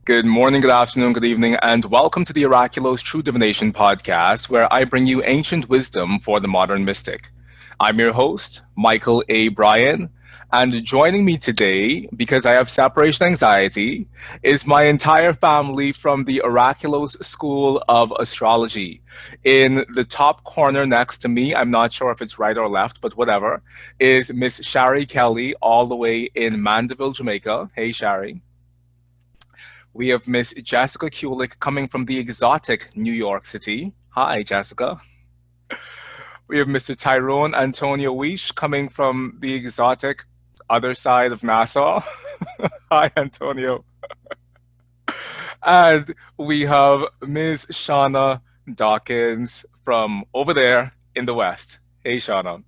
Good morning, good afternoon, good evening, and welcome to the Oraculos True Divination podcast, where I bring you ancient wisdom for the modern mystic. I'm your host, Mychal A. Bryan, and joining me today, because I have separation anxiety, is my entire family from the Oraculos School of Astrology. In the top corner next to me, I'm not sure if it's right or left, but whatever, is Miss Shari Kelly, all the way in Mandeville, Jamaica. Hey, Shari. We have Miss Jessica Kulik coming from the exotic New York City. Hi, Jessica. We have Mr. Tyrone Antonio Weish coming from the exotic other side of Nassau. Hi, Antonio. And we have Ms. Shauna Dawkins from over there in the West. Hey, Shauna.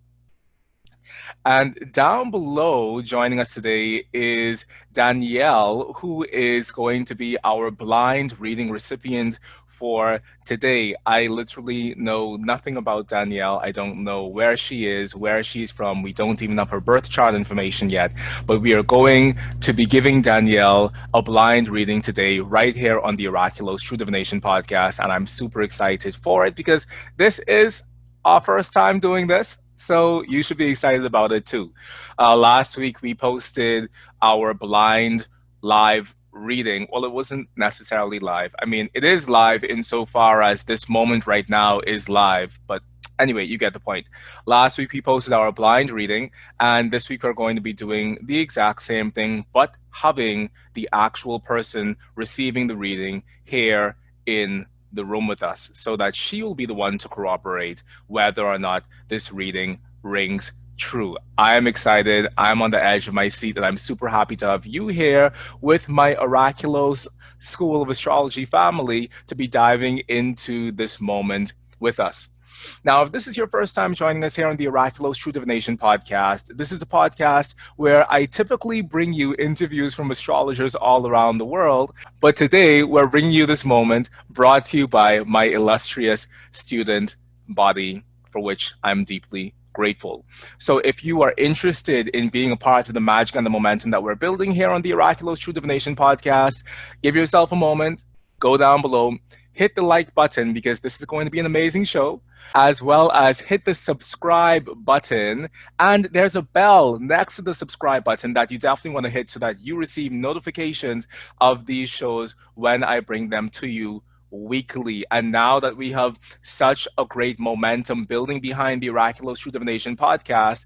And down below, joining us today is Danielle, who is going to be our blind reading recipient for today. I literally know nothing about Danielle. I don't know where she is, where she's from. We don't even have her birth chart information yet. But we are going to be giving Danielle a blind reading today, right here on the Oraculos True Divination podcast. And I'm super excited for it because this is our first time doing this. So you should be excited about it too. Last week we posted our blind live reading. Well, it wasn't necessarily live. I mean, it is live insofar as this moment right now is live, but anyway, you get the point. Last week we posted our blind reading, and this week we're going to be doing the exact same thing, but having the actual person receiving the reading here in the room with us so that she will be the one to corroborate whether or not this reading rings true. I am excited. I'm on the edge of my seat, and I'm super happy to have you here with my Oraculos School of Astrology family to be diving into this moment with us. Now, if this is your first time joining us here on the Oraculos True Divination podcast, this is a podcast where I typically bring you interviews from astrologers all around the world. But today, we're bringing you this moment brought to you by my illustrious student body, for which I'm deeply grateful. So if you are interested in being a part of the magic and the momentum that we're building here on the Oraculos True Divination podcast, give yourself a moment, go down below, hit the like button because this is going to be an amazing show, as well as hit the subscribe button. And there's a bell next to the subscribe button that you definitely want to hit so that you receive notifications of these shows when I bring them to you weekly. And now that we have such a great momentum building behind the Oraculos True Divination podcast,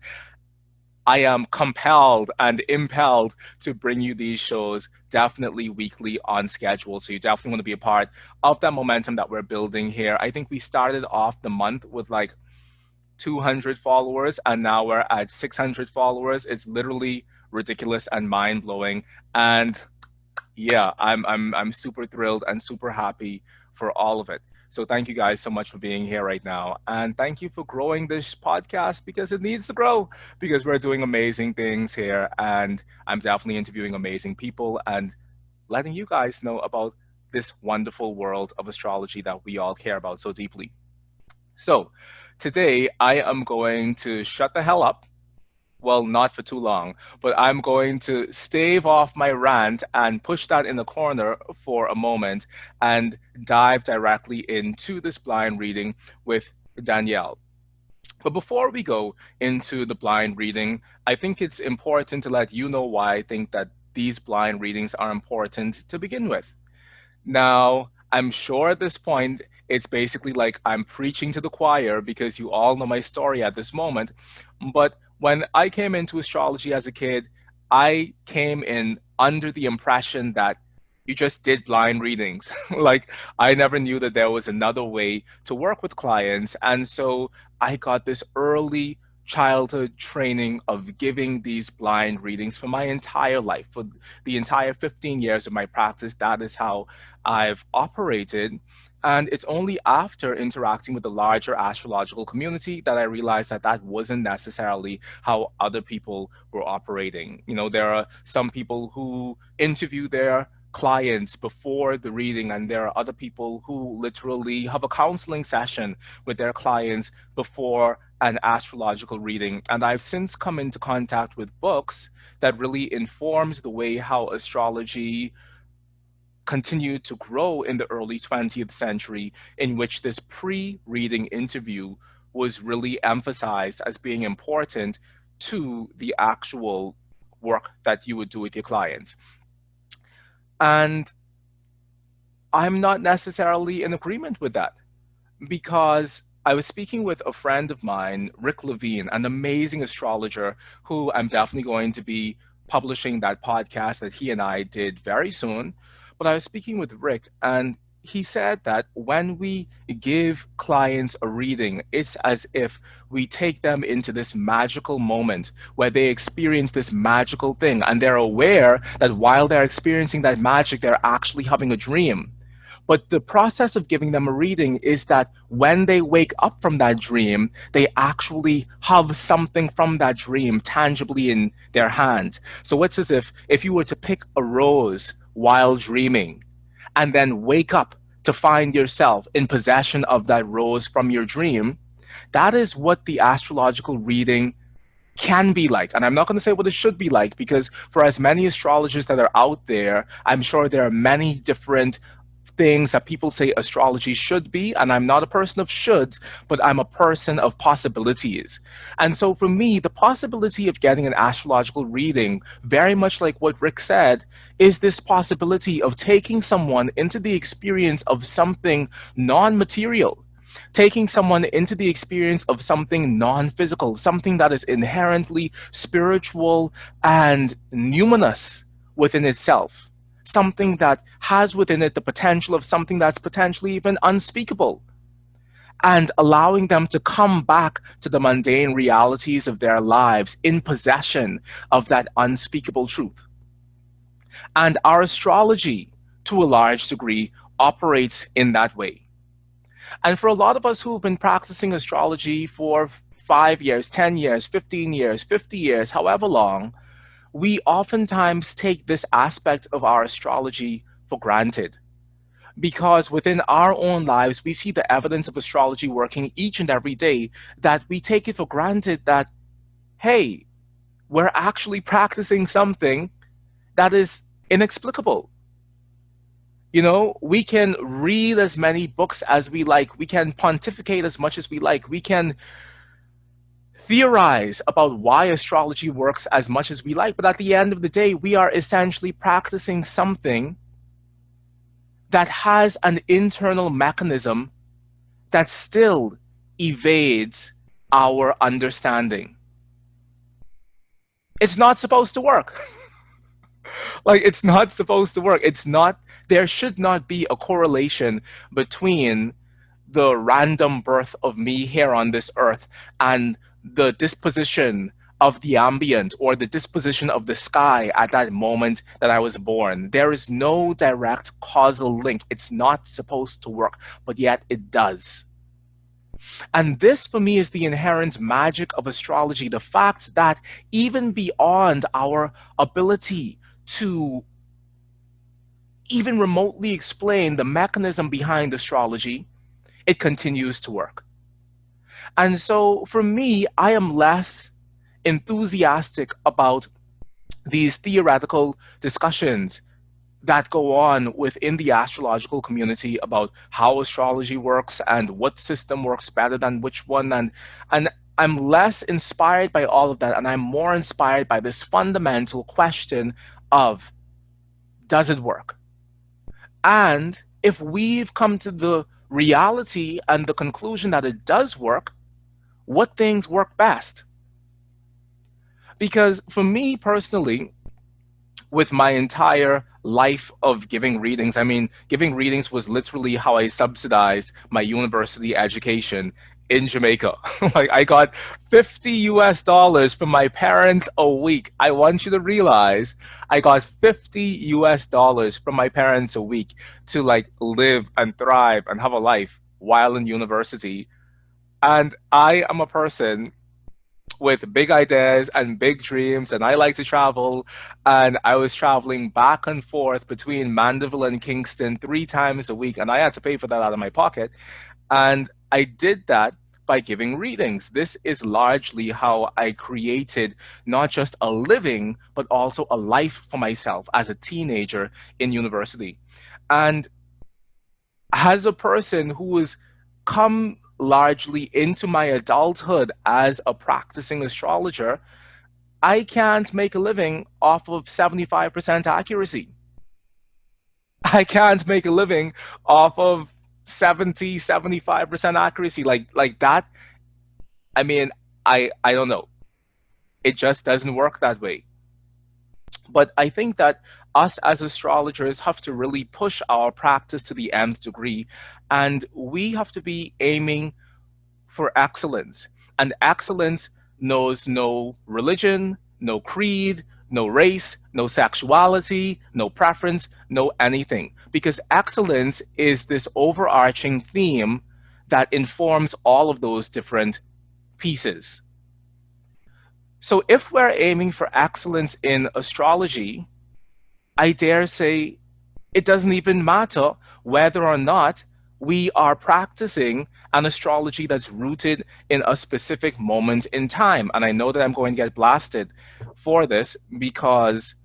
I am compelled and impelled to bring you these shows definitely weekly on schedule. So you definitely want to be a part of that momentum that we're building here. I think we started off the month with like 200 followers, and now we're at 600 followers. It's literally ridiculous and mind-blowing. And yeah, I'm super thrilled and super happy for all of it. So thank you guys so much for being here right now. And thank you for growing this podcast because it needs to grow because we're doing amazing things here. And I'm definitely interviewing amazing people and letting you guys know about this wonderful world of astrology that we all care about so deeply. So today I am going to shut the hell up. Well, not for too long, but I'm going to stave off my rant and push that in the corner for a moment and dive directly into this blind reading with Danielle. But before we go into the blind reading, I think it's important to let you know why I think that these blind readings are important to begin with. Now, I'm sure at this point, it's basically like I'm preaching to the choir because you all know my story at this moment. But when I came into astrology as a kid, I came in under the impression that you just did blind readings. Like, I never knew that there was another way to work with clients. And so I got this early childhood training of giving these blind readings for my entire life. For the entire 15 years of my practice, that is how I've operated. And it's only after interacting with the larger astrological community that I realized that that wasn't necessarily how other people were operating. You know, there are some people who interview their clients before the reading, and there are other people who literally have a counseling session with their clients before an astrological reading. And I've since come into contact with books that really informs the way how astrology continued to grow in the early 20th century, in which this pre-reading interview was really emphasized as being important to the actual work that you would do with your clients. And I'm not necessarily in agreement with that, because I was speaking with a friend of mine, Rick Levine, an amazing astrologer who I'm definitely going to be publishing that podcast that he and I did very soon. But I was speaking with Rick, and he said that when we give clients a reading, it's as if we take them into this magical moment where they experience this magical thing, and they're aware that while they're experiencing that magic, they're actually having a dream. But the process of giving them a reading is that when they wake up from that dream, they actually have something from that dream tangibly in their hands. So it's as if you were to pick a rose while dreaming and then wake up to find yourself in possession of that rose from your dream, that is what the astrological reading can be like. And I'm not going to say what it should be like, because for as many astrologers that are out there, I'm sure there are many different things that people say astrology should be, and I'm not a person of shoulds, but I'm a person of possibilities. And so for me, the possibility of getting an astrological reading, very much like what Rick said, is this possibility of taking someone into the experience of something non-material, taking someone into the experience of something non-physical, something that is inherently spiritual and numinous within itself, something that has within it the potential of something that's potentially even unspeakable, and allowing them to come back to the mundane realities of their lives in possession of that unspeakable truth. And our astrology, to a large degree, operates in that way. And for a lot of us who have been practicing astrology for 5 years, 10 years, 15 years, 50 years, however long, we oftentimes take this aspect of our astrology for granted, because within our own lives, we see the evidence of astrology working each and every day, that we take it for granted that, hey, we're actually practicing something that is inexplicable. You know, we can read as many books as we like, we can pontificate as much as we like, we can theorize about why astrology works as much as we like, but at the end of the day, we are essentially practicing something that has an internal mechanism that still evades our understanding. It's not supposed to work. Like, it's not supposed to work. It's not, there should not be a correlation between the random birth of me here on this earth and the disposition of the ambient or the disposition of the sky at that moment that I was born. There is no direct causal link. It's not supposed to work, but yet it does. And this, for me, is the inherent magic of astrology, the fact that even beyond our ability to even remotely explain the mechanism behind astrology, it continues to work. And so for me, I am less enthusiastic about these theoretical discussions that go on within the astrological community about how astrology works and what system works better than which one. And I'm less inspired by all of that, and I'm more inspired by this fundamental question of, does it work? And if we've come to the reality and the conclusion that it does work, what things work best? Because for me personally, with my entire life of giving readings, I mean, giving readings was literally how I subsidized my university education in Jamaica. Like, I got $50 from my parents a week. I want you to realize I got $50 from my parents a week to like live and thrive and have a life while in university. And I am a person with big ideas and big dreams, and I like to travel. And I was traveling back and forth between Mandeville and Kingston 3 times a week, and I had to pay for that out of my pocket. And I did that by giving readings. This is largely how I created not just a living, but also a life for myself as a teenager in university. And as a person who has come largely into my adulthood as a practicing astrologer, I can't make a living off of 75% accuracy. I can't make a living off of 70, 75% accuracy. Like that, I mean, I don't know. It just doesn't work that way. But I think that us as astrologers have to really push our practice to the nth degree, and we have to be aiming for excellence. And excellence knows no religion, no creed, no race, no sexuality, no preference, no anything. Because excellence is this overarching theme that informs all of those different pieces. So if we're aiming for excellence in astrology, I dare say it doesn't even matter whether or not we are practicing an astrology that's rooted in a specific moment in time. And I know that I'm going to get blasted for this because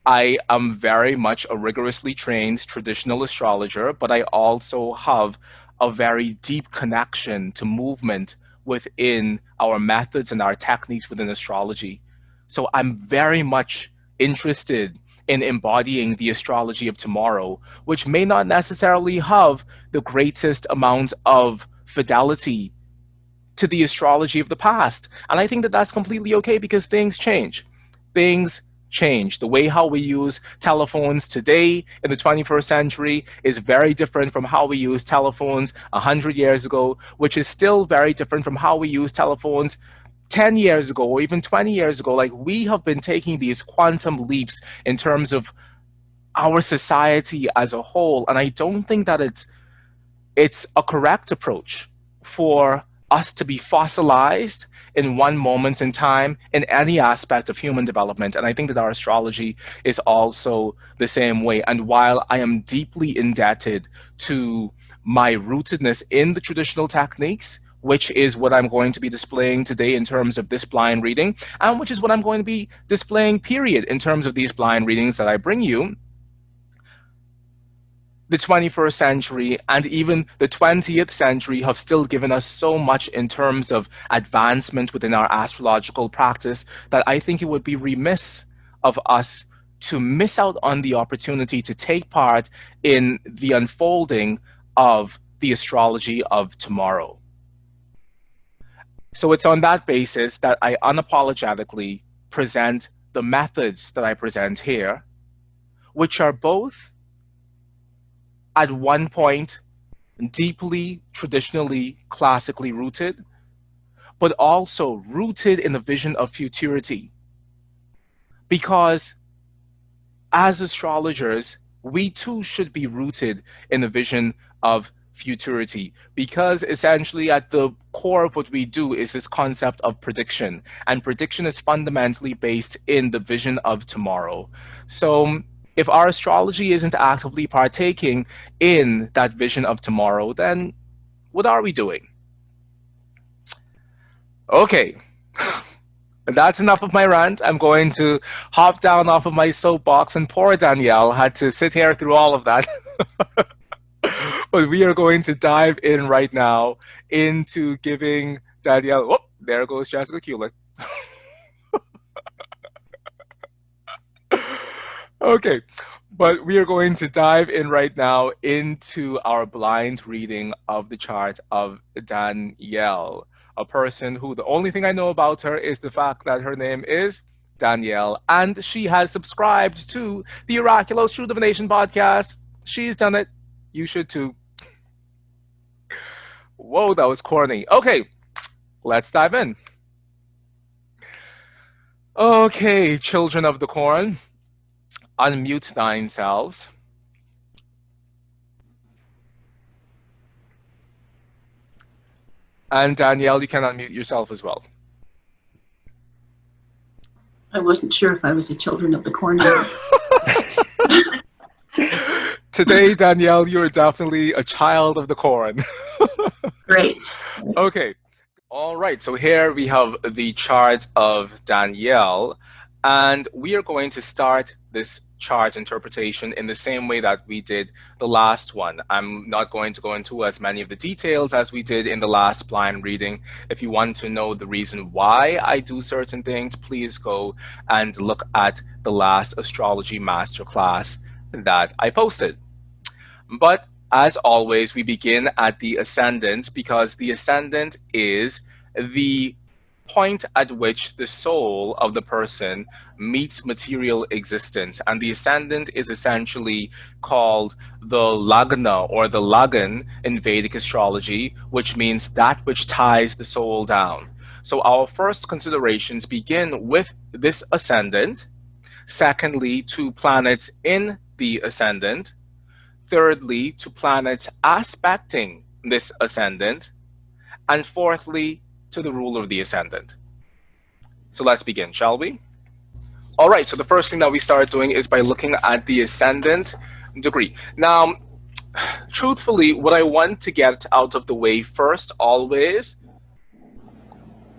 I am very much a rigorously trained traditional astrologer, but I also have a very deep connection to movement within our methods and our techniques within astrology. So I'm very much interested in embodying the astrology of tomorrow, which may not necessarily have the greatest amount of fidelity to the astrology of the past. And I think that that's completely okay because things change. Things change. The way how we use telephones today in the 21st century is very different from how we use telephones 100 years ago, which is still very different from how we use telephones 10 years ago or even 20 years ago. Like, we have been taking these quantum leaps in terms of our society as a whole, and I don't think that it's a correct approach for us to be fossilized in one moment in time in any aspect of human development. And I think that our astrology is also the same way. And while I am deeply indebted to my rootedness in the traditional techniques, which is what I'm going to be displaying today in terms of this blind reading, and which is what I'm going to be displaying, period, in terms of these blind readings that I bring you, the 21st century and even the 20th century have still given us so much in terms of advancement within our astrological practice that I think it would be remiss of us to miss out on the opportunity to take part in the unfolding of the astrology of tomorrow. So it's on that basis that I unapologetically present the methods that I present here, which are both at one point deeply, traditionally, classically rooted, but also rooted in the vision of futurity. Because as astrologers, we too should be rooted in the vision of futurity, because essentially at the core of what we do is this concept of prediction, and prediction is fundamentally based in the vision of tomorrow. So if our astrology isn't actively partaking in that vision of tomorrow, then what are we doing? Okay, that's enough of my rant. I'm going to hop down off of my soapbox, and poor Danielle had to sit here through all of that. But we are going to dive in right now into giving Danielle, oh, there goes Jessica Kulik. Okay, but we are going to dive in right now into our blind reading of the chart of Danielle, a person who the only thing I know about her is the fact that her name is Danielle, and she has subscribed to the Oraculos True Divination podcast. She's done it. You should too. Whoa, that was corny. Okay, let's dive in. Okay, children of the corn, unmute thine selves. And Danielle, you can unmute yourself as well. I wasn't sure if I was a children of the corn. Today, Danielle, you're definitely a child of the corn. Great. Okay. All right. So here we have the chart of Danielle, and we are going to start this chart interpretation in the same way that we did the last one. I'm not going to go into as many of the details as we did in the last blind reading. If you want to know the reason why I do certain things, please go and look at the last astrology masterclass that I posted. But as always, we begin at the ascendant because the ascendant is the point at which the soul of the person meets material existence. And the ascendant is essentially called the lagna or the lagan in Vedic astrology, which means that which ties the soul down. So our first considerations begin with this ascendant. Secondly, two planets in the ascendant. Thirdly, to planets aspecting this ascendant. And fourthly, to the ruler of the ascendant. So let's begin, shall we? All right, so the first thing that we start doing is by looking at the ascendant degree. Now, truthfully, what I want to get out of the way first always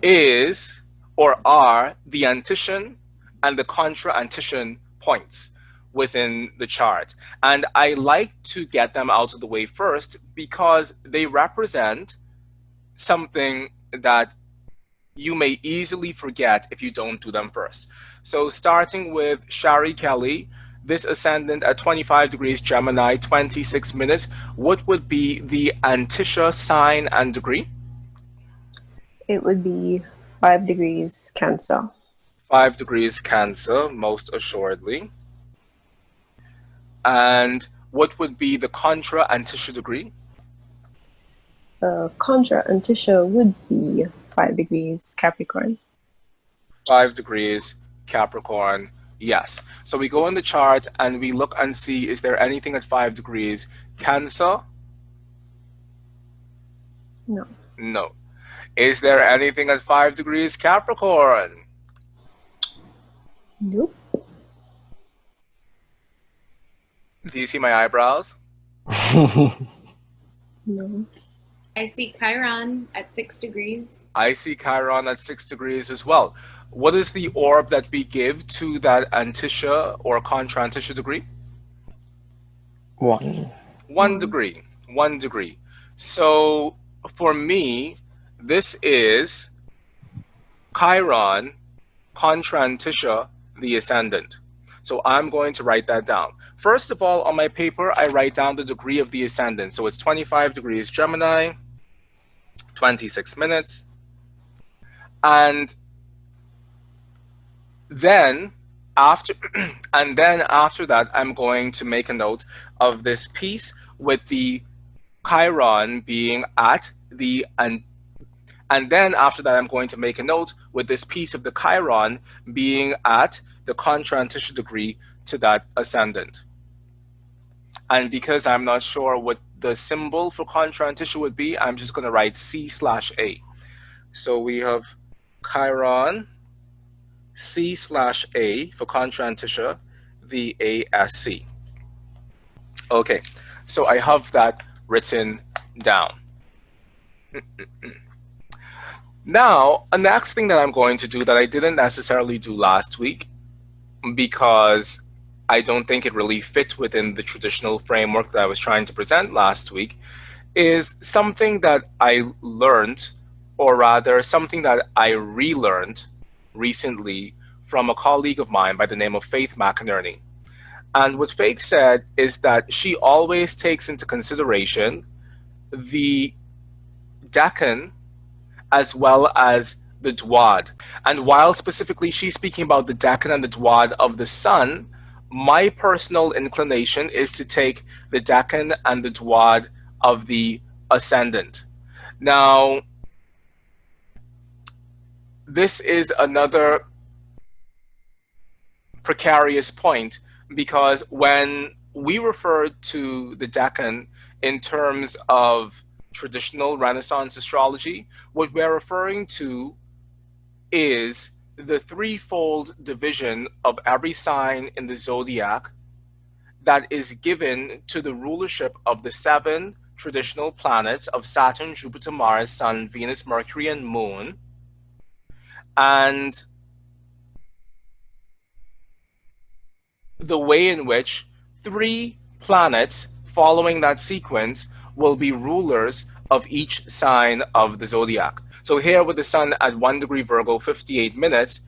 is or are the antition and the contra-antition points within the chart. And I like to get them out of the way first because they represent something that you may easily forget if you don't do them first. So starting with Shari Kelly, this ascendant at 25 degrees Gemini, 26 minutes, what would be the Antisha sign and degree? It would be 5 degrees Cancer. 5 degrees Cancer, most assuredly. And what would be the contra Antisha degree? Contra Antisha would be 5 degrees Capricorn. 5 degrees Capricorn, yes. So we go in the chart and we look and see, is there anything at 5 degrees Cancer? No. No. Is there anything at 5 degrees Capricorn? Nope. Do you see my eyebrows? No. I see Chiron at 6 degrees. I see Chiron at 6 degrees as well. What is the orb that we give to that Antisha or contra Antisha degree? 1. 1 degree. 1 degree. So for me, this is Chiron contra Antisha, the ascendant. So I'm going to write that down. First of all, on my paper, I write down the degree of the ascendant. So it's 25 degrees Gemini, 26 minutes. And then after that, I'm going to make a note of this piece with the Chiron being at the and then after that, I'm going to make a note with this piece of the Chiron being at the contra Antisha degree to that ascendant. And because I'm not sure what the symbol for contra Antisha would be, I'm just going to write C/A. So we have Chiron, C/A for contra Antisha, the ASC. Okay, so I have that written down. Now, a next thing that I'm going to do that I didn't necessarily do last week because I don't think it really fit within the traditional framework that I was trying to present last week is something that I learned, or rather something that I relearned recently from a colleague of mine by the name of Faith McInerney. And what Faith said is that she always takes into consideration the Decan as well as the Dwad. And while specifically she's speaking about the Decan and the Dwad of the sun, my personal inclination is to take the Decan and the Dwad of the ascendant. Now, this is another precarious point because when we refer to the Decan in terms of traditional Renaissance astrology, what we're referring to is the threefold division of every sign in the zodiac that is given to the rulership of the 7, traditional planets of Saturn, Jupiter, Mars, Sun, Venus, Mercury, and Moon. And the way in which 3 planets following that sequence will be rulers of each sign of the zodiac. So here with the sun at 1 degree Virgo, 58 minutes,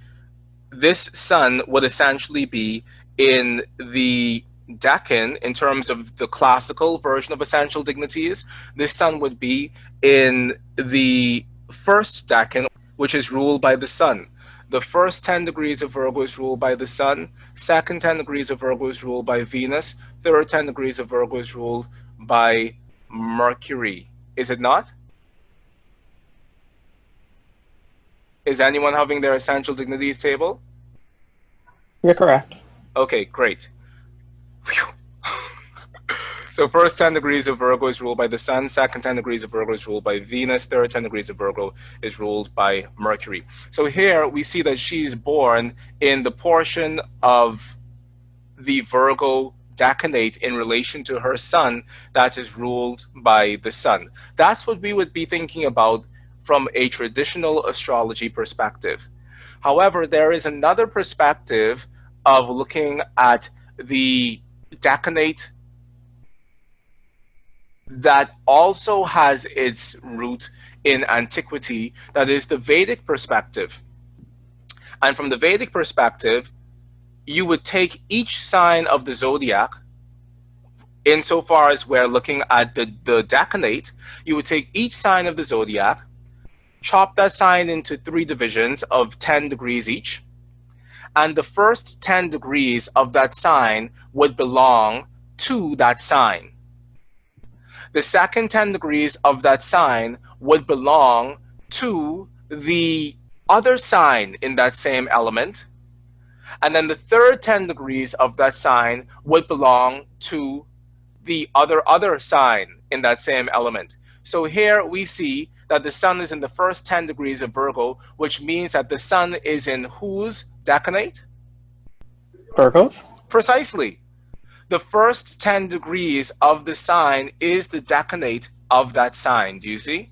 this sun would essentially be in the Decan in terms of the classical version of essential dignities. This sun would be in the first Decan, which is ruled by the sun. The first 10 degrees of Virgo is ruled by the sun. Second 10 degrees of Virgo is ruled by Venus. Third 10 degrees of Virgo is ruled by Mercury. Is it not? Is anyone having their essential dignities table? You're correct. Okay, great. So first 10 degrees of Virgo is ruled by the sun, second 10 degrees of Virgo is ruled by Venus, third 10 degrees of Virgo is ruled by Mercury. So here we see that she's born in the portion of the Virgo decanate in relation to her sun that is ruled by the sun. That's what we would be thinking about from a traditional astrology perspective. However, there is another perspective of looking at the decanate that also has its root in antiquity, that is the Vedic perspective. And from the Vedic perspective, you would take each sign of the zodiac, insofar as we're looking at the decanate, you would take each sign of the zodiac, chop that sign into 3 divisions of 10 degrees each, and the first 10 degrees of that sign would belong to that sign. The second 10 degrees of that sign would belong to the other sign in that same element. And then the third 10 degrees of that sign would belong to the other sign in that same element. So here we see that the sun is in the first 10 degrees of Virgo, which means that the sun is in whose decanate? Virgos? Precisely. The first 10 degrees of the sign is the decanate of that sign. Do you see?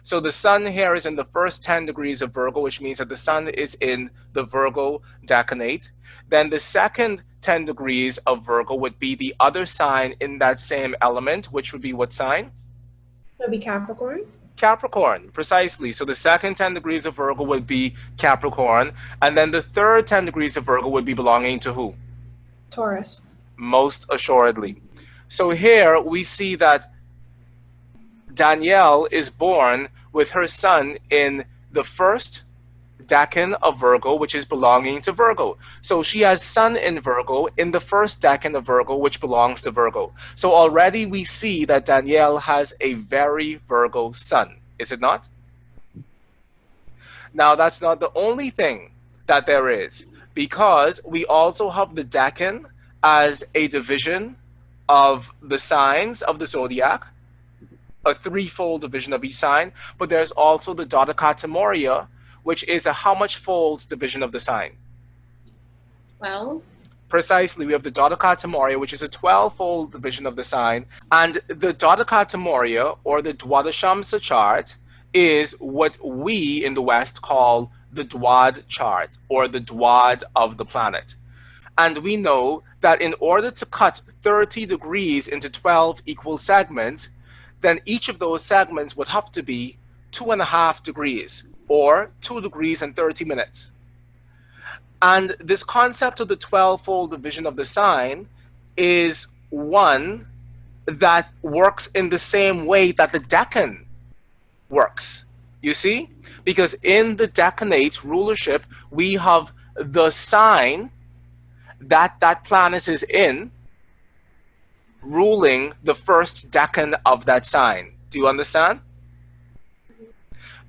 So the sun here is in the first 10 degrees of Virgo, which means that the sun is in the Virgo decanate. Then the second 10 degrees of Virgo would be the other sign in that same element, which would be what sign? That'd be Capricorn. Capricorn, precisely. So the second 10 degrees of Virgo would be Capricorn. And then the third 10 degrees of Virgo would be belonging to who? Taurus. Most assuredly. So here we see that Danielle is born with her sun in the first decan of Virgo, which is belonging to Virgo. So she has sun in Virgo in the first decan of Virgo, which belongs to Virgo. So already we see that Danielle has a very Virgo sun, is it not? Now that's not the only thing that there is, because we also have the decan as a division of the signs of the zodiac, a 3-fold division of each sign, but there's also the dodecatomoria, which is a how much fold division of the sign? 12. Precisely, we have the dodecatomoria, which is a 12-fold division of the sign, and the dodecatomoria, or the Dwadashamsa chart, is what we in the West call the Dwad chart, or the Dwad of the planet. And we know that in order to cut 30 degrees into 12 equal segments, then each of those segments would have to be 2.5 degrees, or 2 degrees and 30 minutes. And this concept of the 12-fold division of the sign is one that works in the same way that the decan works. You see? Because in the decanate rulership, we have the sign that that planet is in ruling the first decan of that sign. Do you understand?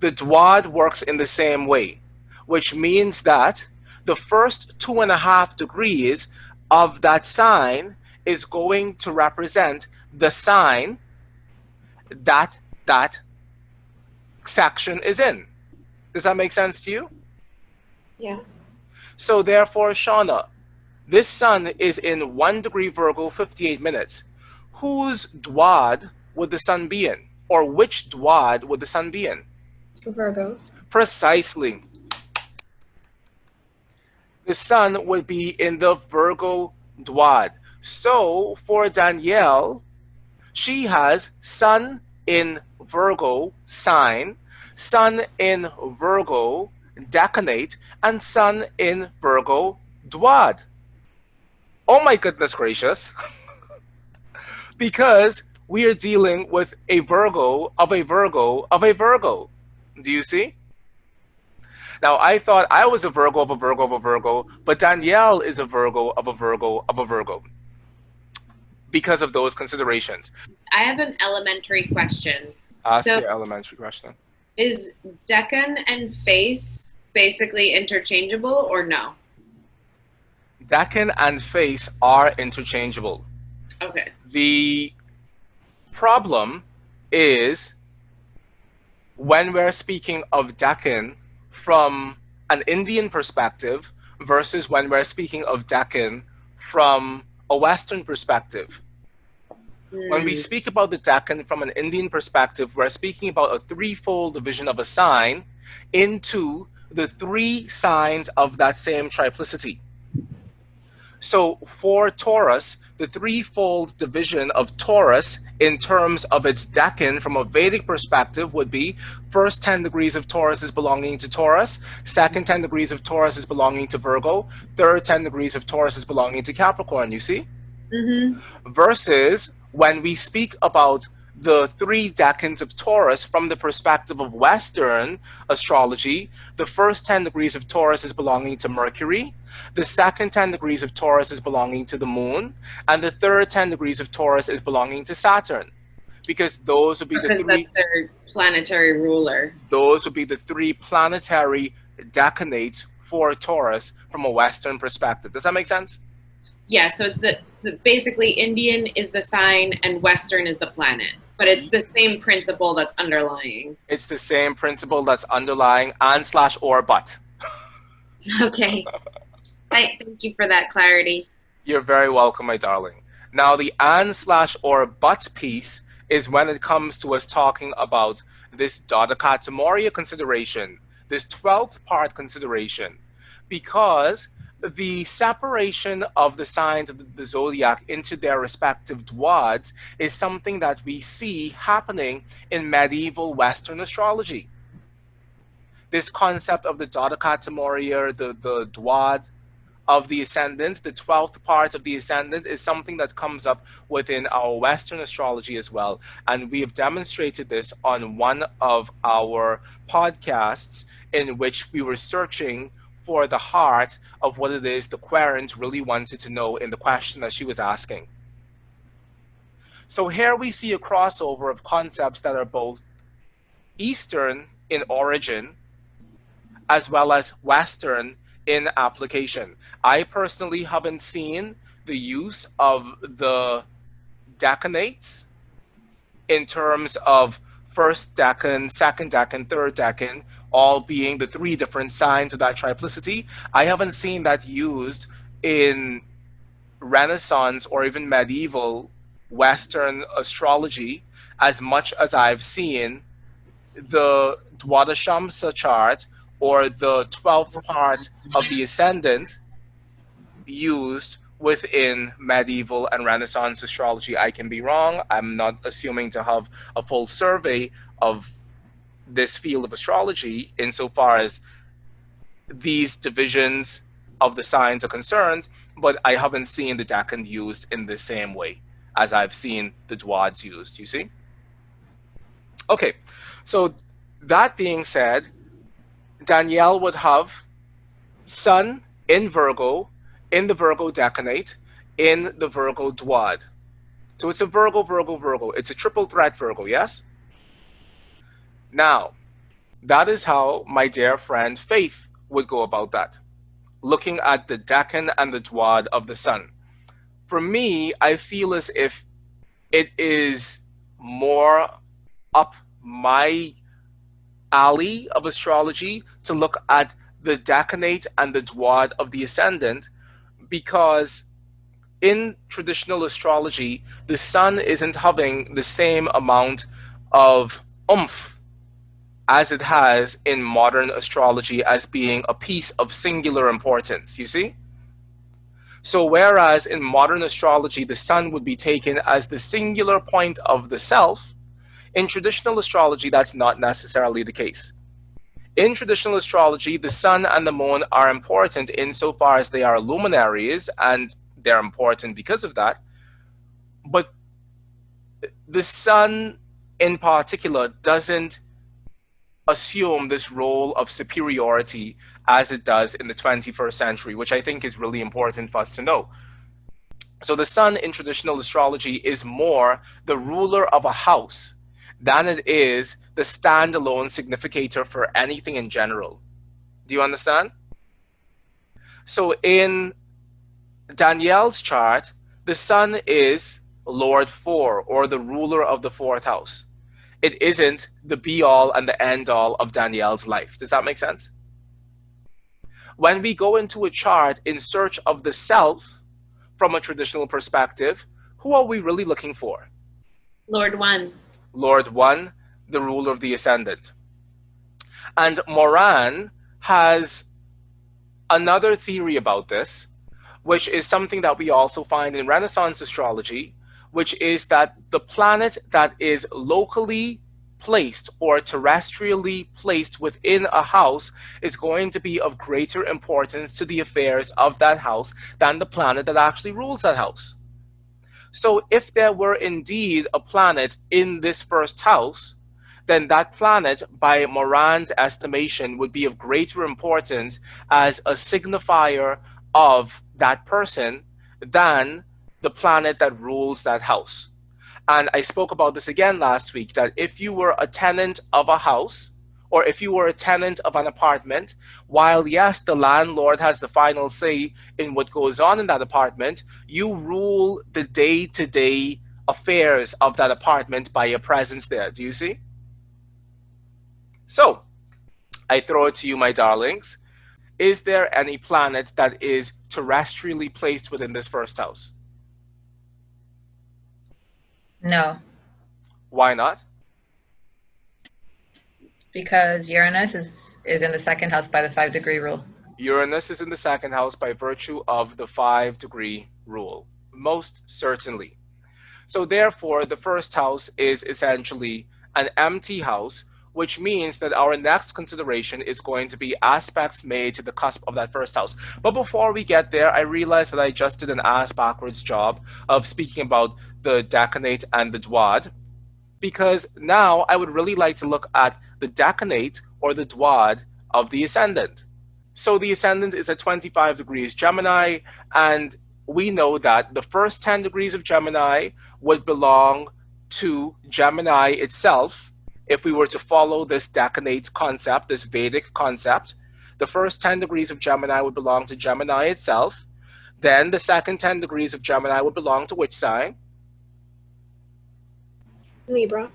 The Dwad works in the same way, which means that the first 2.5 degrees of that sign is going to represent the sign that that section is in. Does that make sense to you? Yeah. So therefore, Shauna, this sun is in 1 degree Virgo, 58 minutes. Whose Dwad would the sun be in? Or which Dwad would the sun be in? Virgo. Precisely. The sun would be in the Virgo Dwad. So for Danielle, she has sun in Virgo sign, sun in Virgo decanate, and sun in Virgo Dwad. Oh my goodness gracious. Because we are dealing with a Virgo of a Virgo of a Virgo. Do you see? Now, I thought I was a Virgo of a Virgo of a Virgo, but Danielle is a Virgo of a Virgo of a Virgo because of those considerations. I have an elementary question. Ask So- your elementary question. Is Decan and face basically interchangeable or no? Decan and face are interchangeable. Okay. The problem is when we're speaking of Decan from an Indian perspective versus when we're speaking of Decan from a Western perspective. When we speak about the Decan from an Indian perspective, we're speaking about a threefold division of a sign into the three signs of that same triplicity. So for Taurus, the threefold division of Taurus in terms of its Decan from a Vedic perspective would be first 10 degrees of Taurus is belonging to Taurus, second 10 degrees of Taurus is belonging to Virgo, third 10 degrees of Taurus is belonging to Capricorn, you see? Versus when we speak about the three decans of Taurus from the perspective of Western astrology, the first 10 degrees of Taurus is belonging to Mercury, the second 10 degrees of Taurus is belonging to the Moon, and the third 10 degrees of Taurus is belonging to Saturn. Because those would be the Because three, that's their planetary ruler. those would be the three planetary decanates for Taurus from a Western perspective. Does that make sense? Yeah, so it's the basically Indian is the sign and Western is the planet. But it's the same principle that's underlying. It's the same principle that's underlying and slash or but. Okay. Thank you for that clarity. You're very welcome, my darling. Now, the and slash or but piece is when it comes to us talking about this Dodaka Moria consideration, this 12th part consideration, because the separation of the signs of the zodiac into their respective dwads is something that we see happening in medieval Western astrology. This concept of the Dodaka Moria, the dwad of the Ascendant, the 12th part of the Ascendant, is something that comes up within our Western astrology as well. And we have demonstrated this on one of our podcasts in which we were searching for the heart of what it is the querent really wanted to know in the question that she was asking. So here we see a crossover of concepts that are both Eastern in origin as well as Western in application. I personally haven't seen the use of the decanates in terms of first decan, second decan, third decan, all being the three different signs of that triplicity. I haven't seen that used in Renaissance or even medieval Western astrology as much as I've seen the Dwadashamsa chart or the 12th part of the Ascendant used within medieval and Renaissance astrology. I can be wrong. I'm not assuming to have a full survey of this field of astrology insofar as these divisions of the signs are concerned, but I haven't seen the decan used in the same way as I've seen the dwads used, you see? Okay, so that being said, Danielle would have Sun in Virgo, in the Virgo decanate, in the Virgo dwad. So it's a Virgo, Virgo, Virgo. It's a triple threat Virgo, yes? Now, that is how my dear friend Faith would go about that, looking at the decan and the dwad of the Sun. For me, I feel as if it is more up my alley of astrology to look at the decanate and the dwad of the Ascendant, because in traditional astrology, the sun isn't having the same amount of oomph as it has in modern astrology as being a piece of singular importance, you see? So whereas in modern astrology, the sun would be taken as the singular point of the self, in traditional astrology, that's not necessarily the case. In traditional astrology, the sun and the moon are important insofar as they are luminaries, and they're important because of that. But the sun in particular doesn't assume this role of superiority as it does in the 21st century, which I think is really important for us to know. So the sun in traditional astrology is more the ruler of a house than it is the standalone significator for anything in general. Do you understand? So in Danielle's chart, the sun is Lord 4, or the ruler of the 4th house. It isn't the be-all and the end-all of Danielle's life. Does that make sense? When we go into a chart in search of the self from a traditional perspective, who are we really looking for? Lord 1. Lord 1, the ruler of the ascendant. And Moran has another theory about this, which is something that we also find in Renaissance astrology, which is that the planet that is locally placed or terrestrially placed within a house is going to be of greater importance to the affairs of that house than the planet that actually rules that house. So if there were indeed a planet in this first house, then that planet, by Moran's estimation, would be of greater importance as a signifier of that person than the planet that rules that house. And I spoke about this again last week, that if you were a tenant of a house, or if you were a tenant of an apartment, while yes, the landlord has the final say in what goes on in that apartment, you rule the day-to-day affairs of that apartment by your presence there. Do you see? So, I throw it to you, my darlings. Is there any planet that is terrestrially placed within this first house? No, Why not? because Uranus is in the second house by the 5-degree rule. Uranus is in the second house by virtue of the 5-degree rule. Most certainly. So therefore, the first house is essentially an empty house, which means that our next consideration is going to be aspects made to the cusp of that first house. But before we get there, I realized that I just did an ass-backwards job of speaking about the decanate and the Dwad, because now I would really like to look at the decanate or the Dwad of the ascendant. So the ascendant is at 25 degrees Gemini, and we know that the first 10 degrees of Gemini would belong to Gemini itself. If we were to follow this decanate concept, this Vedic concept, the first 10 degrees of Gemini would belong to Gemini itself. Then the second 10 degrees of Gemini would belong to which sign? Libra.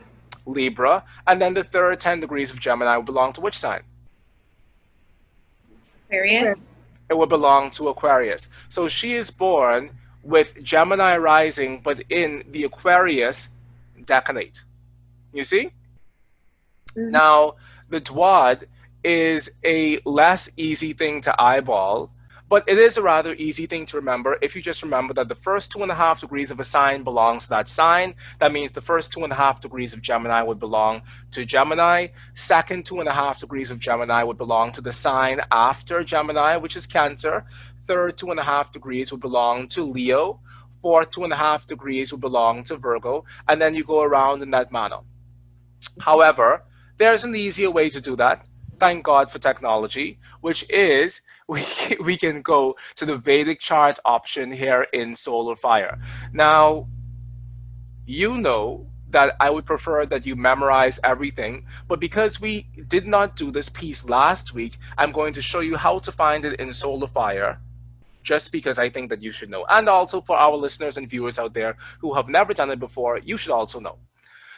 Libra. And then the third 10 degrees of Gemini would belong to which sign? Aquarius. It would belong to Aquarius. So she is born with Gemini rising, but in the Aquarius decanate. You see? Mhm. Now, the Dwad is a less easy thing to eyeball, but it is a rather easy thing to remember if you just remember that the first 2.5 degrees of a sign belongs to that sign. That means the first 2.5 degrees of Gemini would belong to Gemini. Second 2.5 degrees of Gemini would belong to the sign after Gemini, which is Cancer. Third 2.5 degrees would belong to Leo. Fourth 2.5 degrees would belong to Virgo. And then you go around in that manner. However, there's an easier way to do that. Thank God for technology, which is we can go to the Vedic chart option here in Solar Fire. Now, you know that I would prefer that you memorize everything, but because we did not do this piece last week, I'm going to show you how to find it in Solar Fire, just because I think that you should know. And also for our listeners and viewers out there who have never done it before, you should also know.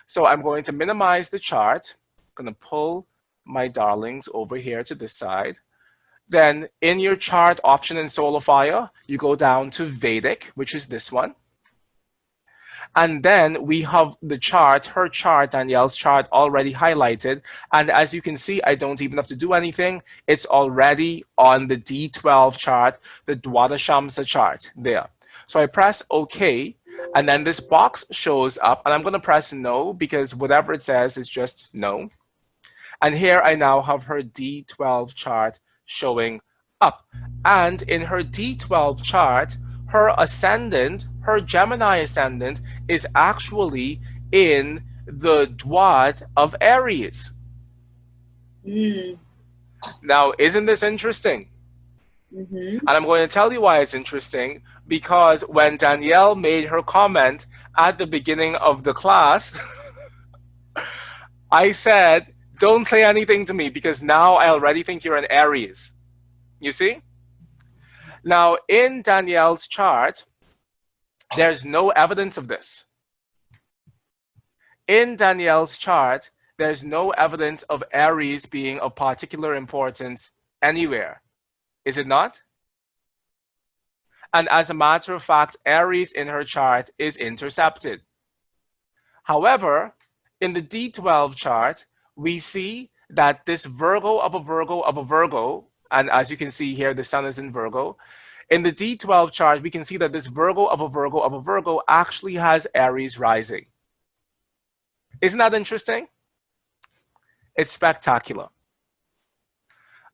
So I'm going to minimize the chart. I'm going to pull my darlings over here to this side. Then in your chart option in Solar Fire, you go down to Vedic, which is this one. And then we have the chart, her chart, Danielle's chart already highlighted. And as you can see, I don't even have to do anything. It's already on the D12 chart, the Dwadashamsa chart there. So I press OK, and then this box shows up, and I'm going to press no because whatever it says is just no. And here I now have her D12 chart showing up. And in her D12 chart, her ascendant, her Gemini ascendant, is actually in the Dwad of Aries. Now, isn't this interesting? And I'm going to tell you why it's interesting, because when Danielle made her comment at the beginning of the class, I said, don't say anything to me because now I already think you're an Aries. You see? Now, in Danielle's chart, there's no evidence of this. In Danielle's chart, there's no evidence of Aries being of particular importance anywhere. Is it not? And as a matter of fact, Aries in her chart is intercepted. However, in the D12 chart, we see that this Virgo of a Virgo of a Virgo, and as you can see here, the sun is in Virgo. In the D12 chart, we can see that this Virgo of a Virgo of a Virgo actually has Aries rising. Isn't that interesting? It's spectacular.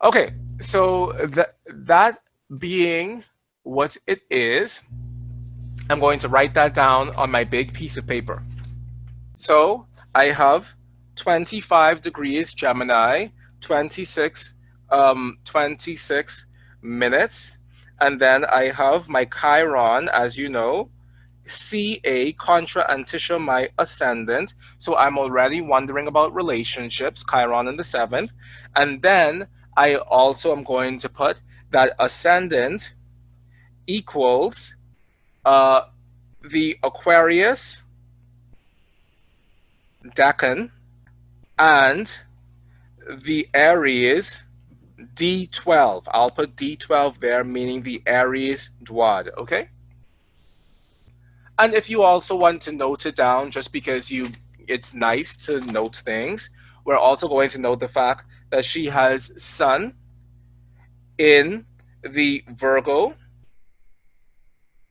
Okay, so that being what it is, I'm going to write that down on my big piece of paper. So I have 25 degrees Gemini, 26 minutes. And then I have my Chiron, as you know, CA contra Antisha, my ascendant. So I'm already wondering about relationships, Chiron in the 7th. And then I also am going to put that ascendant equals the Aquarius, Decan, and the Aries, D12. I'll put D12 there, meaning the Aries Dwad, okay? And if you also want to note it down, just because it's nice to note things, we're also going to note the fact that she has Sun in the Virgo,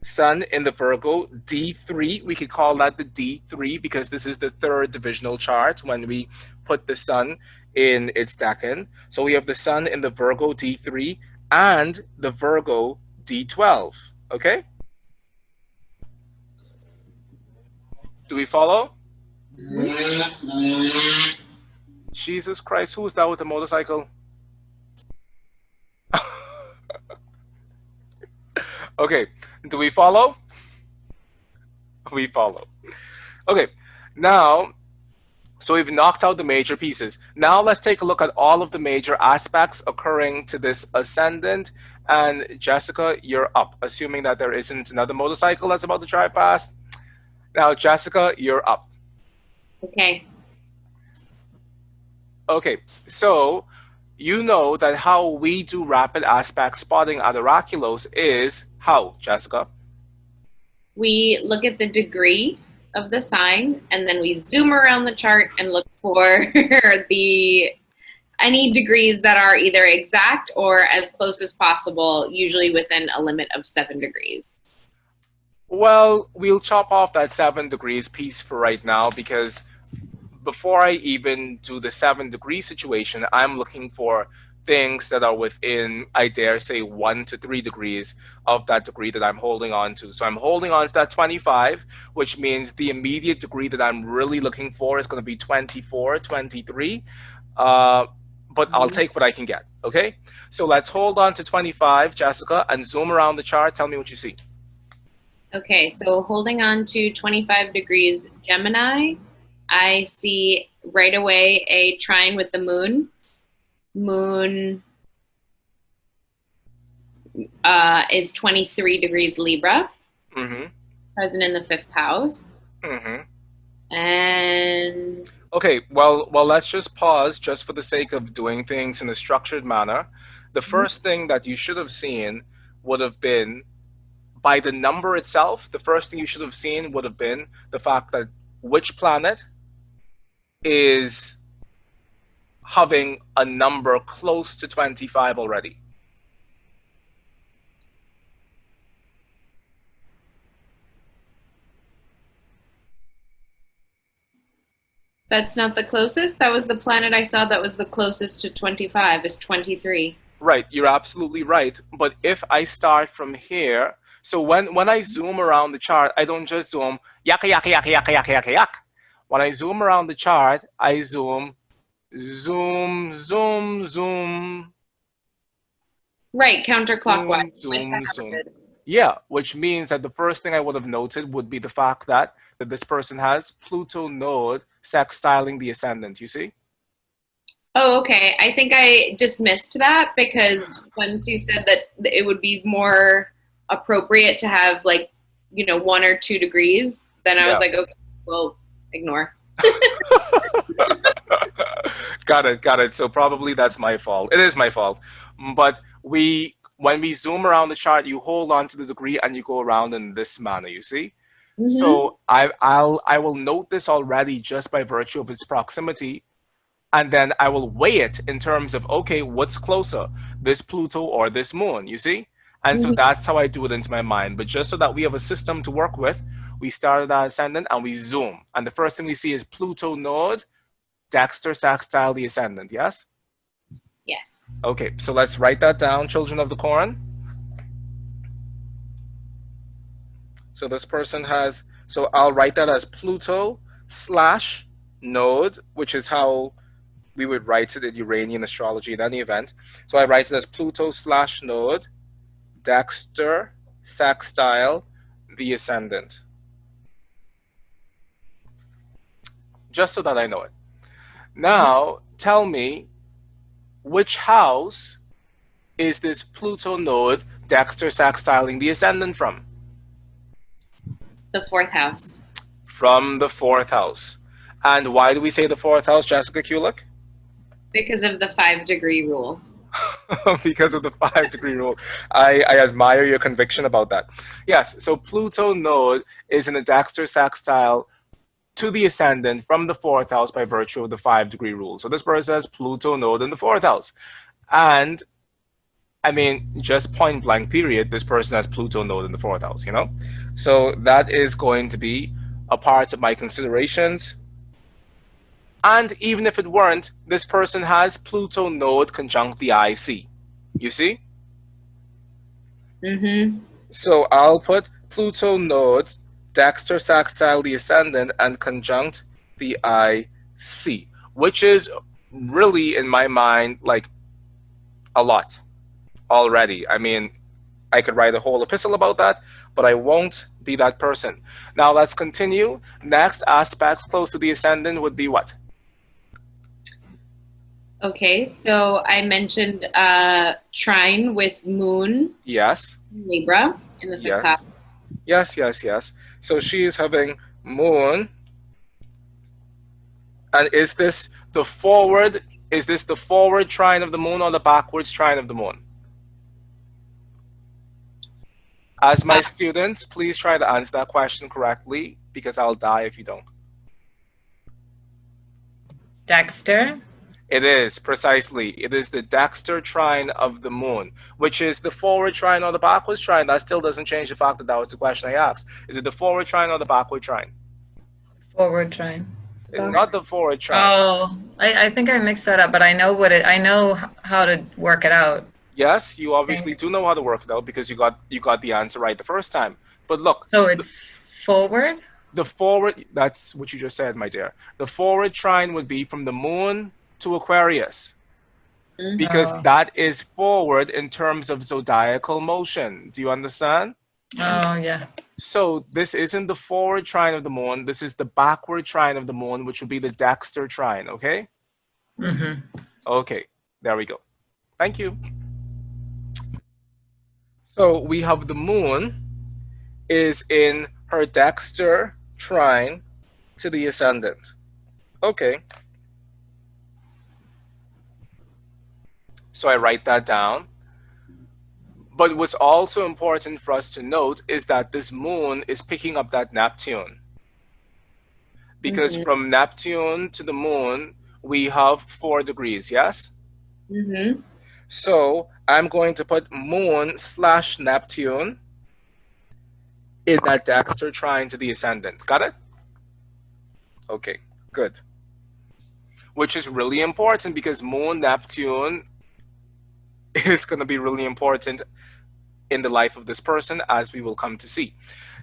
Sun in the Virgo, D3. We could call that the D3 because this is the 3rd divisional chart when we put the Sun in its Decan. So we have the Sun in the Virgo D3 and the Virgo D12, okay? Do we follow? Jesus Christ, who is that with the motorcycle? Okay, do we follow? We follow. Okay, now, so we've knocked out the major pieces. Now let's take a look at all of the major aspects occurring to this ascendant. And Jessica, you're up, assuming that there isn't another motorcycle that's about to drive past. Now, Jessica, you're up. Okay. Okay, so you know that how we do rapid aspect spotting at Oraculos is how, Jessica? We look at the degree of the sign, and then we zoom around the chart and look for any degrees that are either exact or as close as possible, usually within a limit of 7 degrees. Well, we'll chop off that 7 degrees piece for right now because before I even do the 7 degree situation, I'm looking for things that are within, I dare say, 1 to 3 degrees of that degree that I'm holding on to. So I'm holding on to that 25, which means the immediate degree that I'm really looking for is going to be 24, 23. But I'll take what I can get, okay? So let's hold on to 25, Jessica, and zoom around the chart. Tell me what you see. Okay, so holding on to 25 degrees Gemini, I see right away a trine with the moon. Moon is 23 degrees Libra, present in the 5th house. And okay, well, let's just pause just for the sake of doing things in a structured manner. the first thing that you should have seen would have been, by the number itself, the first thing you should have seen would have been the fact that which planet is having a number close to 25 already. That's not the closest. That was the planet I saw that was the closest to 25 is 23. Right, you're absolutely right. But if I start from here, so when I zoom around the chart, I don't just zoom yak yak yak yak yak yak yak. When I zoom around the chart, I zoom zoom. Right, counterclockwise. Zoom. Yeah, which means that the first thing I would have noted would be the fact that this person has Pluto node sextiling the ascendant, you see? Oh, okay. I think I dismissed that because once you said that it would be more appropriate to have 1 or 2 degrees, then I was like, okay, well, ignore. Got it. So probably that's my fault. It is my fault. But when we zoom around the chart, you hold on to the degree and you go around in this manner, you see? Mm-hmm. So I will note this already just by virtue of its proximity, and then I will weigh it in terms of, okay, what's closer, this Pluto or this moon, you see? And so that's how I do it into my mind. But just so that we have a system to work with, we start at our ascendant and we zoom. And the first thing we see is Pluto node, Dexter sextile the ascendant, yes? Yes. Okay, so let's write that down, children of the corn. So this person has, so I'll write that as Pluto / node, which is how we would write it in Uranian astrology in any event. So I write it as Pluto / node, Dexter sextile the ascendant. Just so that I know it. Now, tell me, which house is this Pluto node Dexter sextiling the ascendant from? The 4th house. From the 4th house. And why do we say the 4th house, Jessica Kulik? Because of the 5-degree rule. Because of the 5-degree rule. I admire your conviction about that. Yes, so Pluto node is in a Dexter sextile to the ascendant from the 4th house by virtue of the 5-degree rule. So this person has Pluto node in the 4th house. And I mean, just point blank period, this person has Pluto node in the 4th house, you know? So that is going to be a part of my considerations. And even if it weren't, this person has Pluto node conjunct the IC. You see? Mm-hmm. So I'll put Pluto node, Dexter sextile the ascendant, and conjunct the IC, which is really, in my mind, like a lot already. I mean, I could write a whole epistle about that, but I won't be that person. Now let's continue. Next aspects close to the ascendant would be what? Okay, so I mentioned trine with moon. Yes. Libra in the 5th house. Yes. So she is having moon. And is this the forward trine of the moon or the backwards trine of the moon? As my students, please try to answer that question correctly, because I'll die if you don't. Dexter? It is, precisely. It is the Dexter trine of the moon, which is the forward trine or the backwards trine. That still doesn't change the fact that that was the question I asked. Is it the forward trine or the backward trine? Forward trine. It's not the forward trine. Oh, I think I mixed that up, but I know how to work it out. Yes, you obviously do know how to work it out because you got the answer right the first time. But look. So it's forward? The forward, that's what you just said, my dear. The forward trine would be from the moon to Aquarius. Because that is forward in terms of zodiacal motion. Do you understand? Oh, yeah. So this isn't the forward trine of the moon. This is the backward trine of the moon, which would be the Dexter trine, okay? Mm-hmm. Okay, there we go. Thank you. So we have the moon is in her Dexter trine to the ascendant. Okay. So I write that down. But what's also important for us to note is that this moon is picking up that Neptune. Because from Neptune to the moon, we have 4 degrees, yes? So I'm going to put moon/Neptune in that Dexter trine to the ascendant. Got it? Okay, good. Which is really important because moon Neptune is going to be really important in the life of this person, as we will come to see.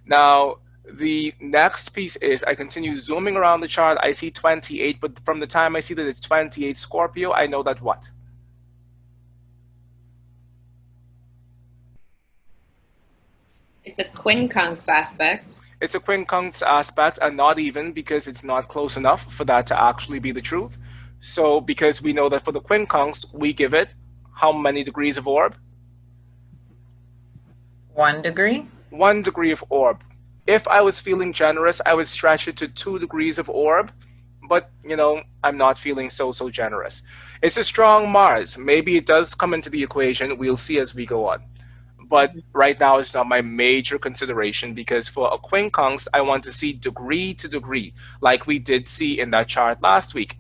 Now, the next piece is I continue zooming around the chart. I see 28, but from the time I see that it's 28 Scorpio, I know that what? It's a quincunx aspect. It's a quincunx aspect, and not even, because it's not close enough for that to actually be the truth. So because we know that for the quincunx, we give it how many degrees of orb? 1 degree. 1 degree of orb. If I was feeling generous, I would stretch it to 2 degrees of orb, but you know, I'm not feeling so generous. It's a strong Mars. Maybe it does come into the equation. We'll see as we go on. But right now it's not my major consideration, because for a quincunx, I want to see degree to degree, like we did see in that chart last week.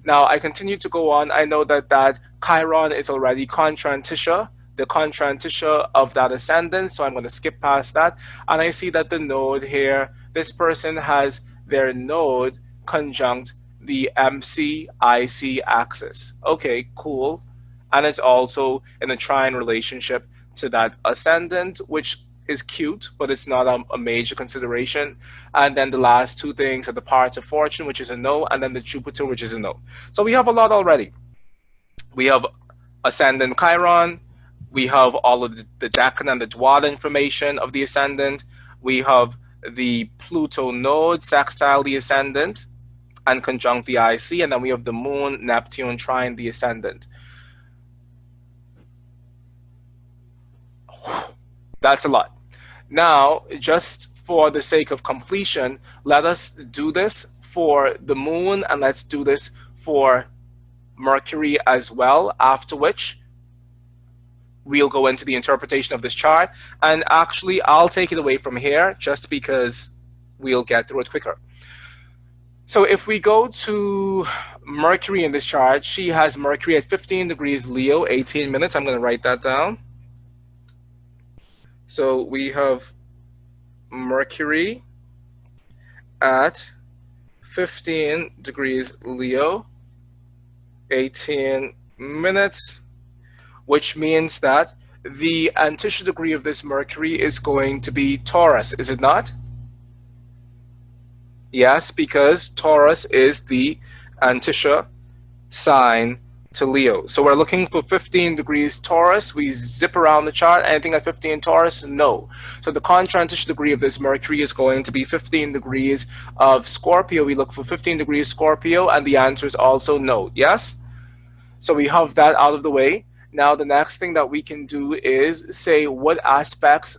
Now I continue to go on. I know that Chiron is already contrantisha, the contrantisha of that ascendant, so I'm going to skip past that. And I see that the node here, this person has their node conjunct the MC-IC axis. Okay, cool. And it's also in a trine relationship to that ascendant, which is cute, but it's not a major consideration. And then the last 2 things are the parts of fortune, which is a no, and then the Jupiter, which is a no. So we have a lot already. We have ascendant Chiron. We have all of the Decan and the Dwad information of the ascendant. We have the Pluto node sextile the ascendant and conjunct the IC, and then we have the moon Neptune trine the ascendant. That's a lot. Now, just for the sake of completion, let us do this for the moon, and let's do this for Mercury as well, after which we'll go into the interpretation of this chart. And actually, I'll take it away from here just because we'll get through it quicker. So if we go to Mercury in this chart, she has Mercury at 15 degrees Leo, 18 minutes. I'm going to write that down. So we have Mercury at 15 degrees Leo, 18 minutes, which means that the antishya degree of this Mercury is going to be Taurus, is it not? Yes, because Taurus is the antishya sign to Leo. So we're looking for 15 degrees Taurus. We zip around the chart. Anything at 15 Taurus? No. So the contrantishya degree of this Mercury is going to be 15 degrees of Scorpio. We look for 15 degrees Scorpio, and the answer is also no. Yes? So we have that out of the way. Now the next thing that we can do is say what aspects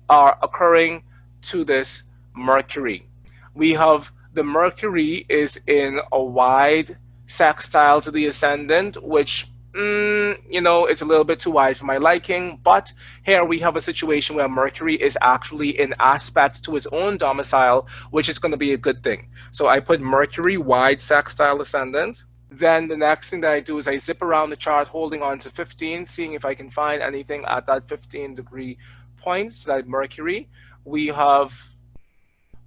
are occurring to this Mercury. We have the Mercury is in a wide sextile to the ascendant, which, you know, it's a little bit too wide for my liking. But here we have a situation where Mercury is actually in aspect to its own domicile, which is going to be a good thing. So I put Mercury wide sextile ascendant. Then the next thing that I do is I zip around the chart holding on to 15, seeing if I can find anything at that 15 degree point. So that Mercury, we have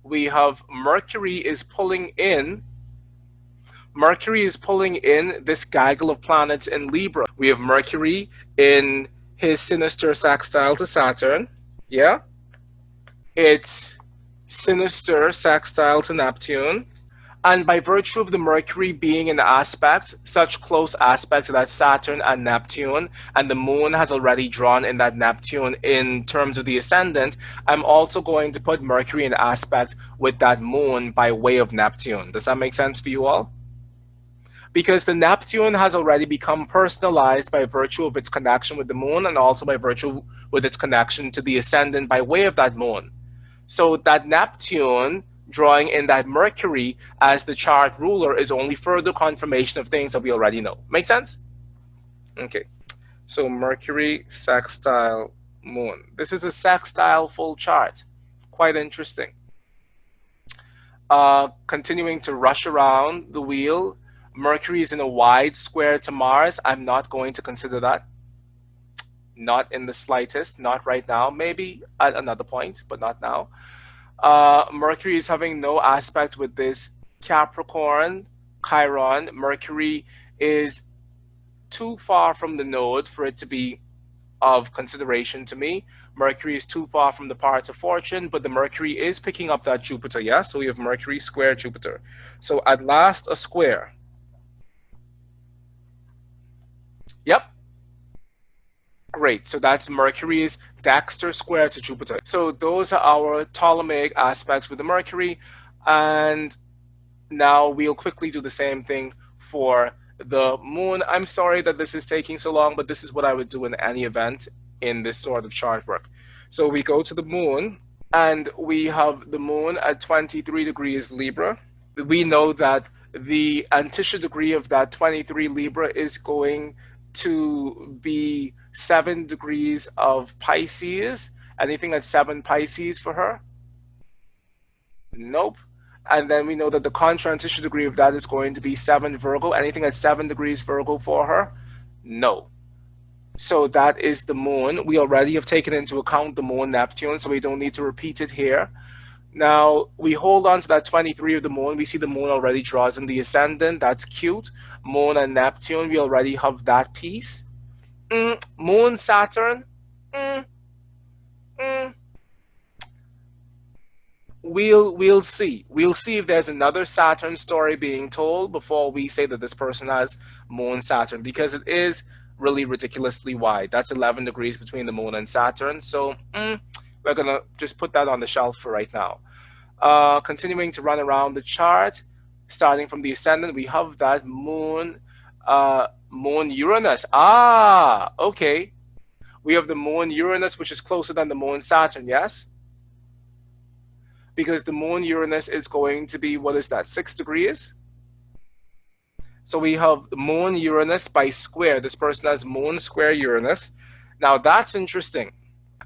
Mercury is pulling in this gaggle of planets in Libra. We have Mercury in his sinister sextile to Saturn. Yeah? It's sinister sextile to Neptune. And by virtue of the Mercury being in aspect, such close aspect to that Saturn and Neptune, and the moon has already drawn in that Neptune in terms of the ascendant, I'm also going to put Mercury in aspect with that moon by way of Neptune. Does that make sense for you all? Because the Neptune has already become personalized by virtue of its connection with the moon, and also by virtue with its connection to the ascendant by way of that moon. So that Neptune drawing in that Mercury as the chart ruler is only further confirmation of things that we already know. Make sense? Okay, so Mercury sextile Moon. This is a sextile full chart. Quite interesting. Continuing to rush around the wheel. Mercury is in a wide square to Mars. I'm not going to consider that. Not in the slightest. Not right now. Maybe at another point, but not now. Mercury is having no aspect with this Capricorn, Chiron. Mercury is too far from the node for it to be of consideration to me. Mercury is too far from the parts of fortune, but the Mercury is picking up that Jupiter, yes? So we have Mercury square Jupiter. So at last, a square. Yep. Great. So that's Mercury's Dexter square to Jupiter. So those are our Ptolemaic aspects with the Mercury. And now we'll quickly do the same thing for the Moon. I'm sorry that this is taking so long, but this is what I would do in any event in this sort of chart work. So we go to the Moon, and we have the Moon at 23 degrees Libra. We know that the anticial degree of that 23 Libra is going to be 7 degrees of Pisces. Anything at 7 Pisces for her? Nope. And then we know that the contra-anticial degree of that is going to be 7 Virgo. Anything at 7 degrees Virgo for her? No. So that is the Moon. We already have taken into account the Moon Neptune, so we don't need to repeat it here. Now, we hold on to that 23 of the Moon. We see the Moon already draws in the Ascendant. That's cute. Moon and Neptune, we already have that piece. Moon, Saturn. We'll see. We'll see if there's another Saturn story being told before we say that this person has Moon Saturn, because it is really ridiculously wide. That's 11 degrees between the Moon and Saturn. So we're going to just put that on the shelf for right now. Continuing to run around the chart, starting from the Ascendant, we have that Moon, Moon Uranus. Okay. We have the Moon Uranus, which is closer than the Moon Saturn, yes? Because the Moon Uranus is going to be, what is that, 6 degrees? So we have the Moon Uranus by square. This person has Moon square Uranus. Now that's interesting.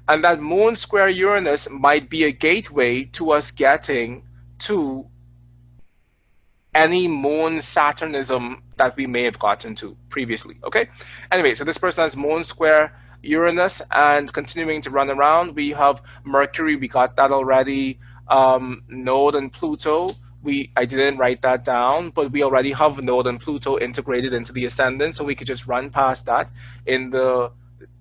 And that Moon square Uranus might be a gateway to us getting to any Moon Saturnism that we may have gotten to previously, okay? Anyway, so this person has Moon square Uranus, and continuing to run around, we have Mercury, we got that already, Node and Pluto. I didn't write that down, but we already have Node and Pluto integrated into the Ascendant, so we could just run past that in the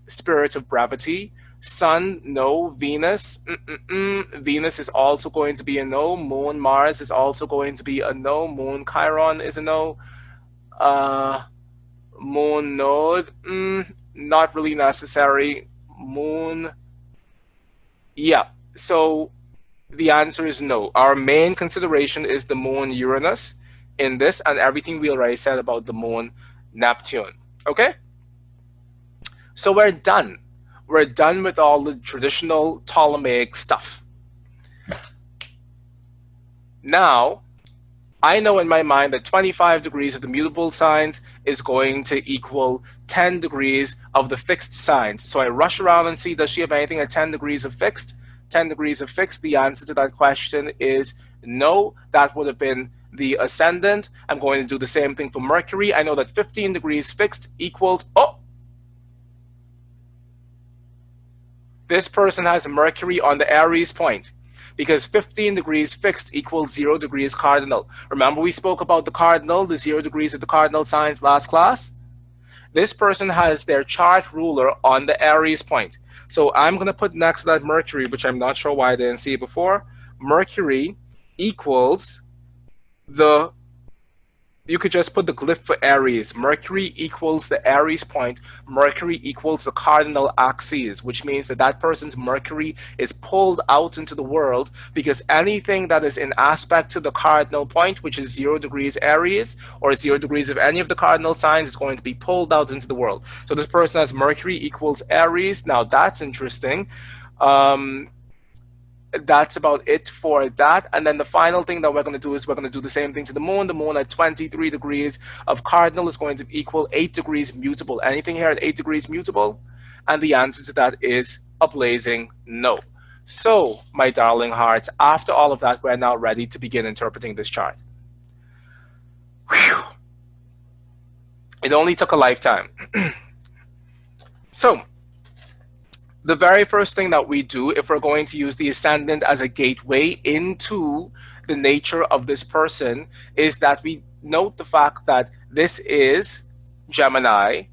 spirit of brevity. Sun, no. Venus, Venus is also going to be a no. Moon, Mars is also going to be a no. Moon, Chiron is a no. Moon, Node, not really necessary. Moon, yeah. So the answer is no. Our main consideration is the Moon Uranus in this, and everything we already said about the Moon Neptune. Okay? So we're done. We're done with all the traditional Ptolemaic stuff. Now, I know in my mind that 25 degrees of the mutable signs is going to equal 10 degrees of the fixed signs. So I rush around and see, does she have anything at 10 degrees of fixed? 10 degrees of fixed, the answer to that question is no. That would have been the Ascendant. I'm going to do the same thing for Mercury. I know that 15 degrees fixed equals, this person has Mercury on the Aries point, because 15 degrees fixed equals 0 degrees cardinal. Remember we spoke about the cardinal, the 0 degrees of the cardinal signs last class? This person has their chart ruler on the Aries point. So I'm going to put next to that Mercury, which I'm not sure why I didn't see it before. Mercury equals the, you could just put the glyph for Aries. Mercury equals the Aries point. Mercury equals the cardinal axes, which means that that person's Mercury is pulled out into the world, because anything that is in aspect to the cardinal point, which is 0 degrees Aries or 0 degrees of any of the cardinal signs, is going to be pulled out into the world. So this person has Mercury equals Aries. Now that's interesting. that's about it for that. And then the final thing that we're going to do is we're going to do the same thing to the moon. The moon at 23 degrees of cardinal is going to equal 8 degrees mutable. Anything here at 8 degrees mutable? And the answer to that is a blazing no. So, my darling hearts, after all of that, we're now ready to begin interpreting this chart. Whew. It only took a lifetime. So, the very first thing that we do, if we're going to use the ascendant as a gateway into the nature of this person, is that we note the fact that this is Gemini,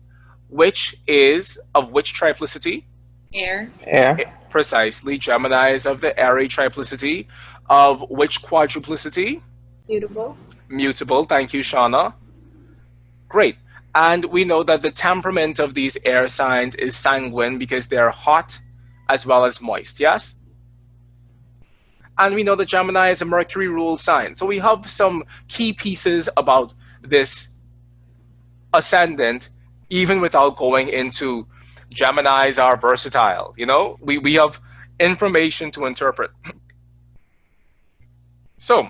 which is of which triplicity? Air. Air. Precisely. Gemini is of the airy triplicity. Of which quadruplicity? Mutable. Mutable. Thank you, Shauna. Great. And we know that the temperament of these air signs is sanguine because they're hot as well as moist, yes? And we know that Gemini is a Mercury ruled sign. So we have some key pieces about this ascendant, even without going into Geminis are versatile. You know, we have information to interpret. So,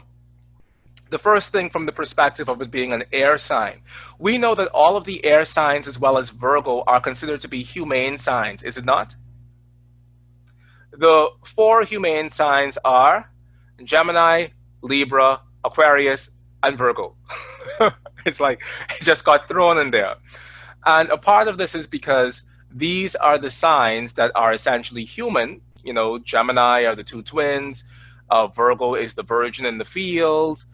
the first thing from the perspective of it being an air sign, we know that all of the air signs as well as Virgo are considered to be humane signs, is it not? The 4 humane signs are Gemini, Libra, Aquarius, and Virgo. It's like it just got thrown in there. And a part of this is because these are the signs that are essentially human. You know, Gemini are the 2 twins, Virgo is the virgin in the field,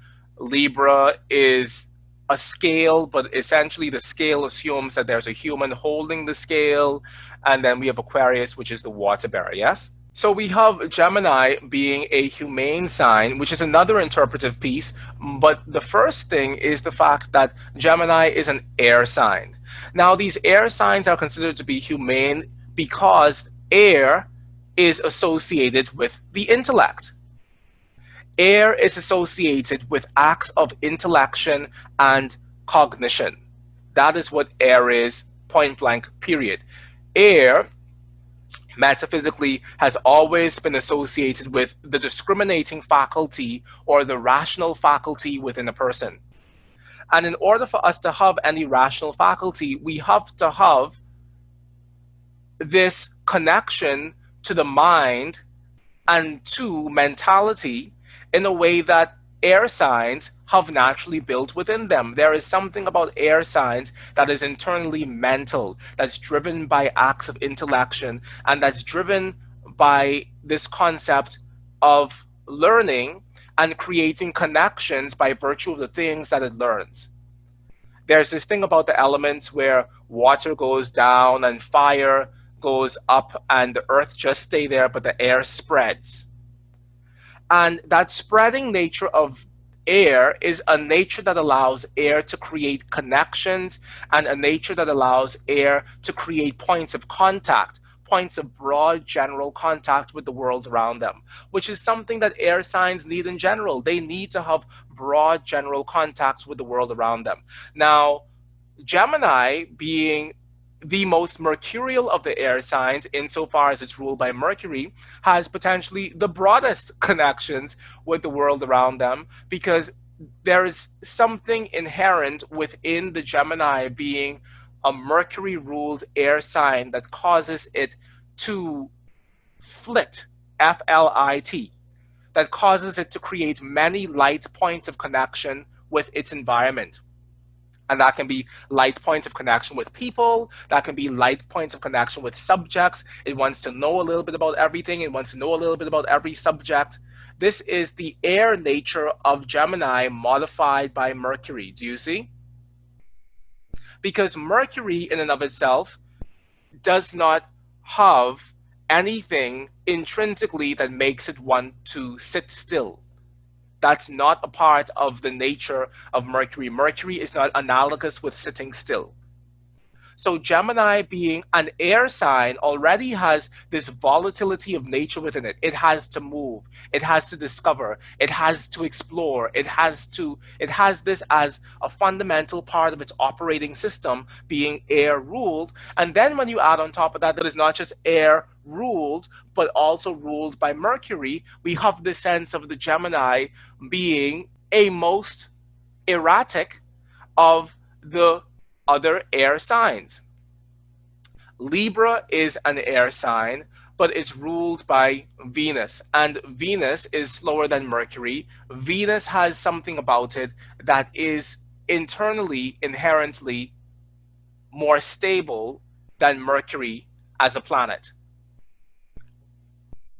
Libra is a scale, but essentially the scale assumes that there's a human holding the scale. And then we have Aquarius, which is the water bearer, yes? So we have Gemini being a humane sign, which is another interpretive piece. But the first thing is the fact that Gemini is an air sign. Now, these air signs are considered to be humane because air is associated with the intellect. Air is associated with acts of intellection and cognition. That is what air is, point blank, period. Air, metaphysically, has always been associated with the discriminating faculty or the rational faculty within a person. And in order for us to have any rational faculty, we have to have this connection to the mind and to mentality in a way that air signs have naturally built within them. There is something about air signs that is internally mental, that's driven by acts of intellection, and that's driven by this concept of learning and creating connections by virtue of the things that it learns. There's this thing about the elements where water goes down and fire goes up and the earth just stay there, but the air spreads. And that spreading nature of air is a nature that allows air to create connections and a nature that allows air to create points of contact, points of broad general contact with the world around them, which is something that air signs need in general. They need to have broad general contacts with the world around them. Now, Gemini being the most mercurial of the air signs, insofar as it's ruled by Mercury, has potentially the broadest connections with the world around them, because there is something inherent within the Gemini being a Mercury-ruled air sign that causes it to flit, F-L-I-T, that causes it to create many light points of connection with its environment. And that can be light points of connection with people. That can be light points of connection with subjects. It wants to know a little bit about everything. It wants to know a little bit about every subject. This is the air nature of Gemini modified by Mercury. Do you see? Because Mercury in and of itself does not have anything intrinsically that makes it want to sit still. That's not a part of the nature of Mercury. Mercury is not analogous with sitting still. So Gemini, being an air sign, already has this volatility of nature within it. It has to move, it has to discover, it has to explore, it has this as a fundamental part of its operating system, being air ruled. And then when you add on top of that, that is not just air ruled, but also ruled by Mercury, we have the sense of the Gemini being a most erratic of the other air signs. Libra is an air sign, but it's ruled by Venus, and Venus is slower than Mercury. Venus has something about it that is internally, inherently more stable than Mercury as a planet.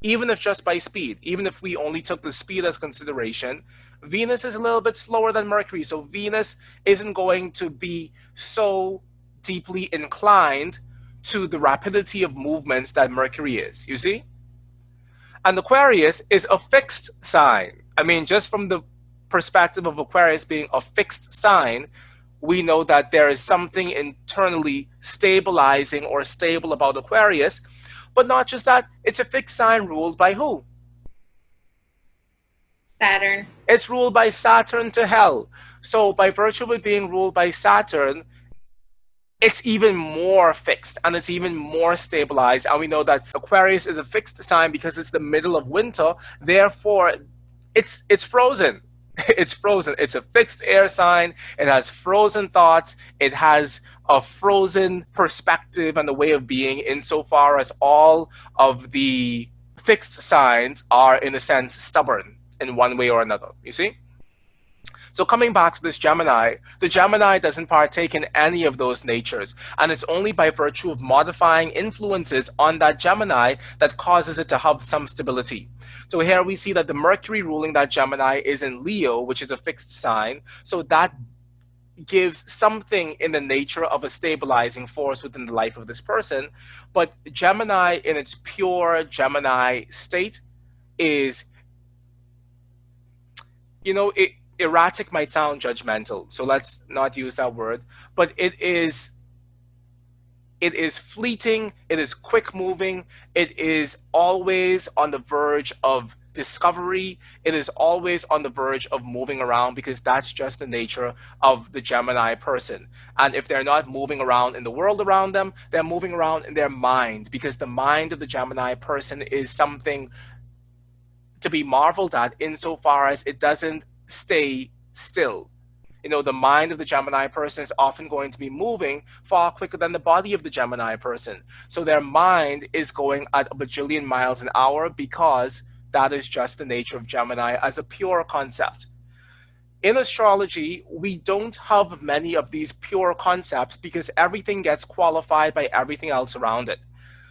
Even if just by speed, even if we only took the speed as consideration, Venus is a little bit slower than Mercury. So Venus isn't going to be so deeply inclined to the rapidity of movements that Mercury is, you see? And Aquarius is a fixed sign. I mean, just from the perspective of Aquarius being a fixed sign, we know that there is something internally stabilizing or stable about Aquarius. But not just that, it's a fixed sign ruled by who? Saturn. It's ruled by Saturn to hell. So by virtue of it being ruled by Saturn, it's even more fixed and it's even more stabilized. And we know that Aquarius is a fixed sign because it's the middle of winter. Therefore, it's frozen. It's frozen. It's a fixed air sign. It has frozen thoughts. It has a frozen perspective and a way of being, insofar as all of the fixed signs are, in a sense, stubborn in one way or another, you see? So coming back to this Gemini, the Gemini doesn't partake in any of those natures, and it's only by virtue of modifying influences on that Gemini that causes it to have some stability. So here we see that the Mercury ruling that Gemini is in Leo, which is a fixed sign, so that gives something in the nature of a stabilizing force within the life of this person. But Gemini in its pure Gemini state is, erratic might sound judgmental, so let's not use that word, but it is fleeting, it is quick moving, it is always on the verge of discovery, it is always on the verge of moving around, because that's just the nature of the Gemini person. And if they're not moving around in the world around them, they're moving around in their mind, because the mind of the Gemini person is something to be marveled at insofar as it doesn't stay still. The mind of the Gemini person is often going to be moving far quicker than the body of the Gemini person. So their mind is going at a bajillion miles an hour, because that is just the nature of Gemini as a pure concept. In astrology, we don't have many of these pure concepts because everything gets qualified by everything else around it.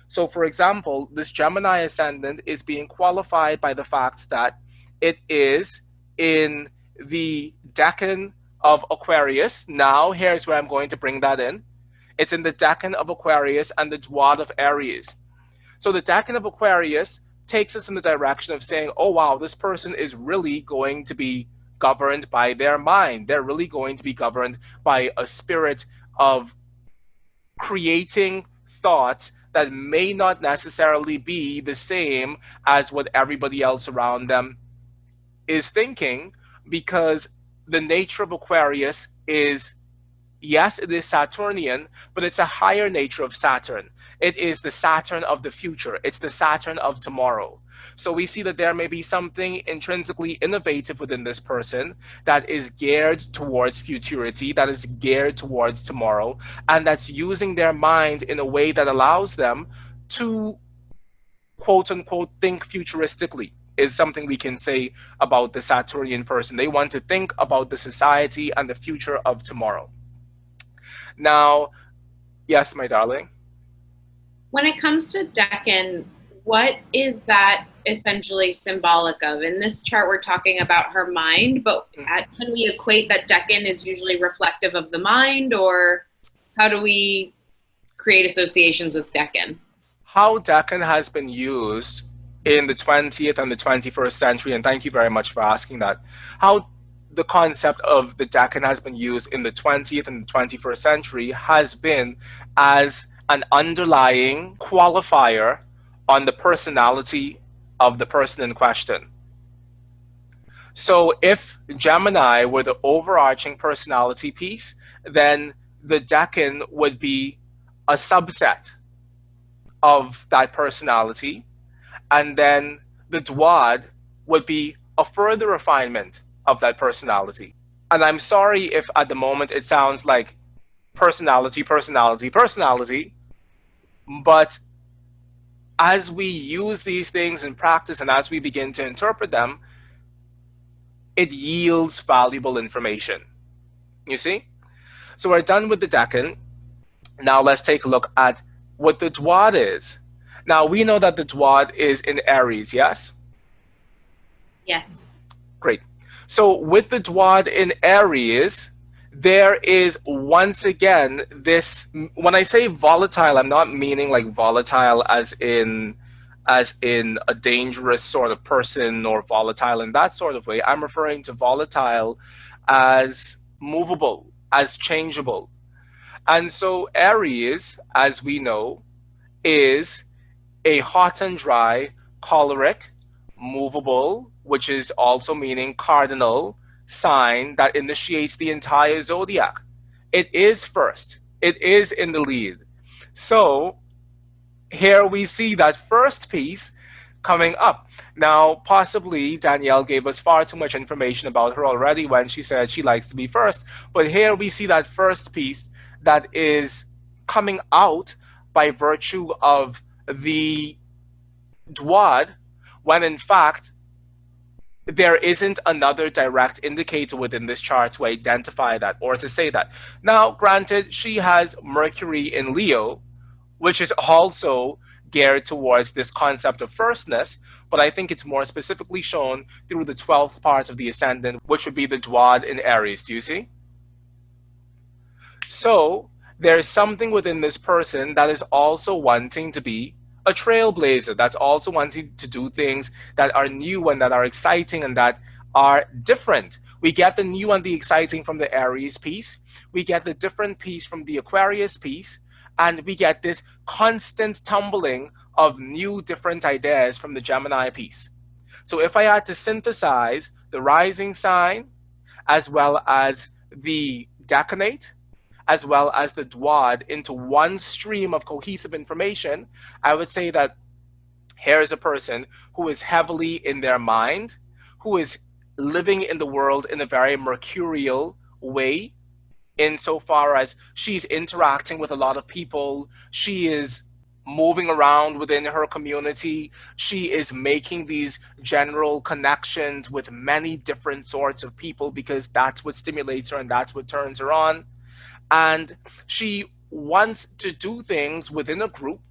So for example, this Gemini ascendant is being qualified by the fact that it is in the Decan of Aquarius. Now, here's where I'm going to bring that in. It's in the Decan of Aquarius and the Dwad of Aries. So the Decan of Aquarius takes us in the direction of saying, oh wow, this person is really going to be governed by their mind. They're really going to be governed by a spirit of creating thoughts that may not necessarily be the same as what everybody else around them is thinking, because the nature of Aquarius is, yes, it is Saturnian, but it's a higher nature of Saturn. It is the Saturn of the future. It's the Saturn of tomorrow. So we see that there may be something intrinsically innovative within this person that is geared towards futurity, that is geared towards tomorrow, and that's using their mind in a way that allows them to, quote unquote, think futuristically, is something we can say about the Saturnian person. They want to think about the society and the future of tomorrow. Now, yes, my darling? When it comes to Decan, what is that essentially symbolic of? In this chart, we're talking about her mind, but can we equate that Decan is usually reflective of the mind, or how do we create associations with Decan? How Decan has been used in the 20th and the 21st century, and thank you very much for asking that, how the concept of the Decan has been used in the 20th and the 21st century has been as an underlying qualifier on the personality of the person in question. So if Gemini were the overarching personality piece, then the Decan would be a subset of that personality, and then the Dwad would be a further refinement of that personality. And I'm sorry if at the moment it sounds like personality, personality, personality, but as we use these things in practice and as we begin to interpret them, it yields valuable information. You see? So we're done with the Decan. Now let's take a look at what the Dwad is. Now we know that the Dwad is in Aries, yes? Yes. Great. So with the Dwad in Aries, there is once again this, when I say volatile, I'm not meaning like volatile as in a dangerous sort of person or volatile in that sort of way. I'm referring to volatile as movable, as changeable. And so Aries, as we know, is a hot and dry, choleric, movable, which is also meaning cardinal sign that initiates the entire zodiac. It is first. It is in the lead. So here we see that first piece coming up. Now, possibly Danielle gave us far too much information about her already when she said she likes to be first. But here we see that first piece that is coming out by virtue of the Dwad, when in fact there isn't another direct indicator within this chart to identify that or to say that. Now, granted, she has Mercury in Leo, which is also geared towards this concept of firstness, but I think it's more specifically shown through the 12th part of the Ascendant, which would be the Dwad in Aries. Do you see? So there's something within this person that is also wanting to be a trailblazer, that's also wanting to do things that are new and that are exciting and that are different. We get the new and the exciting from the Aries piece. We get the different piece from the Aquarius piece. And we get this constant tumbling of new different ideas from the Gemini piece. So if I had to synthesize the rising sign, as well as the decanate, as well as the Dwad into one stream of cohesive information, I would say that here is a person who is heavily in their mind, who is living in the world in a very mercurial way, insofar as she's interacting with a lot of people, she is moving around within her community, she is making these general connections with many different sorts of people because that's what stimulates her and that's what turns her on. And she wants to do things within a group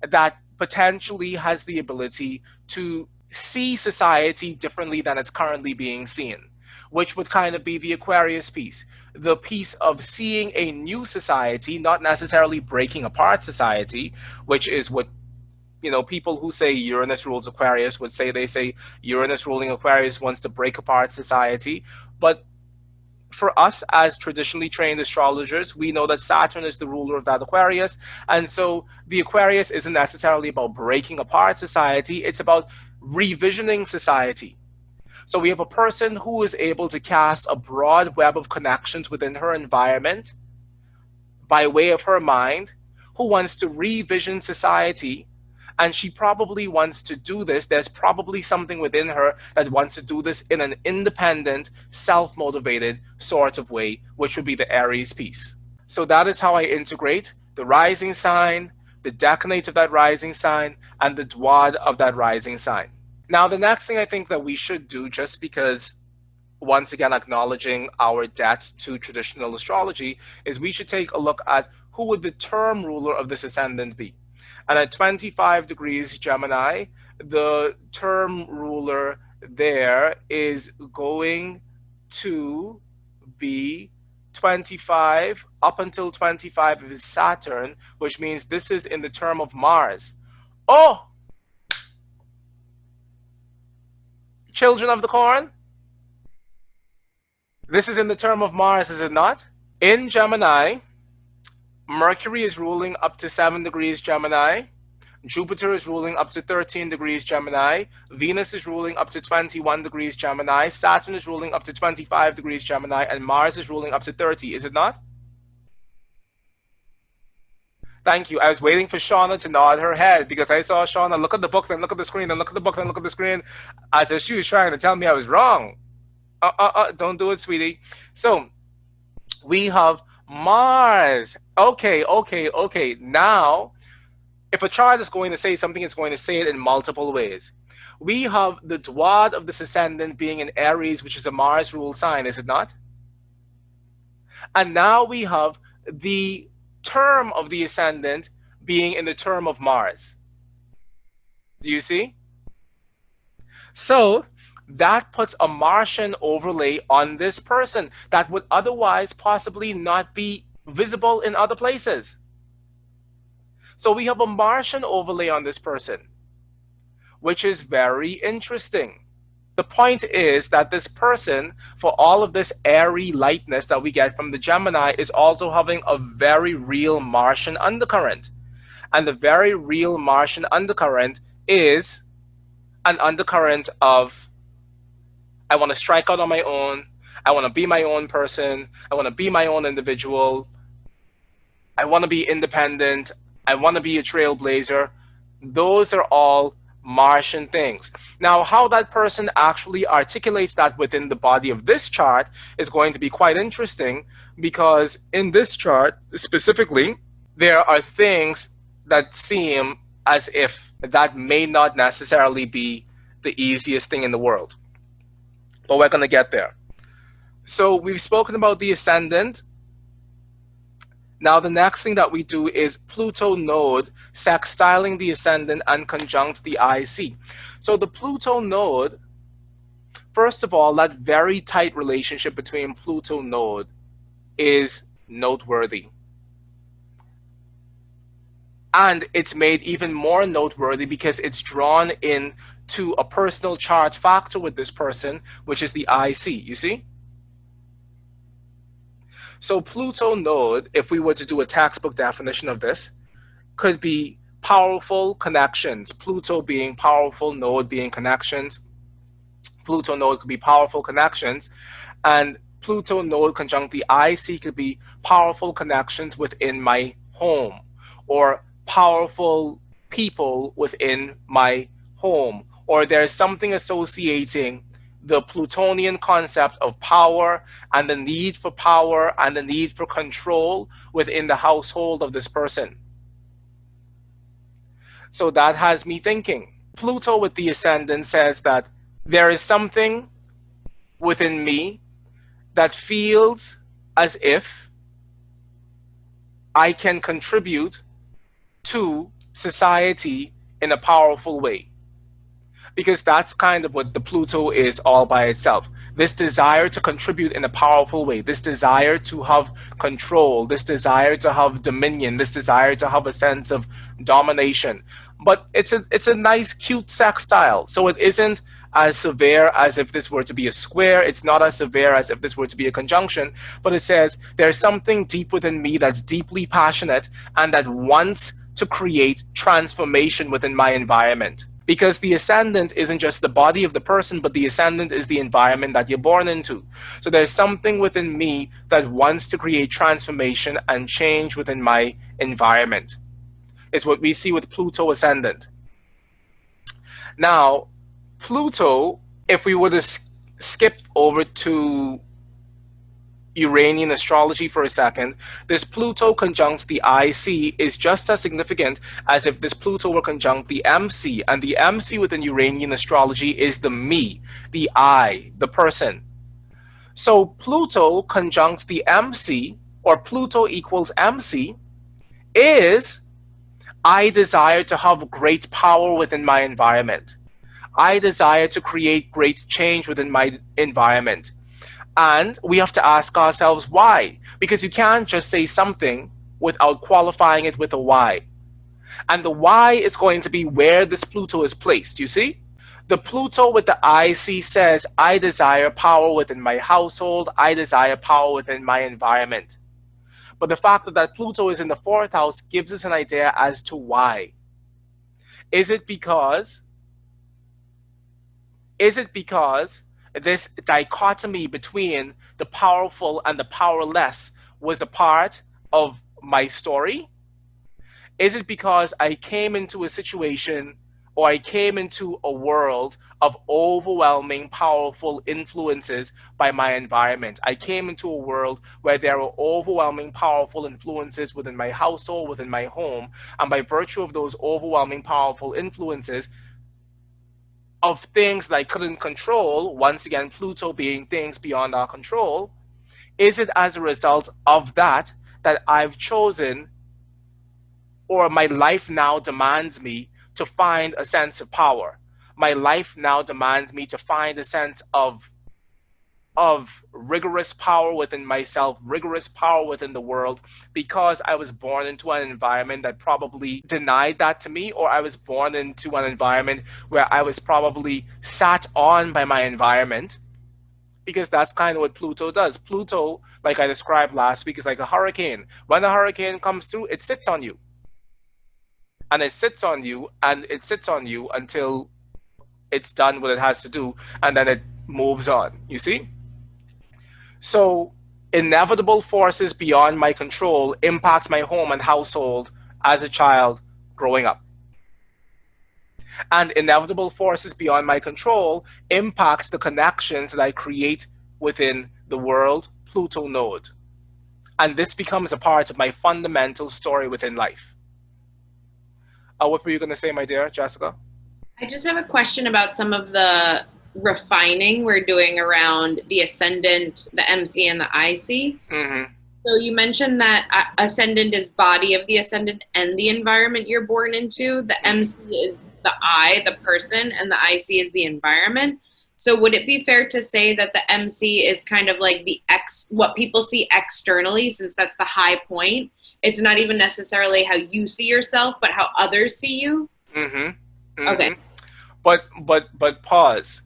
that potentially has the ability to see society differently than it's currently being seen, which would kind of be the Aquarius piece. The piece of seeing a new society, not necessarily breaking apart society, which is what, you know, people who say Uranus rules Aquarius would say. They say Uranus ruling Aquarius wants to break apart society. But for us as traditionally trained astrologers, we know that Saturn is the ruler of that Aquarius. And so the Aquarius isn't necessarily about breaking apart society. It's about revisioning society. So we have a person who is able to cast a broad web of connections within her environment by way of her mind, who wants to revision society. And she probably wants to do this. There's probably something within her that wants to do this in an independent, self-motivated sort of way, which would be the Aries piece. So that is how I integrate the rising sign, the decanate of that rising sign, and the Dwad of that rising sign. Now, the next thing I think that we should do, just because once again acknowledging our debt to traditional astrology, is we should take a look at who would the term ruler of this ascendant be. And at 25 degrees Gemini, the term ruler there is going to be 25 up until 25 of Saturn, which means this is in the term of Mars. Oh! Children of the Corn? This is in the term of Mars, is it not? In Gemini, Mercury is ruling up to 7 degrees Gemini. Jupiter is ruling up to 13 degrees Gemini. Venus is ruling up to 21 degrees Gemini. Saturn is ruling up to 25 degrees Gemini. And Mars is ruling up to 30. Is it not? Thank you. I was waiting for Shauna to nod her head because I saw Shauna look at the book, then look at the screen, then look at the book, then look at the screen, as if she was trying to tell me I was wrong. Don't do it, sweetie. So we have Mars. Okay. Now, if a chart is going to say something, it's going to say it in multiple ways. We have the Dwad of this ascendant being in Aries, which is a Mars ruled sign, is it not? And now we have the term of the ascendant being in the term of Mars. Do you see? So that puts a Martian overlay on this person that would otherwise possibly not be visible in other places. So we have a Martian overlay on this person, which is very interesting. The point is that this person, for all of this airy lightness that we get from the Gemini, is also having a very real Martian undercurrent. And the very real Martian undercurrent is an undercurrent of, I want to strike out on my own. I want to be my own person. I want to be my own individual. I want to be independent. I want to be a trailblazer. Those are all Martian things. Now, how that person actually articulates that within the body of this chart is going to be quite interesting, because in this chart specifically, there are things that seem as if that may not necessarily be the easiest thing in the world. But we're going to get there. So we've spoken about the ascendant. Now, the next thing that we do is Pluto node sextiling the ascendant and conjunct the IC. So the Pluto node, first of all, that very tight relationship between Pluto node is noteworthy. And it's made even more noteworthy because it's drawn in to a personal chart factor with this person, which is the IC, you see? So Pluto node, if we were to do a textbook definition of this, could be powerful connections. Pluto being powerful, node being connections. Pluto node could be powerful connections. And Pluto node conjunct the IC could be powerful connections within my home, or powerful people within my home, or there's something associating the Plutonian concept of power and the need for power and the need for control within the household of this person. So that has me thinking. Pluto with the ascendant says that there is something within me that feels as if I can contribute to society in a powerful way. Because that's kind of what the Pluto is all by itself. This desire to contribute in a powerful way, this desire to have control, this desire to have dominion, this desire to have a sense of domination. But it's a nice, cute sextile. So it isn't as severe as if this were to be a square. It's not as severe as if this were to be a conjunction. But it says there's something deep within me that's deeply passionate and that wants to create transformation within my environment. Because the ascendant isn't just the body of the person, but the ascendant is the environment that you're born into. So there's something within me that wants to create transformation and change within my environment. It's what we see with Pluto ascendant. Now, Pluto, if we were to skip over to Uranian astrology for a second, this Pluto conjunct the IC is just as significant as if this Pluto were conjunct the MC, and the MC within Uranian astrology is the me, the I, the person. So Pluto conjunct the MC, or Pluto equals MC, is I desire to have great power within my environment. I desire to create great change within my environment. And we have to ask ourselves why, because you can't just say something without qualifying it with a why. And the why is going to be where this Pluto is placed, you see? The Pluto with the IC says, I desire power within my household, I desire power within my environment. But the fact that Pluto is in the 4th house gives us an idea as to why. Is it because this dichotomy between the powerful and the powerless was a part of my story? Is it because I came into a situation, or I came into a world of overwhelming powerful influences by my environment? I came into a world where there were overwhelming powerful influences within my household, within my home, and by virtue of those overwhelming powerful influences of things that I couldn't control, once again Pluto being things beyond our control, is it as a result of that I've chosen, or my life now demands me to find a sense of power? My life now demands me to find a sense of rigorous power within myself, rigorous power within the world, because I was born into an environment that probably denied that to me, or I was born into an environment where I was probably sat on by my environment, because that's kind of what Pluto does. Pluto, like I described last week, is like a hurricane. When a hurricane comes through, it sits on you. And it sits on you, and it sits on you until it's done what it has to do, and then it moves on, you see? So inevitable forces beyond my control impact my home and household as a child growing up. And inevitable forces beyond my control impacts the connections that I create within the world Pluto node. And this becomes a part of my fundamental story within life. What were you going to say, my dear Jessica? I just have a question about some of the refining we're doing around the Ascendant, the MC, and the IC. Mm-hmm. So you mentioned that Ascendant is body of the Ascendant and the environment you're born into. The MC is the I, the person, and the IC is the environment. So would it be fair to say that the MC is kind of like what people see externally, since that's the high point? It's not even necessarily how you see yourself, but how others see you? Mm-hmm. Mm-hmm. Okay. But pause.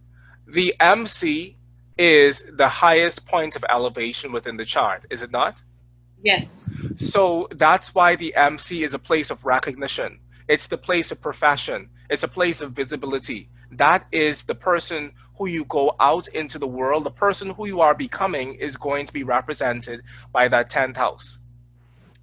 The MC is the highest point of elevation within the chart, is it not? Yes. So that's why the MC is a place of recognition. It's the place of profession. It's a place of visibility. That is the person who you go out into the world. The person who you are becoming is going to be represented by that 10th house.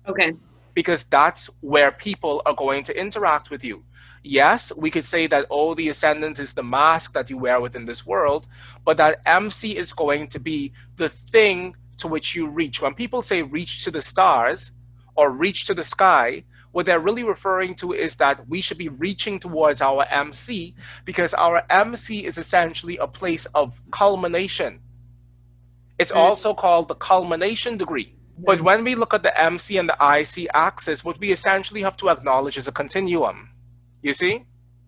Okay. Because that's where people are going to interact with you. Yes, we could say that, oh, the Ascendant is the mask that you wear within this world, but that MC is going to be the thing to which you reach. When people say reach to the stars or reach to the sky, what they're really referring to is that we should be reaching towards our MC, because our MC is essentially a place of culmination. It's also called the culmination degree. But when we look at the MC and the IC axis, what we essentially have to acknowledge is a continuum. You see?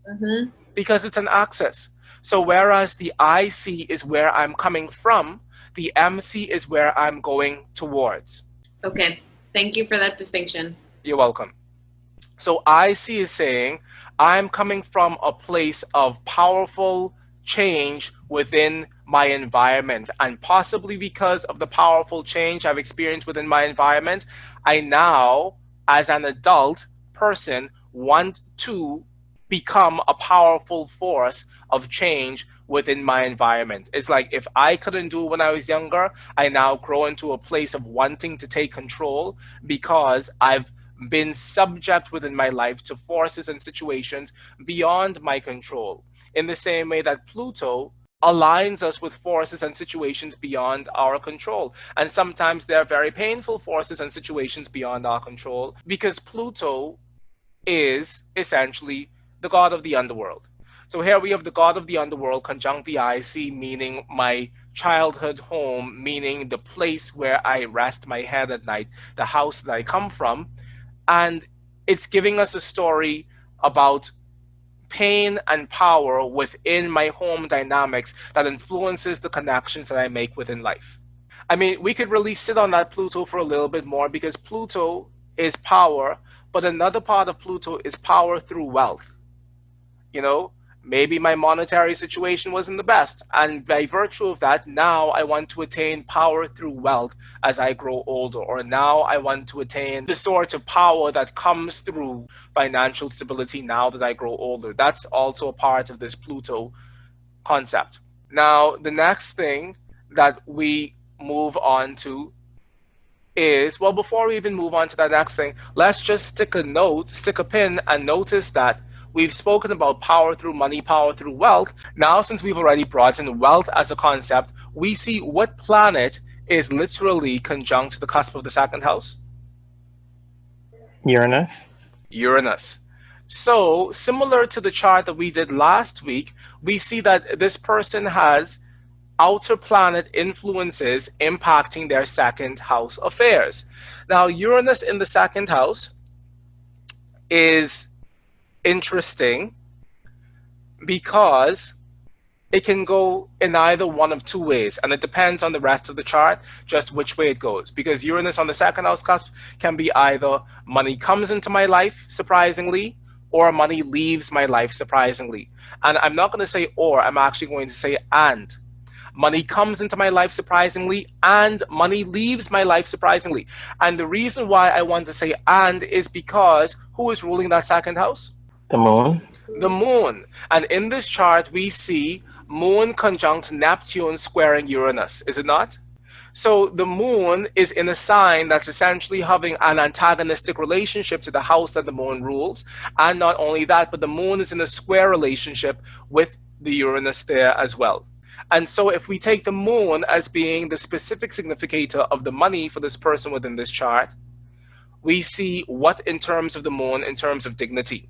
Mm-hmm. Because it's an axis. So whereas the IC is where I'm coming from, the MC is where I'm going towards. Okay. Thank you for that distinction. You're welcome. So IC is saying, I'm coming from a place of powerful change within my environment, and possibly because of the powerful change I've experienced within my environment, I now, as an adult person, want to become a powerful force of change within my environment. It's like, if I couldn't do it when I was younger, I now grow into a place of wanting to take control, because I've been subject within my life to forces and situations beyond my control. In the same way that Pluto aligns us with forces and situations beyond our control. And sometimes they're very painful forces and situations beyond our control, because Pluto is essentially the god of the underworld. So here we have the god of the underworld conjunct the IC, meaning my childhood home, meaning the place where I rest my head at night, the house that I come from. And it's giving us a story about pain and power within my home dynamics that influences the connections that I make within life. I mean, we could really sit on that Pluto for a little bit more, because Pluto is power, but another part of Pluto is power through wealth. You know, maybe my monetary situation wasn't the best. And by virtue of that, now I want to attain power through wealth as I grow older. Or now I want to attain the sort of power that comes through financial stability now that I grow older. That's also a part of this Pluto concept. Now, the next thing that we move on to is, well, before we even move on to that next thing, let's just stick a pin, and notice that we've spoken about power through money, power through wealth. Now, since we've already brought in wealth as a concept, we see what planet is literally conjunct to the cusp of the second house. Uranus. Uranus. So, similar to the chart that we did last week, we see that this person has outer planet influences impacting their second house affairs. Now, Uranus in the second house is interesting because it can go in either one of two ways, and it depends on the rest of the chart just which way it goes, because Uranus on the second house cusp can be either money comes into my life surprisingly, or money leaves my life surprisingly. And I'm not going to say or, I'm actually going to say and. Money comes into my life surprisingly, and money leaves my life surprisingly. And the reason why I want to say and is because who is ruling that second house? The moon. The moon. And in this chart, we see moon conjunct Neptune squaring Uranus, is it not? So the moon is in a sign that's essentially having an antagonistic relationship to the house that the moon rules. And not only that, but the moon is in a square relationship with the Uranus there as well. And so if we take the moon as being the specific significator of the money for this person within this chart, we see what in terms of the moon, in terms of dignity.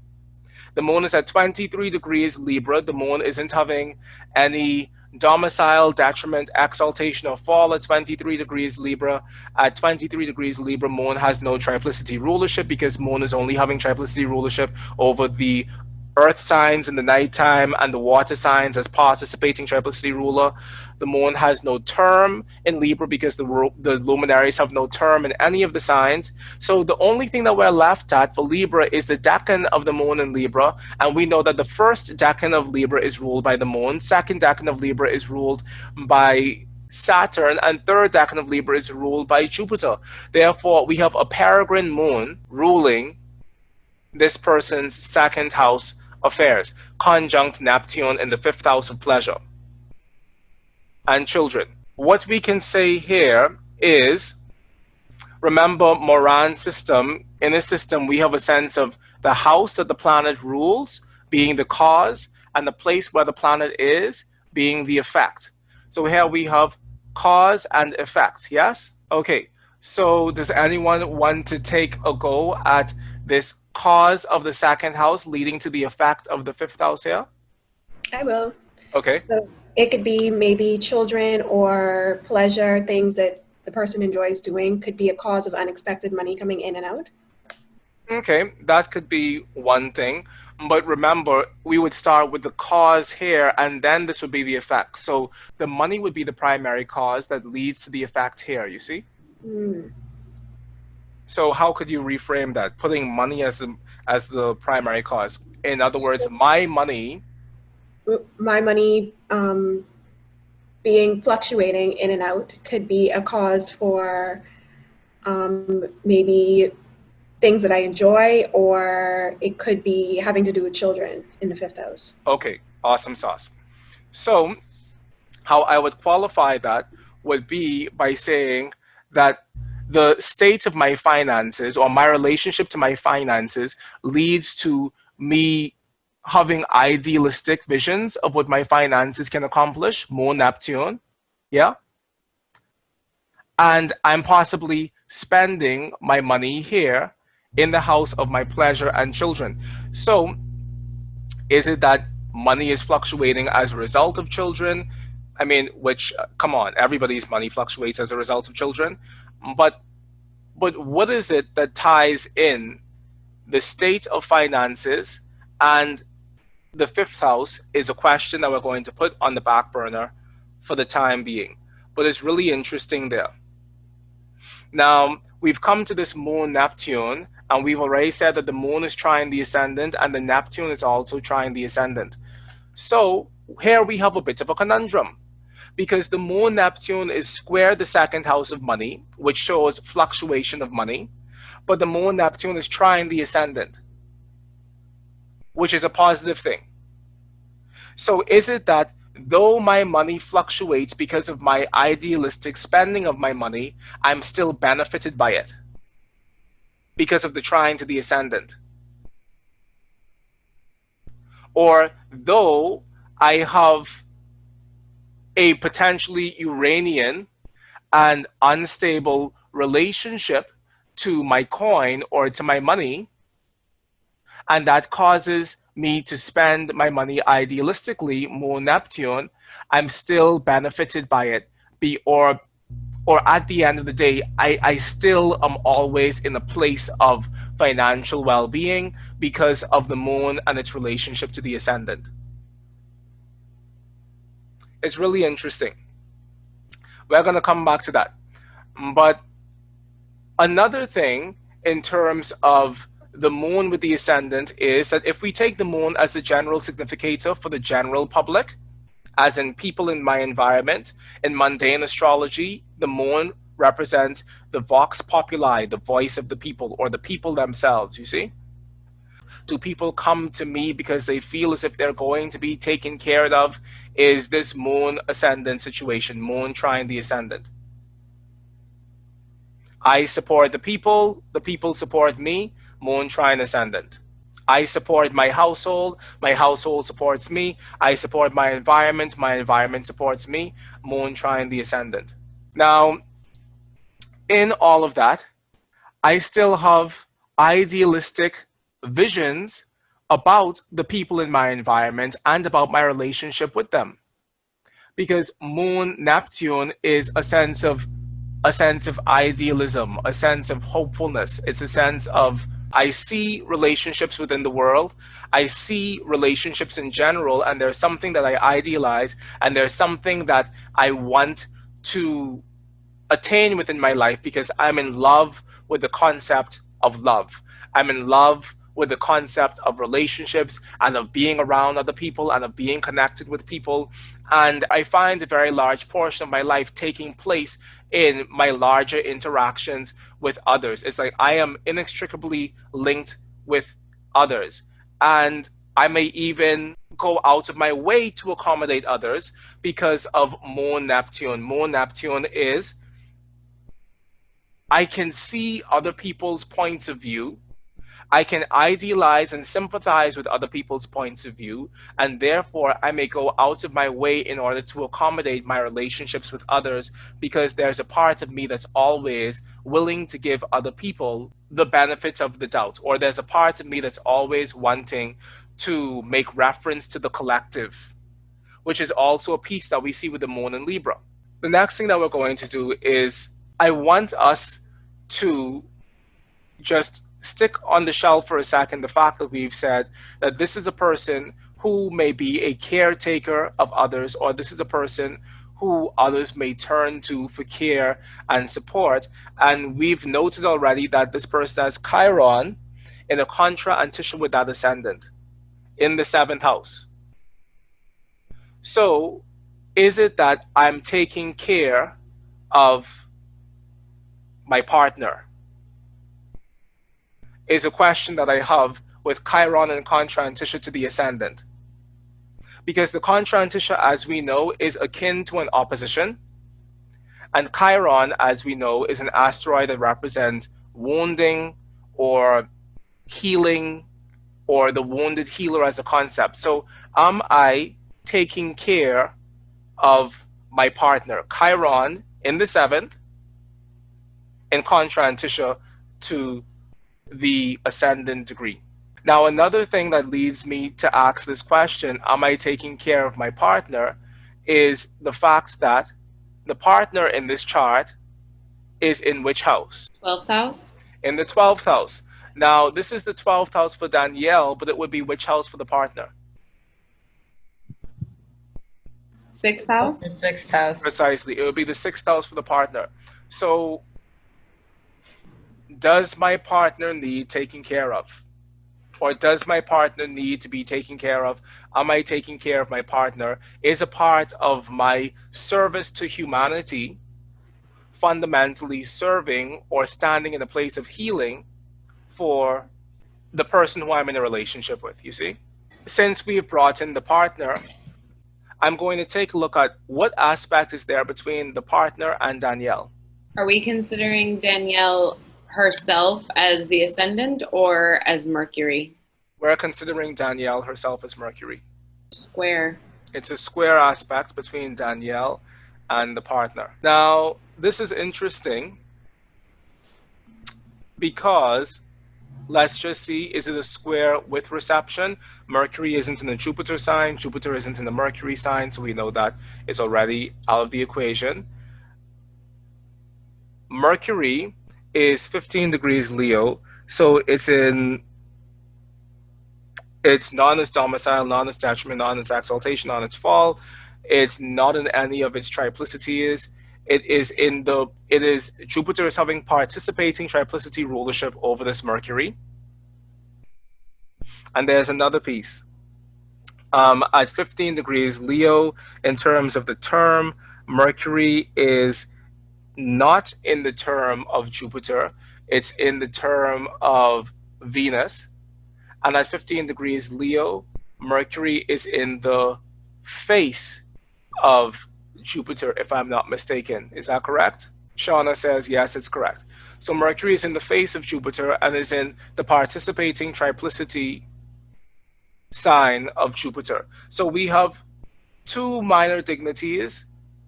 The moon is at 23 degrees Libra. The moon isn't having any domicile, detriment, exaltation, or fall at 23 degrees Libra. At 23 degrees Libra, moon has no triplicity rulership, because moon is only having triplicity rulership over the earth signs in the nighttime and the water signs as participating triplicity ruler. The moon has no term in Libra because the luminaries have no term in any of the signs. So the only thing that we're left at for Libra is the decan of the moon in Libra. And we know that the first decan of Libra is ruled by the moon. Second decan of Libra is ruled by Saturn, and third decan of Libra is ruled by Jupiter. Therefore, we have a peregrine moon ruling this person's second house affairs, conjunct Neptune in the fifth house of pleasure and children. What we can say here is, remember Moran's system. In this system, we have a sense of the house that the planet rules being the cause, and the place where the planet is being the effect. So here we have cause and effect, yes? Okay, so does anyone want to take a go at this cause of the second house leading to the effect of the fifth house here? I will. Okay. So it could be maybe children or pleasure, things that the person enjoys doing could be a cause of unexpected money coming in and out. Okay, that could be one thing. But remember, we would start with the cause here, and then this would be the effect. So the money would be the primary cause that leads to the effect here, you see? So how could you reframe that, putting money as the primary cause? In other words, my money Being fluctuating in and out could be a cause for maybe things that I enjoy, or it could be having to do with children in the fifth house. Okay, awesome sauce. So how I would qualify that would be by saying that the state of my finances, or my relationship to my finances, leads to me having idealistic visions of what my finances can accomplish, moon Neptune, yeah? And I'm possibly spending my money here in the house of my pleasure and children. So is it that money is fluctuating as a result of children? I mean, which, come on, everybody's money fluctuates as a result of children. But what is it that ties in the state of finances and the fifth house is a question that we're going to put on the back burner for the time being. But it's really interesting there. Now, we've come to this moon Neptune, and we've already said that the moon is trying the ascendant and the Neptune is also trying the ascendant. So here we have a bit of a conundrum, because the moon Neptune is square the second house of money, which shows fluctuation of money, but the moon Neptune is trine the ascendant, which is a positive thing. So is it that though my money fluctuates because of my idealistic spending of my money, I'm still benefited by it because of the trine to the ascendant? Or though I have a potentially Uranian and unstable relationship to my coin or to my money, and that causes me to spend my money idealistically, moon Neptune, I'm still benefited by it. Or at the end of the day, I still am always in a place of financial well-being because of the moon and its relationship to the ascendant. It's really interesting. We're going to come back to that. But another thing in terms of the moon with the ascendant is that if we take the moon as the general significator for the general public, as in people in my environment, in mundane astrology, the moon represents the vox populi, the voice of the people, or the people themselves, you see? Do people come to me because they feel as if they're going to be taken care of? Is this moon ascendant situation, moon trine the ascendant? I support the people support me, moon trine ascendant. I support my household supports me. I support my environment supports me, moon trine the ascendant. Now, in all of that, I still have idealistic visions about the people in my environment and about my relationship with them. Because moon Neptune is a sense of idealism, a sense of hopefulness. It's a sense of, I see relationships within the world, I see relationships in general, and there's something that I idealize, and there's something that I want to attain within my life because I'm in love with the concept of love. I'm in love with the concept of relationships and of being around other people and of being connected with people. And I find a very large portion of my life taking place in my larger interactions with others. It's like I am inextricably linked with others. And I may even go out of my way to accommodate others because of moon Neptune. Moon Neptune is, I can see other people's points of view. I can idealize and sympathize with other people's points of view, and therefore I may go out of my way in order to accommodate my relationships with others because there's a part of me that's always willing to give other people the benefits of the doubt, or there's a part of me that's always wanting to make reference to the collective, which is also a piece that we see with the moon in Libra. The next thing that we're going to do is I want us to just stick on the shelf for a second the fact that we've said that this is a person who may be a caretaker of others, or this is a person who others may turn to for care and support. And we've noted already that this person has Chiron in a contra antitia with that ascendant in the 7th house. So is it that I'm taking care of my partner? Is a question that I have with Chiron and contra antitia to the ascendant. Because the contra antitia, as we know, is akin to an opposition. And Chiron, as we know, is an asteroid that represents wounding or healing, or the wounded healer as a concept. So am I taking care of my partner? Chiron in the 7th, in contra antitia to the ascendant degree. Now, another thing that leads me to ask this question, am I taking care of my partner, is the fact that the partner in this chart is in which house? 12th house? In the 12th house. Now, this is the 12th house for Danielle, but it would be which house for the partner? 6th house? The 6th house. Precisely. It would be the 6th house for the partner. So, does my partner need taking care of? or does my partner need to be taken care of? Am I taking care of my partner? Is a part of my service to humanity fundamentally serving or standing in a place of healing for the person who I'm in a relationship with, you see? Since we've brought in the partner, I'm going to take a look at what aspect is there between the partner and Danielle. Are we considering Danielle herself as the ascendant or as Mercury? We're considering Danielle herself as Mercury. Square. It's a square aspect between Danielle and the partner. Now, this is interesting because let's just see, is it a square with reception? Mercury isn't in the Jupiter sign, Jupiter isn't in the Mercury sign, so we know that it's already out of the equation. Mercury is 15 degrees Leo, so it's not in its domicile, not in its detriment, not in its exaltation, not in its fall. It's not in any of its triplicities. It is Jupiter is having participating triplicity rulership over this Mercury. And there's another piece. At 15 degrees Leo, in terms of the term, Mercury is not in the term of Jupiter. It's in the term of Venus. And at 15 degrees Leo, Mercury is in the face of Jupiter, if I'm not mistaken. Is that correct? Shauna says, yes, it's correct. So Mercury is in the face of Jupiter and is in the participating triplicity sign of Jupiter. So we have two minor dignities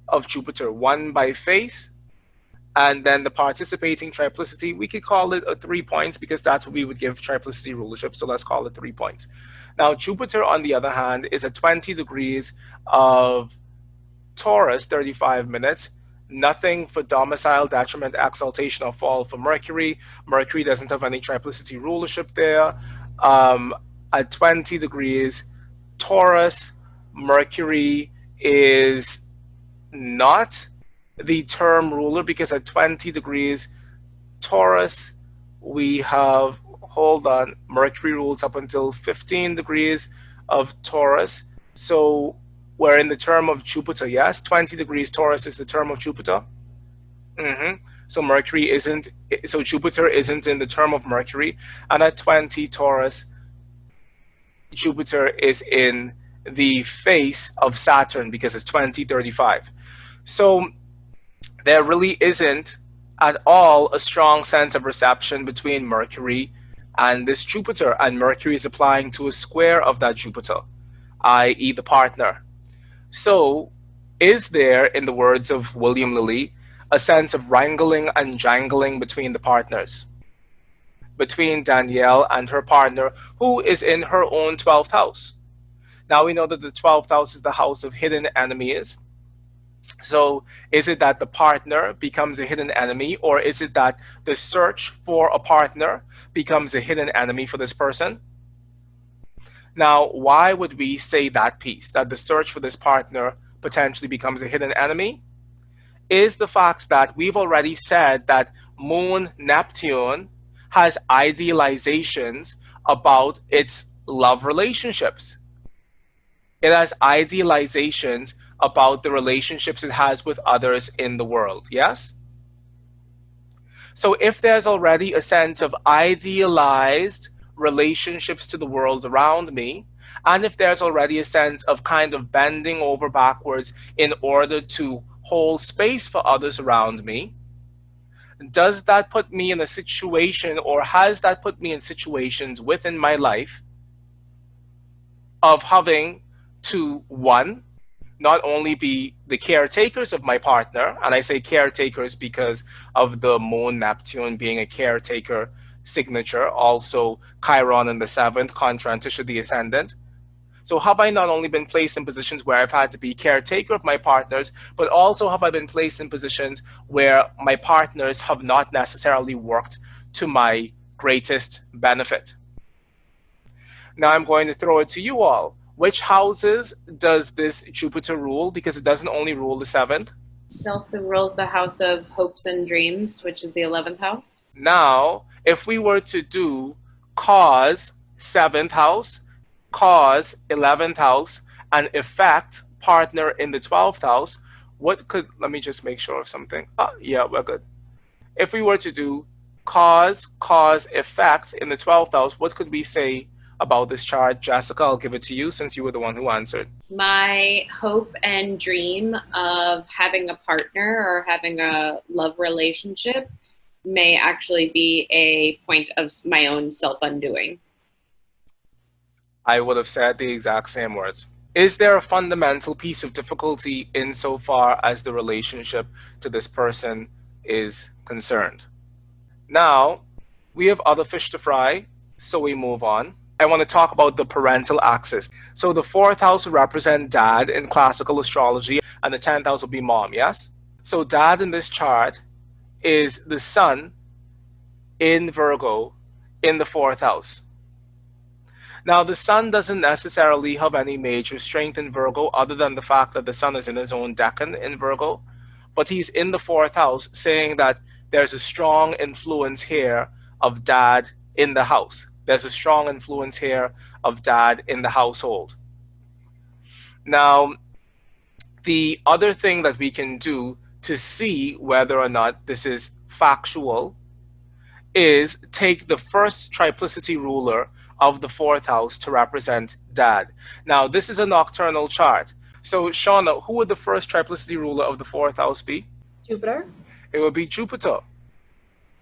of Jupiter, one by face, and then the participating triplicity. We could call it a 3 points because that's what we would give triplicity rulership. So let's call it 3 points. Now, Jupiter, on the other hand, is at 20 degrees of Taurus, 35 minutes. Nothing for domicile, detriment, exaltation, or fall for Mercury. Mercury doesn't have any triplicity rulership there. At 20 degrees Taurus, Mercury is not the term ruler because at 20 degrees Taurus, we have, hold on, Mercury rules up until 15 degrees of Taurus. So we're in the term of Jupiter, yes? 20 degrees Taurus is the term of Jupiter. So Mercury isn't, so Jupiter isn't in the term of Mercury. And at 20 Taurus, Jupiter is in the face of Saturn because it's 2035. So there really isn't at all a strong sense of reception between Mercury and this Jupiter, and Mercury is applying to a square of that Jupiter, i.e. the partner. So is there, in the words of William Lilly, a sense of wrangling and jangling between the partners? Between Danielle and her partner, who is in her own 12th house. Now we know that the 12th house is the house of hidden enemies. So is it that the partner becomes a hidden enemy, or is it that the search for a partner becomes a hidden enemy for this person? Now, why would we say that piece, that the search for this partner potentially becomes a hidden enemy? Is the fact that we've already said that Moon Neptune has idealizations about its love relationships. It has idealizations about the relationships it has with others in the world, yes? So if there's already a sense of idealized relationships to the world around me, and if there's already a sense of kind of bending over backwards in order to hold space for others around me, does that put me in a situation, or has that put me in situations within my life of having to, one, not only be the caretakers of my partner, and I say caretakers because of the Moon Neptune being a caretaker signature, also Chiron in the 7th, Contrantisha the Ascendant. So have I not only been placed in positions where I've had to be caretaker of my partners, but also have I been placed in positions where my partners have not necessarily worked to my greatest benefit? Now I'm going to throw it to you all. Which houses does this Jupiter rule? Because it doesn't only rule the 7th. It also rules the house of hopes and dreams, which is the 11th house. Now, if we were to do cause 7th house, cause 11th house, and effect partner in the 12th house, what could, let me just make sure of something. Yeah, we're good. If we were to do cause, effect in the 12th house, what could we say about this chart? Jessica, I'll give it to you since you were the one who answered. My hope and dream of having a partner or having a love relationship may actually be a point of my own self-undoing. I would have said the exact same words. Is there a fundamental piece of difficulty insofar as the relationship to this person is concerned? Now, we have other fish to fry, so we move on. I want to talk about the parental axis. So the 4th house will represent dad in classical astrology, and the 10th house will be mom, yes? So dad in this chart is the sun in Virgo in the 4th house. Now, the sun doesn't necessarily have any major strength in Virgo other than the fact that the sun is in his own Decan in Virgo, but he's in the 4th house, saying that there's a strong influence here of dad in the house. There's a strong influence here of dad in the household. Now, the other thing that we can do to see whether or not this is factual is take the first triplicity ruler of the 4th house to represent dad. Now, this is a nocturnal chart. So, Shauna, who would the first triplicity ruler of the 4th house be? Jupiter. It would be Jupiter,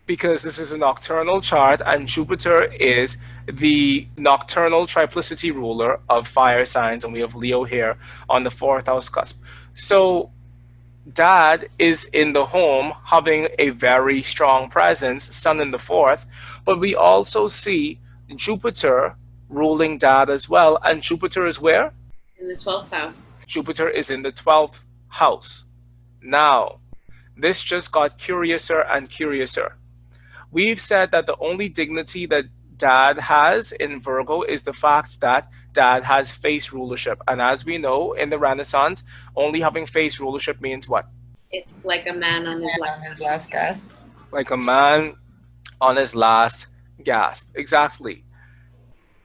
because this is a nocturnal chart and Jupiter is the nocturnal triplicity ruler of fire signs, and we have Leo here on the 4th house cusp. So dad is in the home having a very strong presence, sun in the 4th, but we also see Jupiter ruling dad as well, and Jupiter is where? In the 12th house. Jupiter is in the 12th house. Now, this just got curiouser and curiouser. We've said that the only dignity that dad has in Virgo is the fact that dad has face rulership. And as we know in the Renaissance, only having face rulership means what? It's like a man on his last gasp. Like a man on his last gasp. Exactly.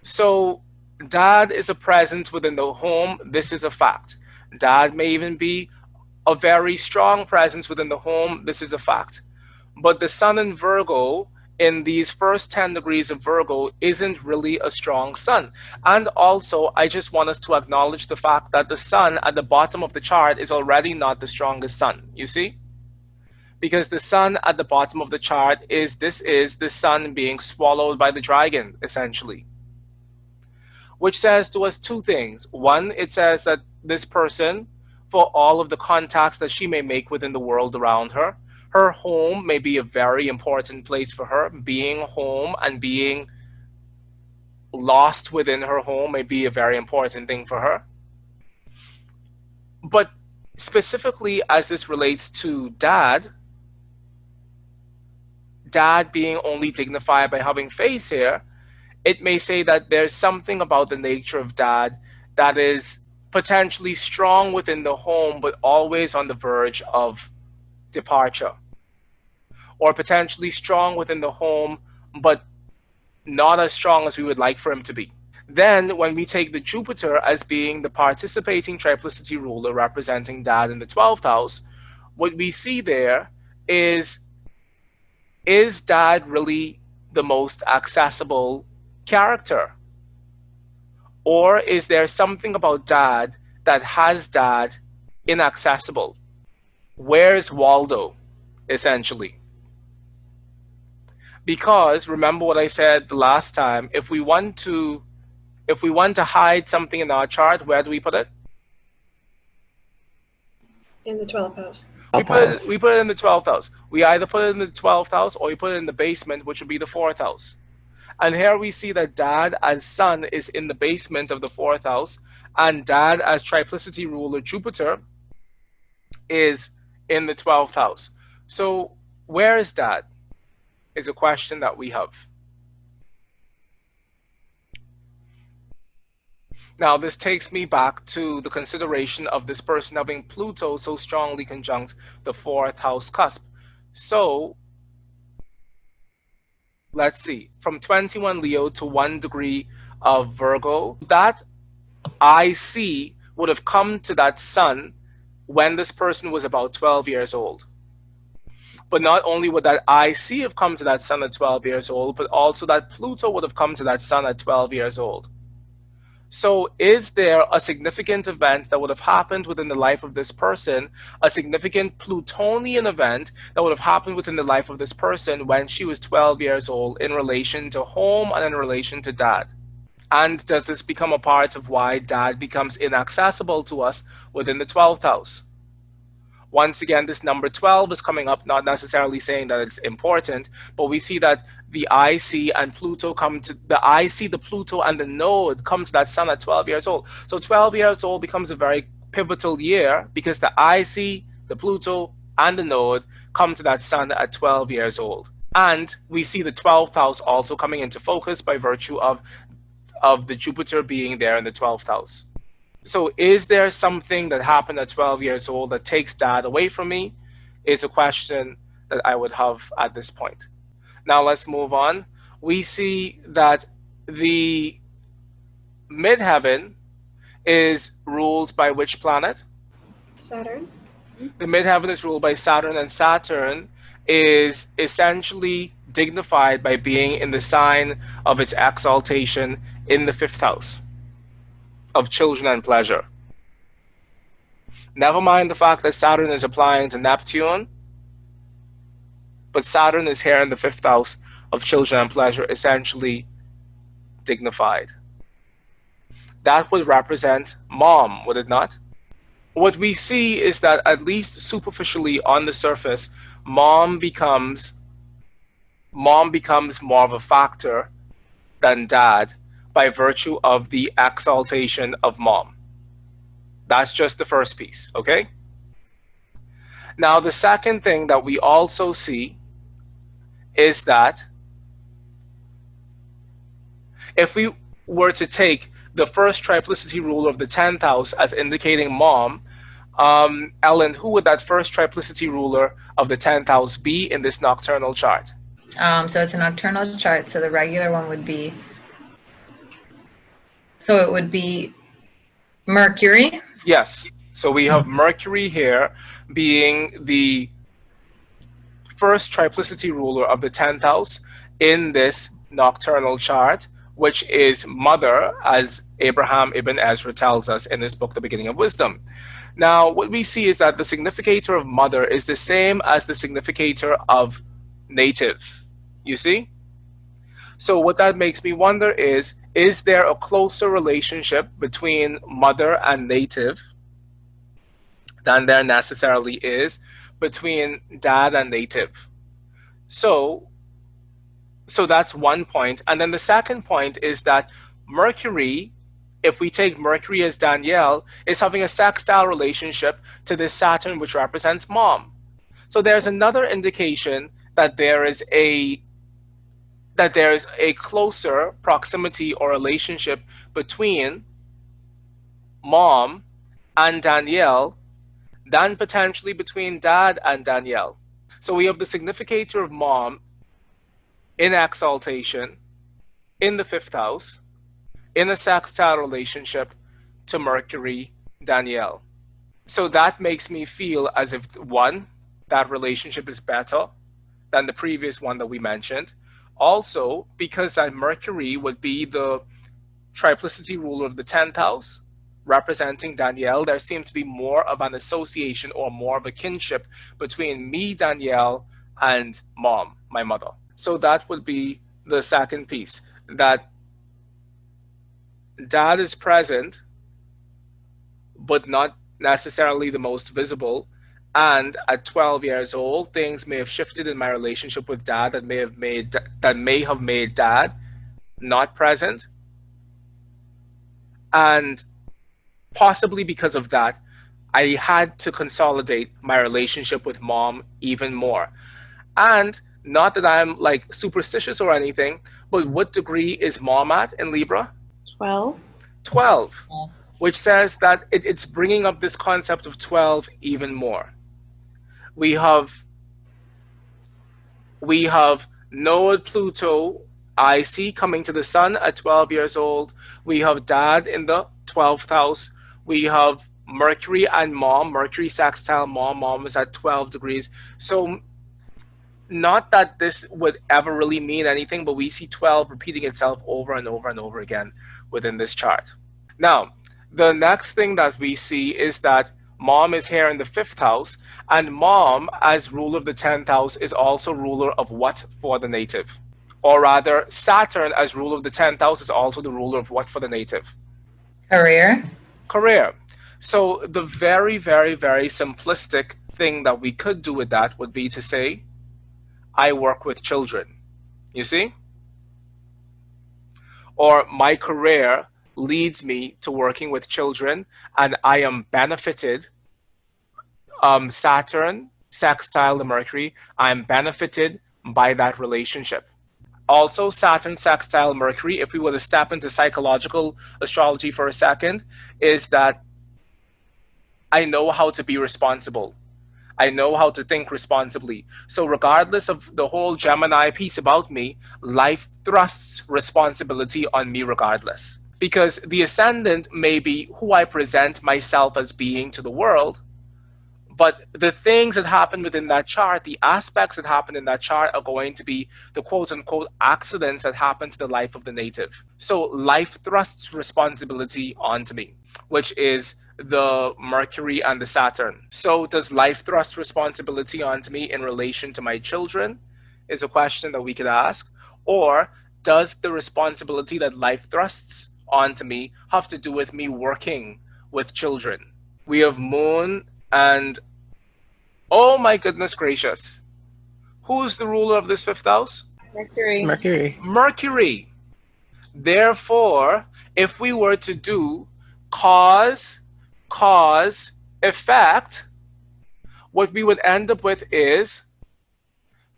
So dad is a presence within the home. This is a fact. Dad may even be a very strong presence within the home. This is a fact. But the sun in Virgo, in these first 10 degrees of Virgo, isn't really a strong sun. And also, I just want us to acknowledge the fact that the sun at the bottom of the chart is already not the strongest sun. You see? Because the sun at the bottom of the chart is the sun being swallowed by the dragon, essentially. Which says to us two things. One, it says that this person, for all of the contacts that she may make within the world around her, her home may be a very important place for her. Being home and being lost within her home may be a very important thing for her. But specifically as this relates to dad being only dignified by having face here, it may say that there's something about the nature of dad that is potentially strong within the home, but always on the verge of departure. Or potentially strong within the home, but not as strong as we would like for him to be. Then, when we take the Jupiter as being the participating triplicity ruler representing dad in the 12th house, what we see there is dad really the most accessible character? Or is there something about dad that has dad inaccessible? Where's Waldo, essentially? Because remember what I said the last time, if we want to hide something in our chart, where do we put it? In the 12th house. We put it in the 12th house. We either put it in the 12th house or we put it in the basement, which would be the 4th house. And here we see that dad as sun is in the basement of the 4th house, and dad as triplicity ruler Jupiter is in the 12th house. So where is dad? Is a question that we have. Now, this takes me back to the consideration of this person having Pluto so strongly conjunct the 4th house cusp. So, let's see. From 21 Leo to 1 degree of Virgo, that IC would have come to that sun when this person was about 12 years old. But not only would that IC have come to that sun at 12 years old, but also that Pluto would have come to that sun at 12 years old. So is there a significant event that would have happened within the life of this person, a significant Plutonian event that would have happened within the life of this person when she was 12 years old in relation to home and in relation to dad? And does this become a part of why dad becomes inaccessible to us within the 12th house? Once again, this number 12 is coming up, not necessarily saying that it's important, but we see that the IC and Pluto come to the IC, the Pluto, and the node come to that sun at 12 years old. So 12 years old becomes a very pivotal year because the IC, the Pluto, and the node come to that sun at 12 years old. And we see the 12th house also coming into focus by virtue of the Jupiter being there in the 12th house. So is there something that happened at 12 years old that takes dad away from me? Is a question that I would have at this point. Now let's move on. We see that the midheaven is ruled by which planet? Saturn. The midheaven is ruled by Saturn, and Saturn is essentially dignified by being in the sign of its exaltation in the 5th house of children and pleasure. Never mind the fact that Saturn is applying to Neptune, but Saturn is here in the 5th house of children and pleasure, essentially dignified. That would represent mom, would it not? What we see is that, at least superficially on the surface, mom becomes more of a factor than dad by virtue of the exaltation of mom. That's just the first piece, okay? Now, the second thing that we also see is that if we were to take the first triplicity ruler of the 10th house as indicating mom, Ellen, who would that first triplicity ruler of the 10th house be in this nocturnal chart? So it's a nocturnal chart, so the regular one would be, so it would be Mercury. Yes. So we have Mercury here being the first triplicity ruler of the 10th house in this nocturnal chart, which is mother, as Abraham Ibn Ezra tells us in his book, The Beginning of Wisdom. Now, what we see is that the significator of mother is the same as the significator of native. You see? So what that makes me wonder is there a closer relationship between mother and native than there necessarily is between dad and native? So that's one point. And then the second point is that Mercury, if we take Mercury as Danielle, is having a sextile relationship to this Saturn, which represents mom. So there's another indication that there is a closer proximity or relationship between mom and Danielle than potentially between dad and Danielle. So we have the significator of mom in exaltation in the 5th house in a sextile relationship to Mercury, Danielle. So that makes me feel as if, one, that relationship is better than the previous one that we mentioned. Also, because that Mercury would be the triplicity ruler of the 10th house, representing Danielle, there seems to be more of an association or more of a kinship between me, Danielle, and mom, my mother. So that would be the second piece, that dad is present, but not necessarily the most visible. And at 12 years old, things may have shifted in my relationship with dad that may have made dad not present. And possibly because of that, I had to consolidate my relationship with mom even more. And not that I'm like superstitious or anything, but what degree is mom at in Libra? 12. 12, which says that it's bringing up this concept of 12 even more. We have node Pluto I see coming to the sun at 12 years old. We have dad in the 12th house. We have Mercury and mom. Mercury sextile mom. Mom is at 12 degrees. So not that this would ever really mean anything, but we see 12 repeating itself over and over and over again within this chart. Now, the next thing that we see is that mom is here in the 5th house, and mom, as ruler of the 10th house, is also ruler of what for the native? Or rather, Saturn, as ruler of the 10th house, is also the ruler of what for the native? Career. Career. So the very, very, very simplistic thing that we could do with that would be to say, I work with children. You see? Or my career leads me to working with children, and I am benefited. Saturn, sextile the Mercury, I'm benefited by that relationship. Also, Saturn sextile Mercury, if we were to step into psychological astrology for a second, is that I know how to be responsible. I know how to think responsibly. So regardless of the whole Gemini piece about me, life thrusts responsibility on me regardless. Because the ascendant may be who I present myself as being to the world, but the things that happen within that chart, the aspects that happen in that chart are going to be the quote-unquote accidents that happen to the life of the native. So life thrusts responsibility onto me, which is the Mercury and the Saturn. So does life thrust responsibility onto me in relation to my children? Is a question that we could ask. Or does the responsibility that life thrusts onto me have to do with me working with children? We have Moon and, oh my goodness gracious, who's the ruler of this 5th house? Mercury. Mercury. Mercury. Therefore, if we were to do cause, effect, what we would end up with is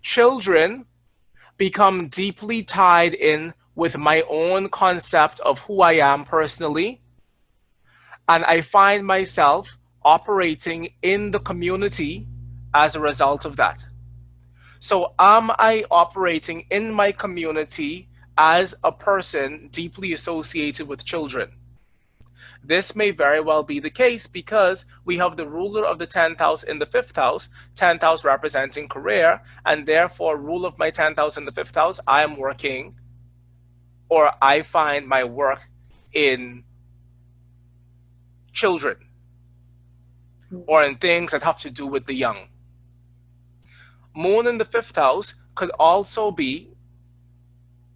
children become deeply tied in with my own concept of who I am personally, and I find myself operating in the community as a result of that. So am I operating in my community as a person deeply associated with children? This may very well be the case because we have the ruler of the 10th house in the 5th house, 10th house representing career, and therefore rule of my 10th house in the 5th house, I am working, or I find my work in children, or in things that have to do with the young. Moon in the 5th house could also be,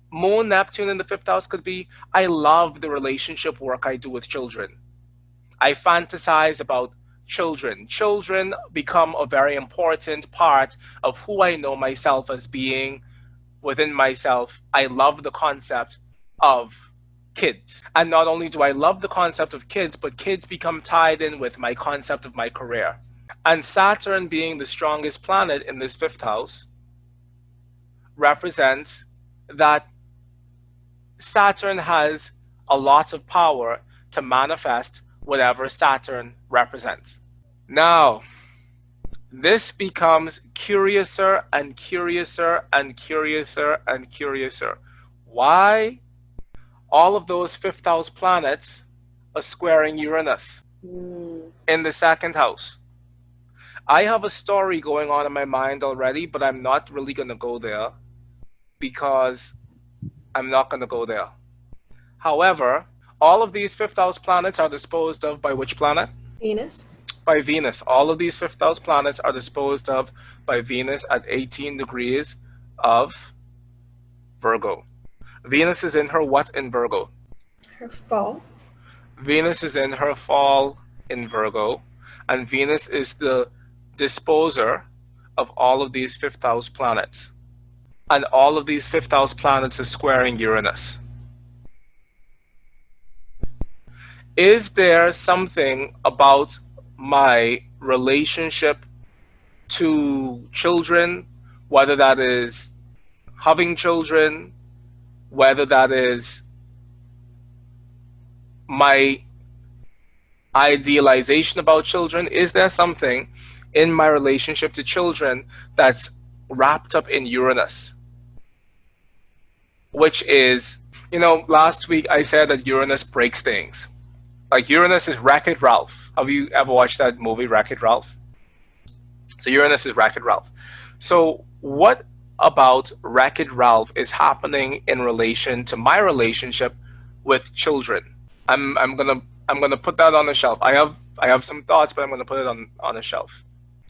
Moon, Neptune in the 5th house could be, I love the relationship work I do with children. I fantasize about children. Children become a very important part of who I know myself as being within myself. I love the concept of kids. And not only do I love the concept of kids, but kids become tied in with my concept of my career. And Saturn, being the strongest planet in this 5th house, represents that Saturn has a lot of power to manifest whatever Saturn represents. Now, this becomes curiouser and curiouser and curiouser and curiouser. Why all of those 5th house planets are squaring Uranus in the 2nd house? I have a story going on in my mind already, but I'm not really going to go there because I'm not going to go there. However, all of these 5th house planets are disposed of by which planet? Venus. By Venus. All of these 5th house planets are disposed of by Venus at 18 degrees of Virgo. Venus is in her what in Virgo? Her fall. Venus is in her fall in Virgo, and Venus is the disposer of all of these 5th house planets. And all of these 5th house planets are squaring Uranus. Is there something about my relationship to children, whether that is having children, whether that is my idealization about children, is there something in my relationship to children that's wrapped up in Uranus? which is, last week I said that Uranus breaks things. Like Uranus is Wreck-It Ralph. Have you ever watched that movie, Wreck-It Ralph? So Uranus is Wreck-It Ralph. So what about Wreck-It Ralph is happening in relation to my relationship with children? I'm gonna put that on the shelf. I have some thoughts, but I'm gonna put it on a shelf.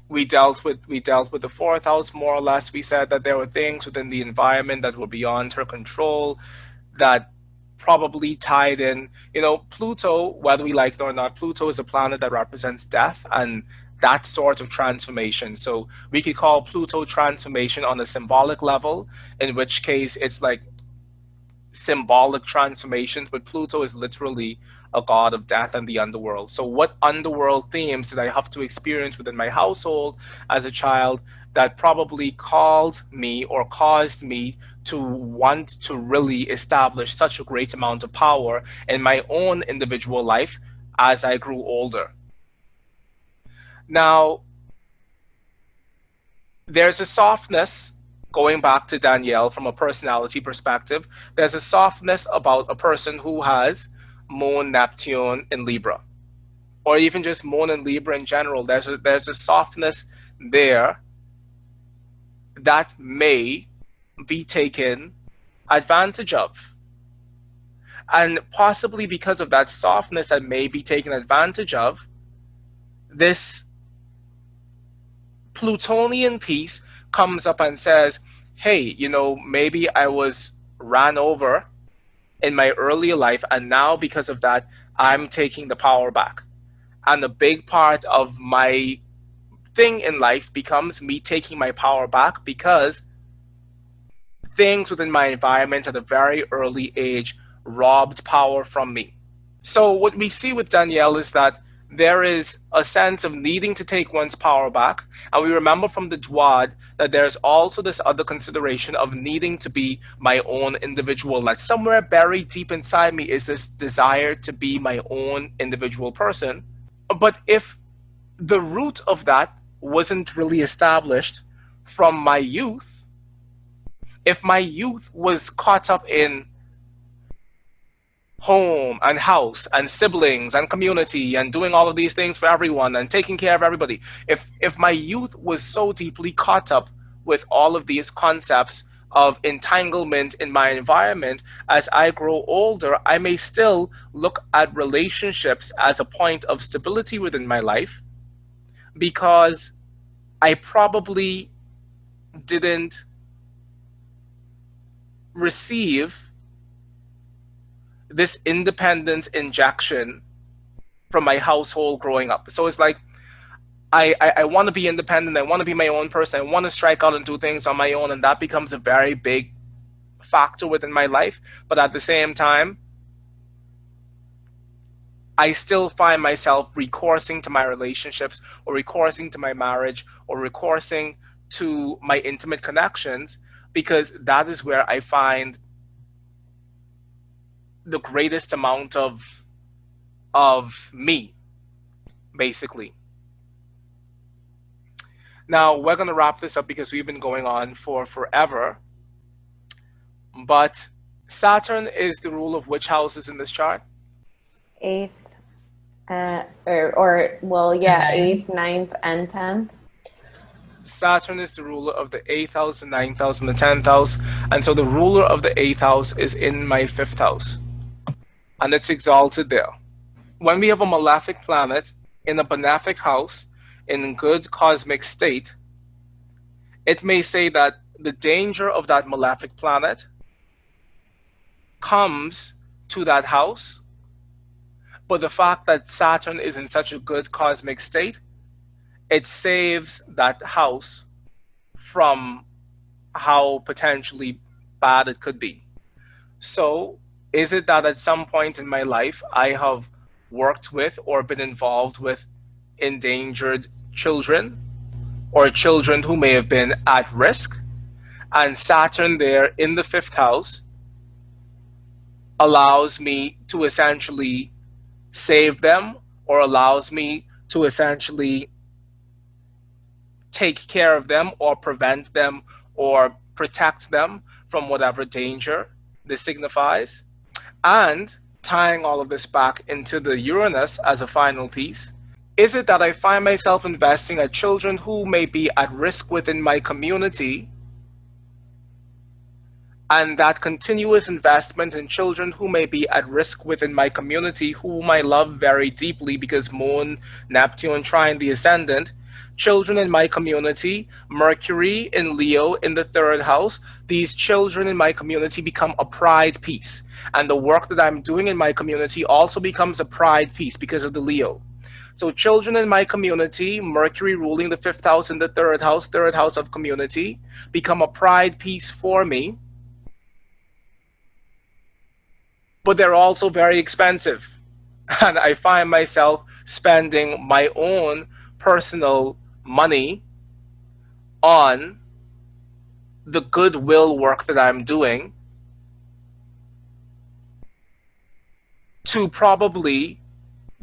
We dealt with the fourth house more or less. We said that there were things within the environment that were beyond her control that probably tied in. Pluto, whether we like it or not, Pluto is a planet that represents death and that sort of transformation. So we could call Pluto transformation on a symbolic level, in which case it's like symbolic transformations, but Pluto is literally a god of death and the underworld. So what underworld themes did I have to experience within my household as a child that probably called me or caused me to want to really establish such a great amount of power in my own individual life as I grew older? Now, there's a softness, going back to Danielle from a personality perspective, there's a softness about a person who has Moon, Neptune in Libra, or even just Moon and Libra in general. There's a softness there that may be taken advantage of. And possibly because of that softness that may be taken advantage of, this Plutonian piece comes up and says, hey, maybe I was ran over in my earlier life, and now because of that, I'm taking the power back. And a big part of my thing in life becomes me taking my power back because things within my environment at a very early age robbed power from me. So what we see with Danielle is that there is a sense of needing to take one's power back. And we remember from the Dwad that there's also this other consideration of needing to be my own individual. That somewhere buried deep inside me is this desire to be my own individual person. But if the root of that wasn't really established from my youth, if my youth was caught up in home and house and siblings and community and doing all of these things for everyone and taking care of everybody, if my youth was so deeply caught up with all of these concepts of entanglement in my environment, as I grow older, I may still look at relationships as a point of stability within my life because I probably didn't receive this independence injection from my household growing up. So it's like I want to be independent. I want to be my own person. I want to strike out and do things on my own, and that becomes a very big factor within my life. But at the same time, I still find myself recoursing to my relationships or recoursing to my marriage or recoursing to my intimate connections because that is where I find the greatest amount of me, basically. Now, we're going to wrap this up because we've been going on for forever. But Saturn is the ruler of which houses in this chart? Eighth, eighth, ninth, and 10th. Saturn is the ruler of the 8th house, the 9th house, and the 10th house. And so the ruler of the 8th house is in my 5th house. And it's exalted there. When we have a malefic planet in a benefic house, in good cosmic state, it may say that the danger of that malefic planet comes to that house, but the fact that Saturn is in such a good cosmic state, it saves that house from how potentially bad it could be. So, is it that at some point in my life I have worked with or been involved with endangered children or children who may have been at risk? And Saturn there in the 5th house allows me to essentially save them or allows me to essentially take care of them or prevent them or protect them from whatever danger this signifies, and tying all of this back into the Uranus as a final piece, is it that I find myself investing at children who may be at risk within my community, and that continuous investment in children who may be at risk within my community, whom I love very deeply because Moon, Neptune trine the Ascendant, children in my community, Mercury in Leo in the 3rd house, these children in my community become a pride piece. And the work that I'm doing in my community also becomes a pride piece because of the Leo. So children in my community, Mercury ruling the 5th house in the 3rd house of community, become a pride piece for me. But they're also very expensive. And I find myself spending my own personal money on the goodwill work that I'm doing to probably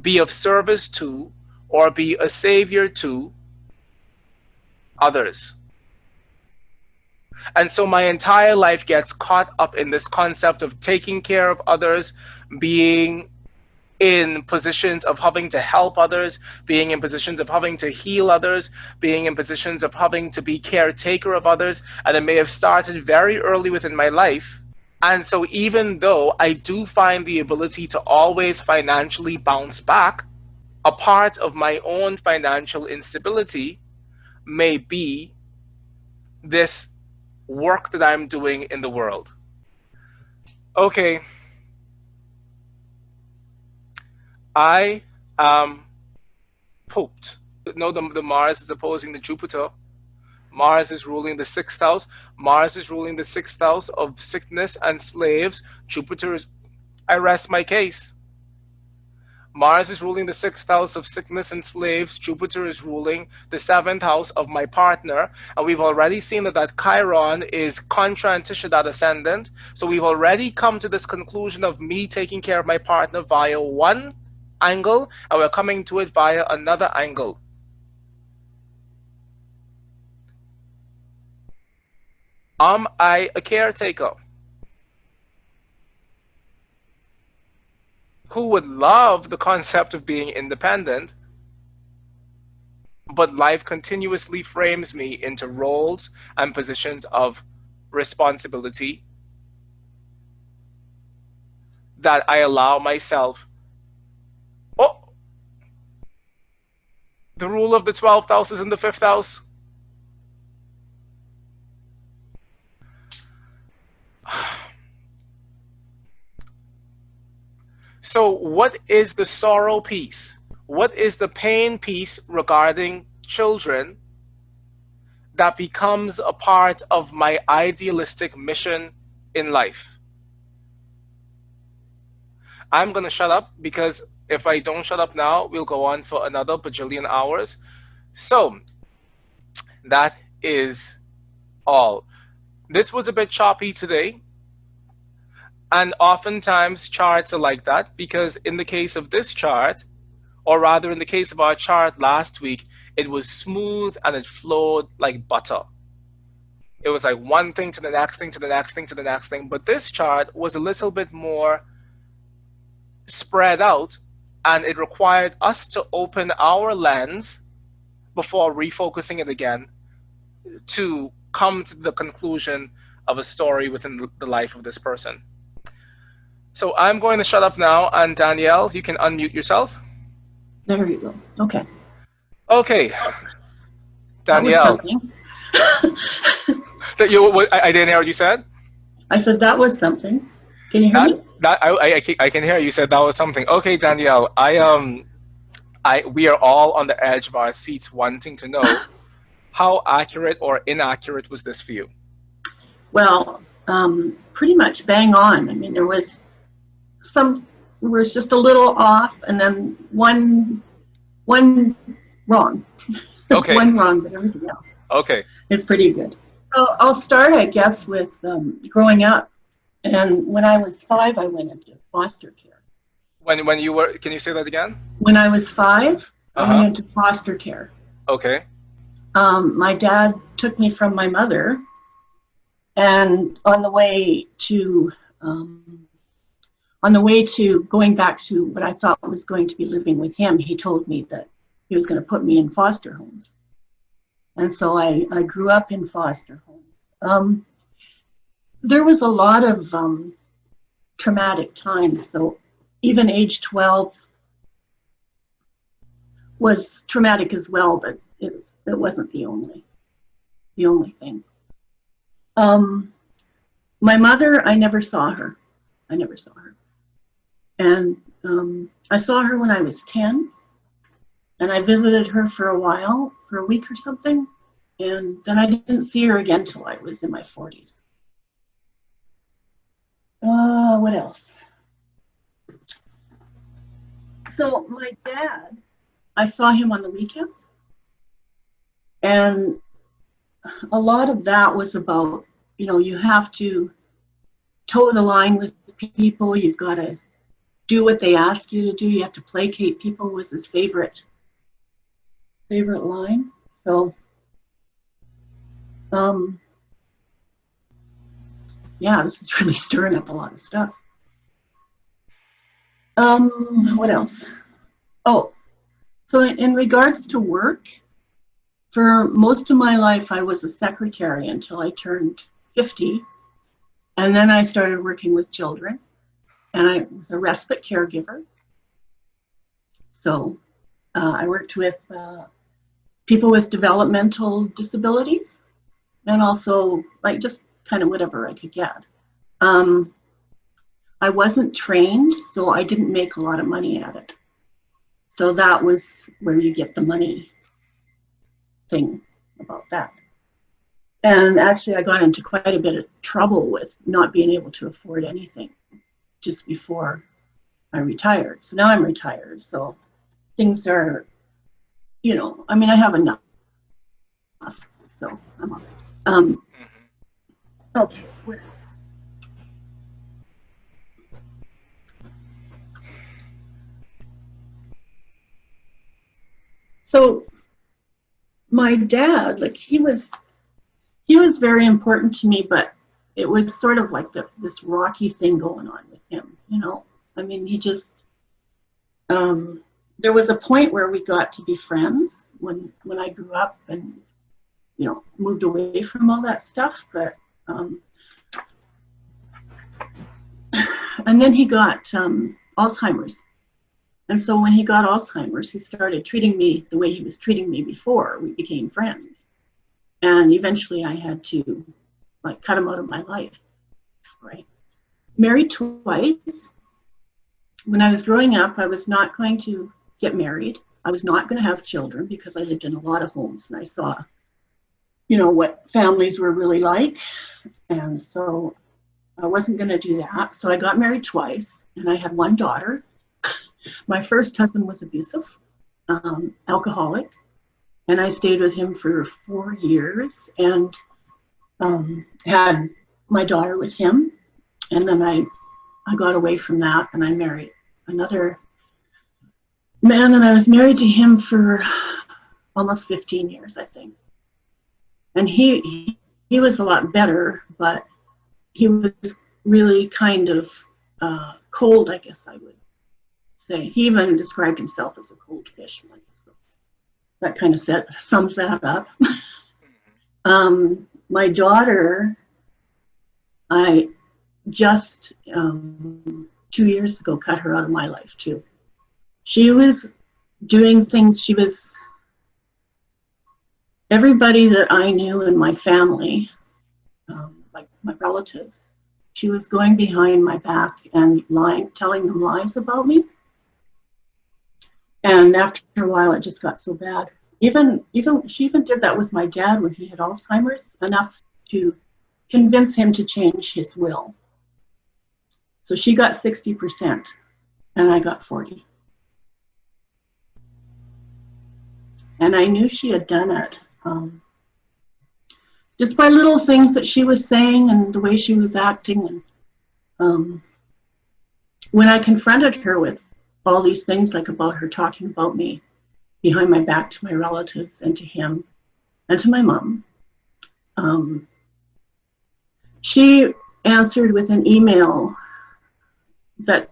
be of service to or be a savior to others. And so my entire life gets caught up in this concept of taking care of others, being in positions of having to help others, being in positions of having to heal others, being in positions of having to be caretaker of others. And it may have started very early within my life. And so even though I do find the ability to always financially bounce back, a part of my own financial instability may be this work that I'm doing in the world. Okay. I am pooped. No, the Mars is opposing the Jupiter. Mars is ruling the 6th house. Mars is ruling the 6th house of sickness and slaves. Jupiter is... I rest my case. Mars is ruling the 6th house of sickness and slaves. Jupiter is ruling the 7th house of my partner. And we've already seen that Chiron is contra and Tisha, that Ascendant. So we've already come to this conclusion of me taking care of my partner via one angle, and we're coming to it via another angle. Am I a caretaker who would love the concept of being independent, but life continuously frames me into roles and positions of responsibility that I allow myself? Oh, the rule of the 12th house is in the 5th house. So what is the sorrow piece? What is the pain piece regarding children that becomes a part of my idealistic mission in life? I'm going to shut up, because if I don't shut up now, we'll go on for another bajillion hours. So that is all. This was a bit choppy today. And oftentimes charts are like that, because in the case of this chart, or rather in the case of our chart last week, it was smooth and it flowed like butter. It was like one thing to the next thing to the next thing to the next thing. But this chart was a little bit more spread out, and it required us to open our lens before refocusing it again to come to the conclusion of a story within the life of this person. So I'm going to shut up now, and Danielle, you can unmute yourself. There you go. Okay. Okay. Danielle. I didn't hear what you said. I said that was something. Can you hear me? I can hear you said that was something. Okay, Danielle. We are all on the edge of our seats wanting to know how accurate or inaccurate was this for you? Well, pretty much bang on. I mean, there was just a little off, and then one wrong. Okay. One wrong, but everything else. Okay. It's pretty good. So I'll start, I guess, with growing up. And when I was 5, I went into foster care. When you were, can you say that again? When I was 5, I went into foster care. Okay. My dad took me from my mother, and on the way to On the way to going back to what I thought was going to be living with him, he told me that he was going to put me in foster homes. And so I grew up in foster homes. There was a lot of traumatic times. So even age 12 was traumatic as well, but it wasn't the only thing. My mother, I never saw her. And I saw her when I was 10, and I visited her for a while, for a week or something, and then I didn't see her again till I was in my 40s. What else? So my dad, I saw him on the weekends, and a lot of that was about, you have to toe the line with people, you've got to do what they ask you to do, you have to placate people, was his favorite line. So yeah, this is really stirring up a lot of stuff. What else? Oh, so in regards to work, for most of my life I was a secretary until I turned 50, and then I started working with children, and I was a respite caregiver. So I worked with people with developmental disabilities, and also like just kind of whatever I could get. I wasn't trained, so I didn't make a lot of money at it. So that was where you get the money thing about that. And actually I got into quite a bit of trouble with not being able to afford anything just before I retired. So now I'm retired, so things are, I have enough, so I'm all right. Okay, where? So my dad, like he was very important to me, but it was sort of like this rocky thing going on with him, he just, there was a point where we got to be friends when I grew up and, moved away from all that stuff, but, and then he got Alzheimer's. And so when he got Alzheimer's, he started treating me the way he was treating me before we became friends. And eventually I had to cut him out of my life, right? Married twice. When I was growing up, I was not going to get married. I was not going to have children because I lived in a lot of homes and I saw, what families were really like. And so I wasn't going to do that. So I got married twice and I had one daughter. My first husband was abusive, alcoholic, and I stayed with him for 4 years and had my daughter with him. And then I got away from that and I married another man, and I was married to him for almost 15 years, I think. And he was a lot better, but he was really kind of cold, I guess I would say. He even described himself as a cold fish once. So that kind of sums that up. My daughter, I just 2 years ago cut her out of my life too. She was doing things, everybody that I knew in my family, like my relatives, she was going behind my back and lying, telling them lies about me. And after a while, it just got so bad. She even did that with my dad when he had Alzheimer's, enough to convince him to change his will. So she got 60% and I got 40. And I knew she had done it just by little things that she was saying and the way she was acting. And when I confronted her with all these things, like about her talking about me behind my back to my relatives and to him and to my mom, she answered with an email that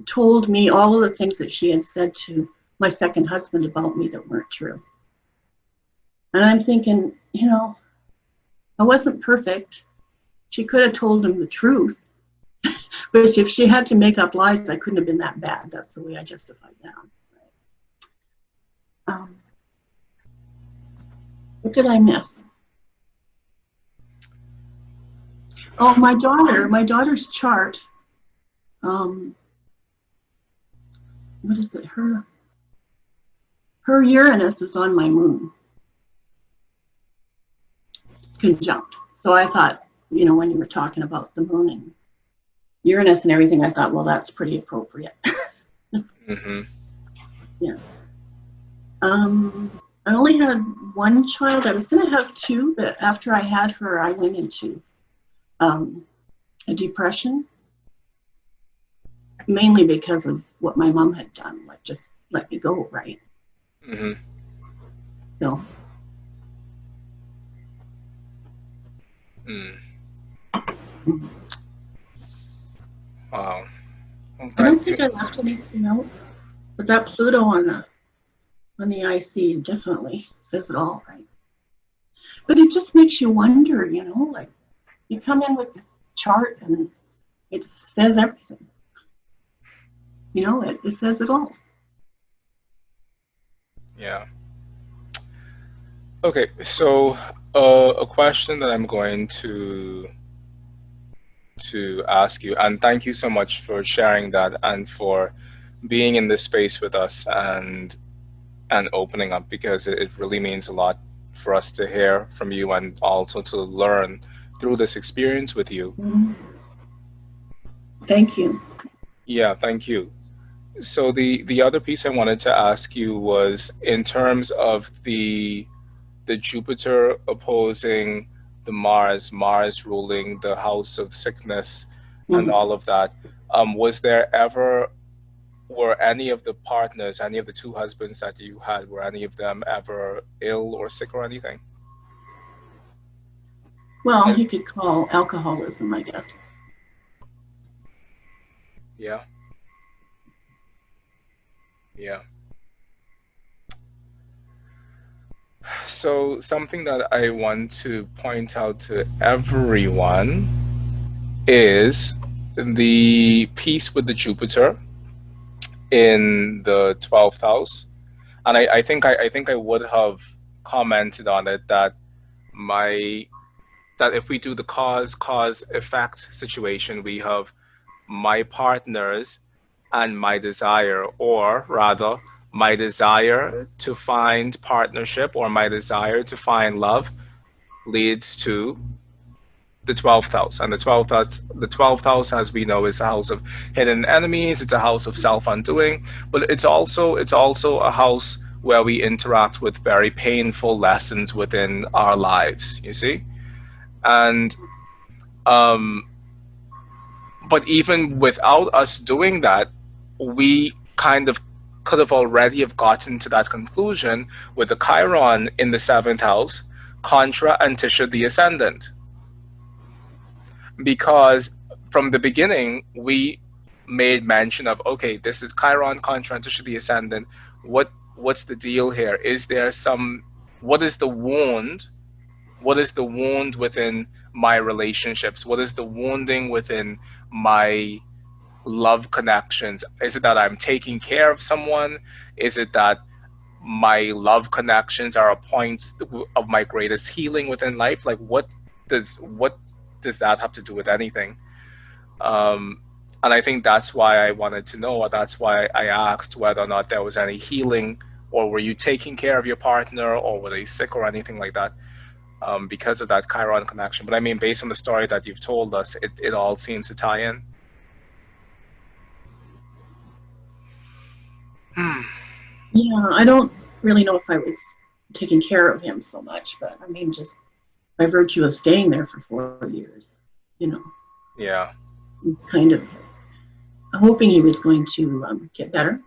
told me all of the things that she had said to my second husband about me that weren't true. And I'm thinking, you know, I wasn't perfect. She could have told him the truth. But if she had to make up lies, I couldn't have been that bad. That's the way I justified that. What did I miss? Oh, my daughter's chart. What is it? Her Uranus is on my moon, conjunct. So I thought, you know, when you were talking about the moon and Uranus and everything, I thought, well, that's pretty appropriate. Mm-hmm. Yeah. I only had one child. I was going to have two, but after I had her, I went into a depression, mainly because of what my mom had done, like just let me go, right? Mm-hmm. So. Mm. Wow. Well, I don't think I left anything out, but that Pluto on the IC definitely says it all, right? But it just makes you wonder, you know, like you come in with this chart and it says everything. You know, it says it all. Yeah. Okay, so a question that I'm going to ask you, and thank you so much for sharing that and for being in this space with us and opening up, because it really means a lot for us to hear from you and also to learn through this experience with you. Mm-hmm. Thank you. Yeah, thank you. So the other piece I wanted to ask you was in terms of the Jupiter opposing the Mars ruling the house of sickness and all of that. Were any of the partners, any of the two husbands that you had, were any of them ever ill or sick or anything? Well, you could call alcoholism, I guess. Yeah. Yeah. So something that I want to point out to everyone is the piece with the Jupiter in the 12th house. And I think I would have commented on it that if we do the cause effect situation, we have my partners and my desire, or rather my desire to find partnership or my desire to find love leads to the 12th house. And the 12th house, as we know, is a house of hidden enemies. It's a house of self-undoing, but it's also a house where we interact with very painful lessons within our lives, you see? And but even without us doing that, we kind of could have already have gotten to that conclusion with the Chiron in the 7th house contra Antisha the Ascendant. Because from the beginning, we made mention of, okay, this is Chiron contra Antisha the Ascendant. What's the deal here? Is there what is the wound? What is the wound within my relationships? What is the wounding within my love connections? Is it that I'm taking care of someone? Is it that my love connections are a point of my greatest healing within life? Like, what does that have to do with anything? And I think that's why I wanted to know, or that's why I asked whether or not there was any healing, or were you taking care of your partner, or were they sick or anything like that, because of that Chiron connection. But I mean, based on the story that you've told us, it all seems to tie in. Yeah, I don't really know if I was taking care of him so much, but I mean, just by virtue of staying there for 4 years, you know. Yeah. Kind of hoping he was going to get better.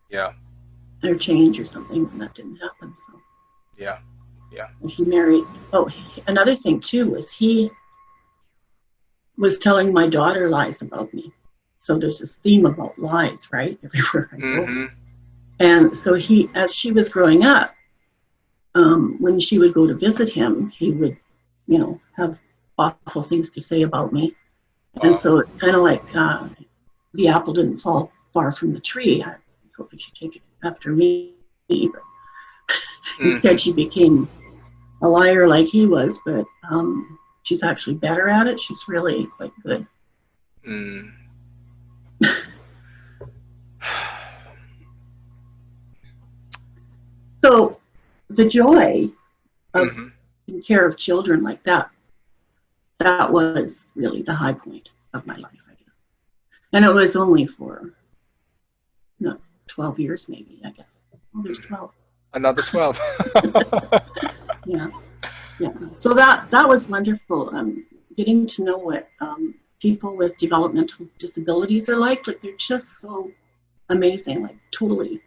Yeah. Or change or something, and that didn't happen. So. Yeah. Yeah. He married. Oh, another thing too was he was telling my daughter lies about me. So there's this theme about lies, right? Everywhere I go. Mm-hmm. And so as she was growing up, when she would go to visit him, he would, have awful things to say about me. And so it's kind of like the apple didn't fall far from the tree. I hope she'd take it after me. But instead, she became a liar like he was, but she's actually better at it. She's really quite good. Mm. So the joy of taking care of children like that was really the high point of my life, I guess. And it was only for 12 years maybe, I guess. Oh, there's 12. Another 12. Yeah. So that was wonderful. Getting to know what people with developmental disabilities are like. Like, they're just so amazing, like totally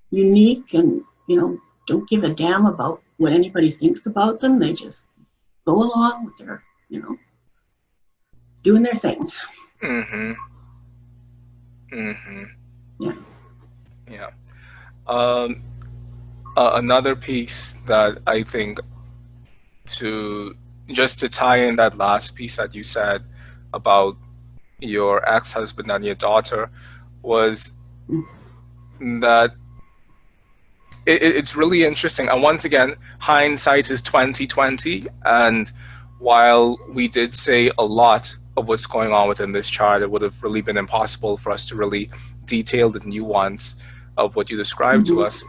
unique, and don't give a damn about what anybody thinks about them. They just go along with their, doing their thing. Mm-hmm. Mm-hmm. Yeah. Yeah. Another piece that I think just to tie in that last piece that you said about your ex-husband and your daughter was that it's really interesting. And once again, hindsight is 2020. And while we did say a lot of what's going on within this chart, it would have really been impossible for us to really detail the nuance of what you described to us.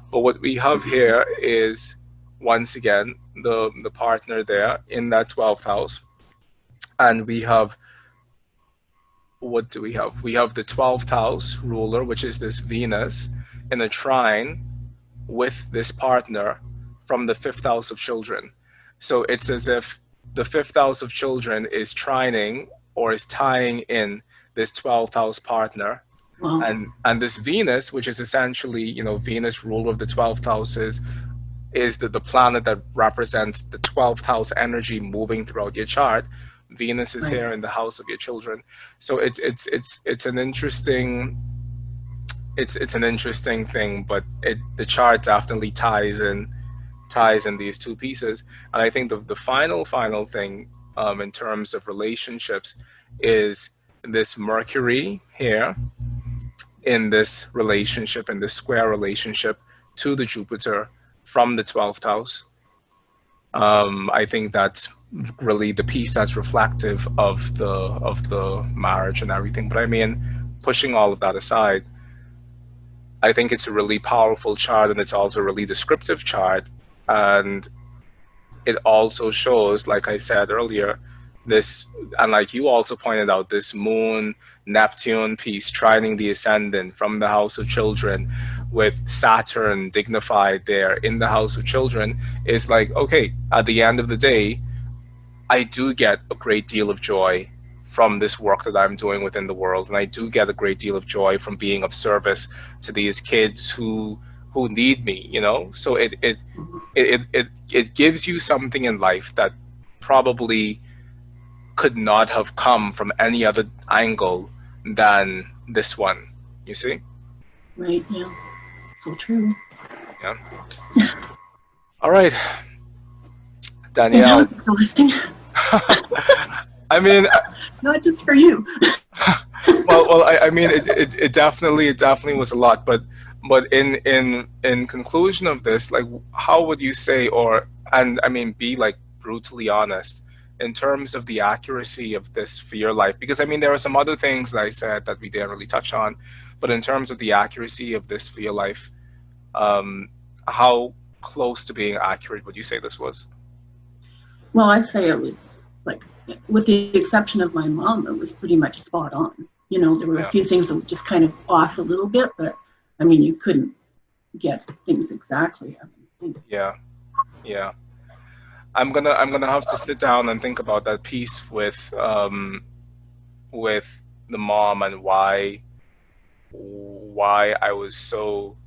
But what we have here is, once again, the partner there in that 12th house. And we have, what do we have? We have the 12th house ruler, which is this Venus, in a trine with this partner from the 5th house of children. So it's as if the 5th house of children is trining or is tying in this 12th house partner. Wow. And this Venus, which is essentially, Venus, ruler of the 12th houses, is the planet that represents the 12th house energy moving throughout your chart. Venus is here in the house of your children. So it's an interesting thing, but the chart definitely ties in these two pieces. And I think the final thing in terms of relationships is this Mercury here in this relationship, in this square relationship to the Jupiter from the 12th house. I think that's really the piece that's reflective of the marriage and everything. But I mean, pushing all of that aside, I think it's a really powerful chart, and it's also a really descriptive chart. And it also shows, like I said earlier, this, and like you also pointed out, this Moon Neptune piece trining the Ascendant from the house of children, with Saturn dignified there in the house of children, is like, okay, at the end of the day, I do get a great deal of joy from this work that I'm doing within the world, and I do get a great deal of joy from being of service to these kids who need me, So it gives you something in life that probably could not have come from any other angle than this one, you see? Right, yeah. So true. Yeah. All right. And that Danielle. was exhausting. I mean, not just for you. well, I mean, it definitely was a lot, but in conclusion of this, like, how would you say, be like brutally honest in terms of the accuracy of this for your life? Because I mean, there are some other things that I said that we didn't really touch on, but in terms of the accuracy of this for your life, how close to being accurate would you say this was? Well, I'd say it was, like, with the exception of my mom, it was pretty much spot on. There were a few things that were just kind of off a little bit, but I mean, you couldn't get things exactly. Yeah. I'm gonna have to sit down and think about that piece with the mom, and why I was so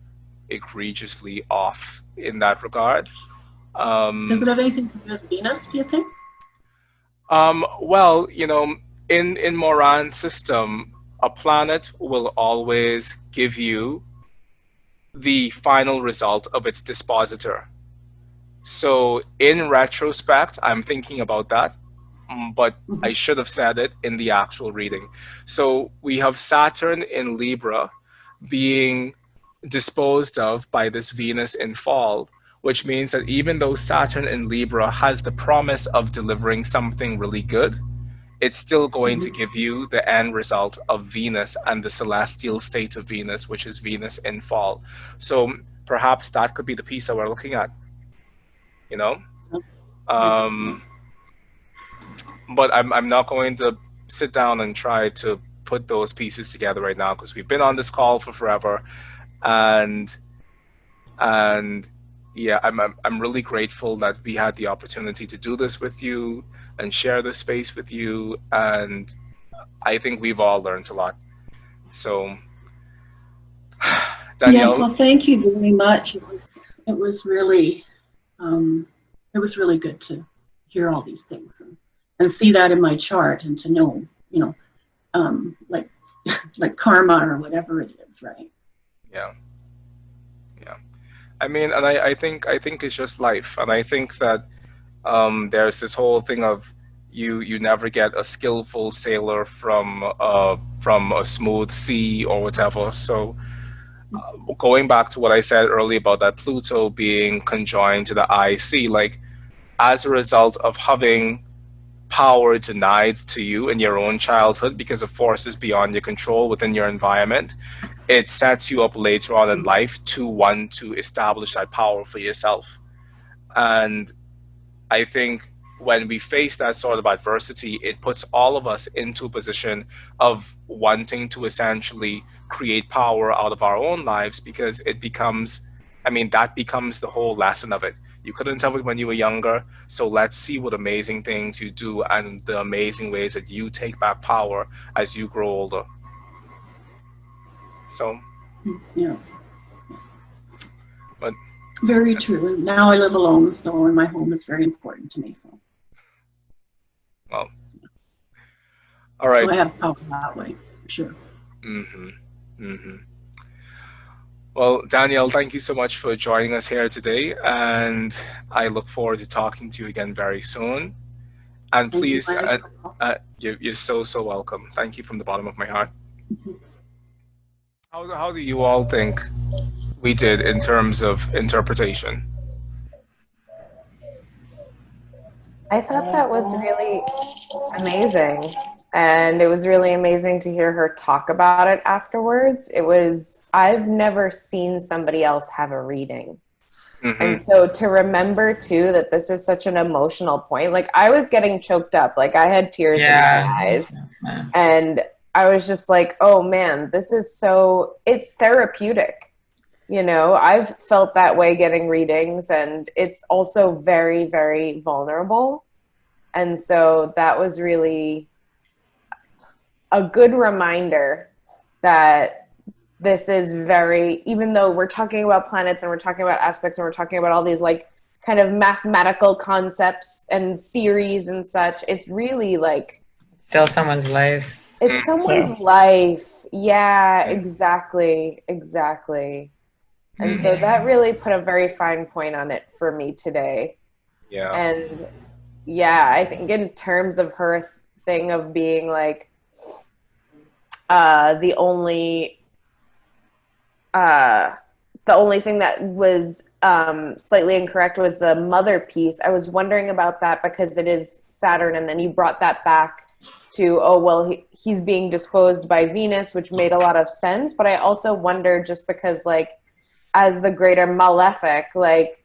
egregiously off in that regard. Does it have anything to do with Venus, do you think? Well, in Moran's system, a planet will always give you the final result of its dispositor. So in retrospect, I'm thinking about that, but I should have said it in the actual reading. So we have Saturn in Libra being disposed of by this Venus in fall, which means that even though Saturn in Libra has the promise of delivering something really good, it's still going to give you the end result of Venus and the celestial state of Venus, which is Venus in fall. So perhaps that could be the piece that we're looking at, you know? But I'm not going to sit down and try to put those pieces together right now because we've been on this call for forever, and yeah, I'm really grateful that we had the opportunity to do this with you and share this space with you, and I think we've all learned a lot. So, Danielle. Yes, well, thank you very much. It was really good to hear all these things and see that in my chart and to know, like karma or whatever it is, right? Yeah. I mean, and I think it's just life, and I think that there's this whole thing of you never get a skillful sailor from a smooth sea or whatever. So going back to what I said earlier about that Pluto being conjoined to the IC, like as a result of having power denied to you in your own childhood because of forces beyond your control within your environment, it sets you up later on in life to want to establish that power for yourself. And I think when we face that sort of adversity, it puts all of us into a position of wanting to essentially create power out of our own lives, because it becomes, that becomes the whole lesson of it. You couldn't tell it when you were younger, so let's see what amazing things you do and the amazing ways that you take back power as you grow older. So, yeah. But very true. And now I live alone, so my home is very important to me. So, well, all right. So I have power that way, for sure. Well, Danielle, thank you so much for joining us here today, and I look forward to talking to you again very soon. And please, you're so welcome. Thank you from the bottom of my heart. How do you all think we did in terms of interpretation? I thought that was really amazing. And it was really amazing to hear her talk about it afterwards. I've never seen somebody else have a reading. And so to remember too that this is such an emotional point, like I was getting choked up, like I had tears in my eyes. And I was just like, oh man, it's therapeutic. I've felt that way getting readings, and it's also very, very vulnerable. And so that was really a good reminder that this is even though we're talking about planets and we're talking about aspects and we're talking about all these like kind of mathematical concepts and theories and such, it's really like still someone's life. It's someone's life. Yeah, exactly. And so that really put a very fine point on it for me today. Yeah. And yeah, I think in terms of her thing of being like the only thing that was slightly incorrect was the mother piece. I was wondering about that because it is Saturn, and then you brought that back to, he's being disposed by Venus, which made a lot of sense. But I also wonder, just because like as the greater malefic, like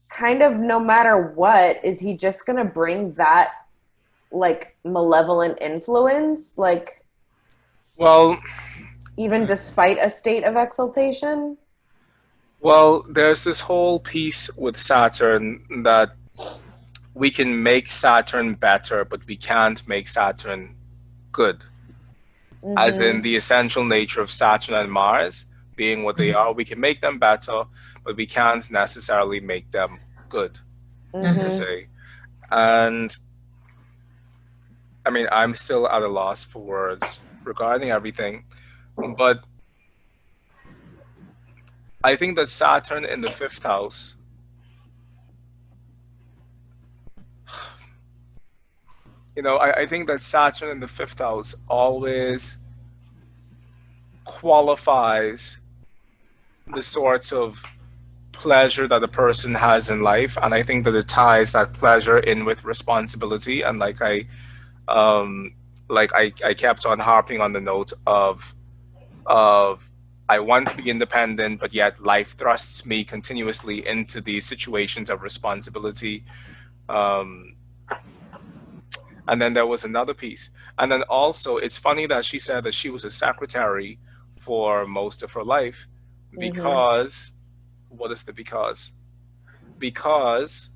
kind of no matter what, is he just going to bring that like malevolent influence? Like, well, even despite a state of exaltation? Well, there's this whole piece with Saturn that we can make Saturn better, but we can't make Saturn good. As in the essential nature of Saturn and Mars being what they are, we can make them better, but we can't necessarily make them good, per se. And I mean, I'm still at a loss for words regarding everything, but I think that Saturn in the fifth house, I think that Saturn in the fifth house always qualifies the sorts of pleasure that a person has in life, and I think that it ties that pleasure in with responsibility. And um, I kept on harping on the note of I want to be independent, but yet life thrusts me continuously into these situations of responsibility. Um, and then there was another piece. And then also, it's funny that she said that she was a secretary for most of her life because, what is the because? Because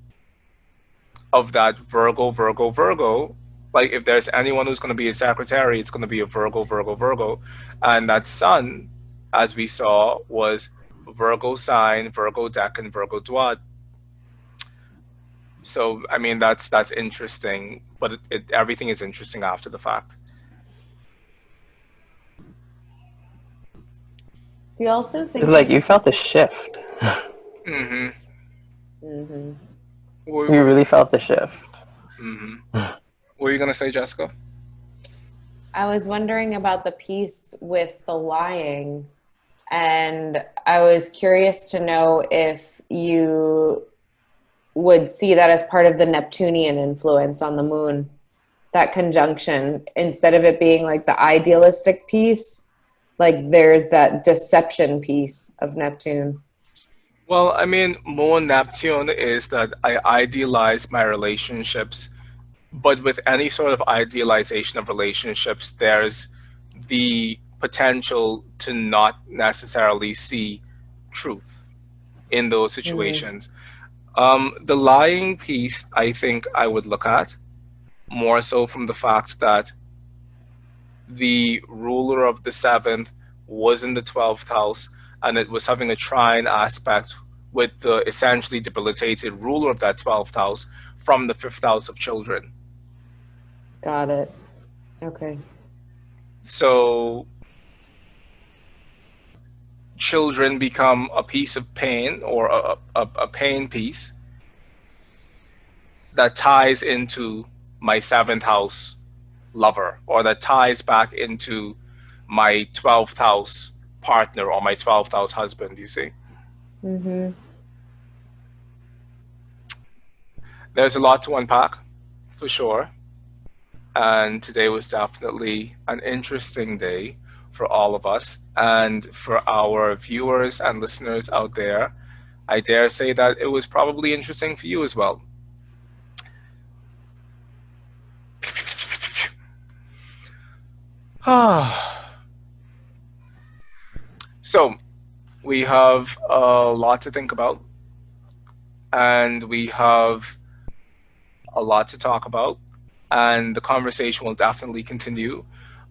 of that Virgo, Virgo, Virgo. Like, if there's anyone who's going to be a secretary, it's going to be a Virgo, Virgo, Virgo. And that sun, as we saw, was Virgo sign, Virgo Decan, Virgo Dwad. So, I mean, that's interesting, but everything is interesting after the fact. Do you also think It's like you felt the shift. Mm-hmm. Mm-hmm. You really felt the shift. Mm-hmm. What were you going to say, Jessica? I was wondering about the piece with the lying, and I was curious to know if you would see that as part of the Neptunian influence on the moon, that conjunction, instead of it being like the idealistic piece, like there's that deception piece of Neptune. Well, I mean, Moon Neptune is that I idealize my relationships, but with any sort of idealization of relationships, there's the potential to not necessarily see truth in those situations. The lying piece, I think I would look at more so from the fact that the ruler of the seventh was in the 12th house, and it was having a trine aspect with the essentially debilitated ruler of that 12th house from the 5th house of children. Got it. Okay. So children become a piece of pain, or a pain piece that ties into my 7th house lover, or that ties back into my 12th house partner or my 12th house husband, you see. Mm-hmm. There's a lot to unpack, for sure. And today was definitely an interesting day for all of us. And for our viewers and listeners out there, I dare say that it was probably interesting for you as well. So, we have a lot to think about, and we have a lot to talk about, and the conversation will definitely continue.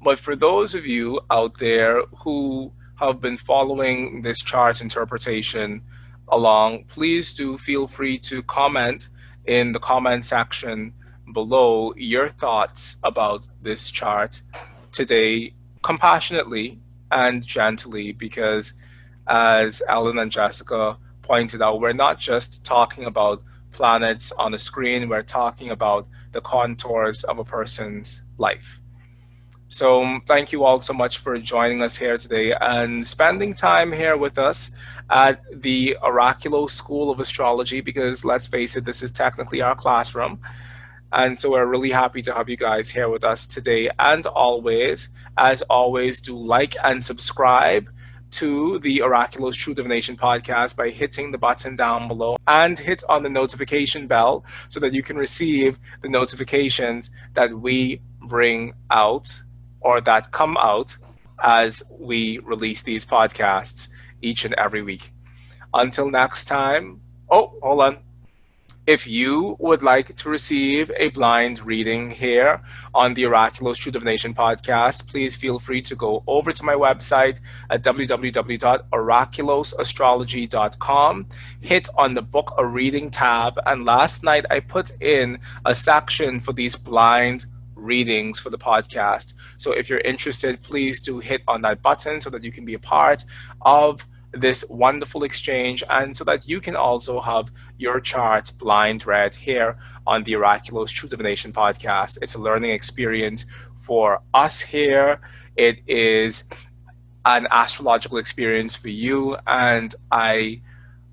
But for those of you out there who have been following this chart interpretation along, please do feel free to comment in the comment section below your thoughts about this chart today, compassionately and gently, because as Ellen and Jessica pointed out, we're not just talking about planets on a screen, we're talking about the contours of a person's life. So thank you all so much for joining us here today and spending time here with us at the Oraculos School of Astrology, because let's face it, this is technically our classroom. And so we're really happy to have you guys here with us today and always. As always, do like and subscribe to the Oraculos True Divination podcast by hitting the button down below, and hit on the notification bell so that you can receive the notifications that we bring out, or that come out as we release these podcasts each and every week. Until next time, hold on. If you would like to receive a blind reading here on the Oraculos True Divination podcast, please feel free to go over to my website at www.oraculosastrology.com, hit on the book a reading tab, and last night I put in a section for these blind readings for the podcast. So if you're interested, please do hit on that button so that you can be a part of this wonderful exchange, and so that you can also have your chart blind read here on the Oraculos True Divination podcast. It's a learning experience for us here. It is an astrological experience for you, and I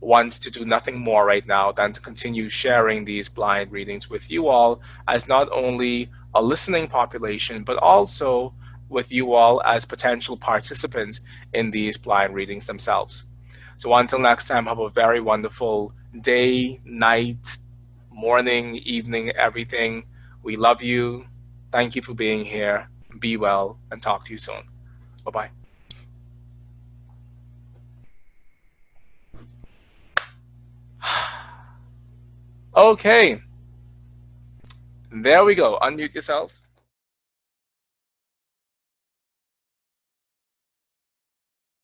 want to do nothing more right now than to continue sharing these blind readings with you all as not only a listening population, but also with you all as potential participants in these blind readings themselves. So until next time, have a very wonderful day, night, morning, evening, everything. We love you. Thank you for being here. Be well, and talk to you soon. Bye-bye. Okay. There we go. Unmute yourselves.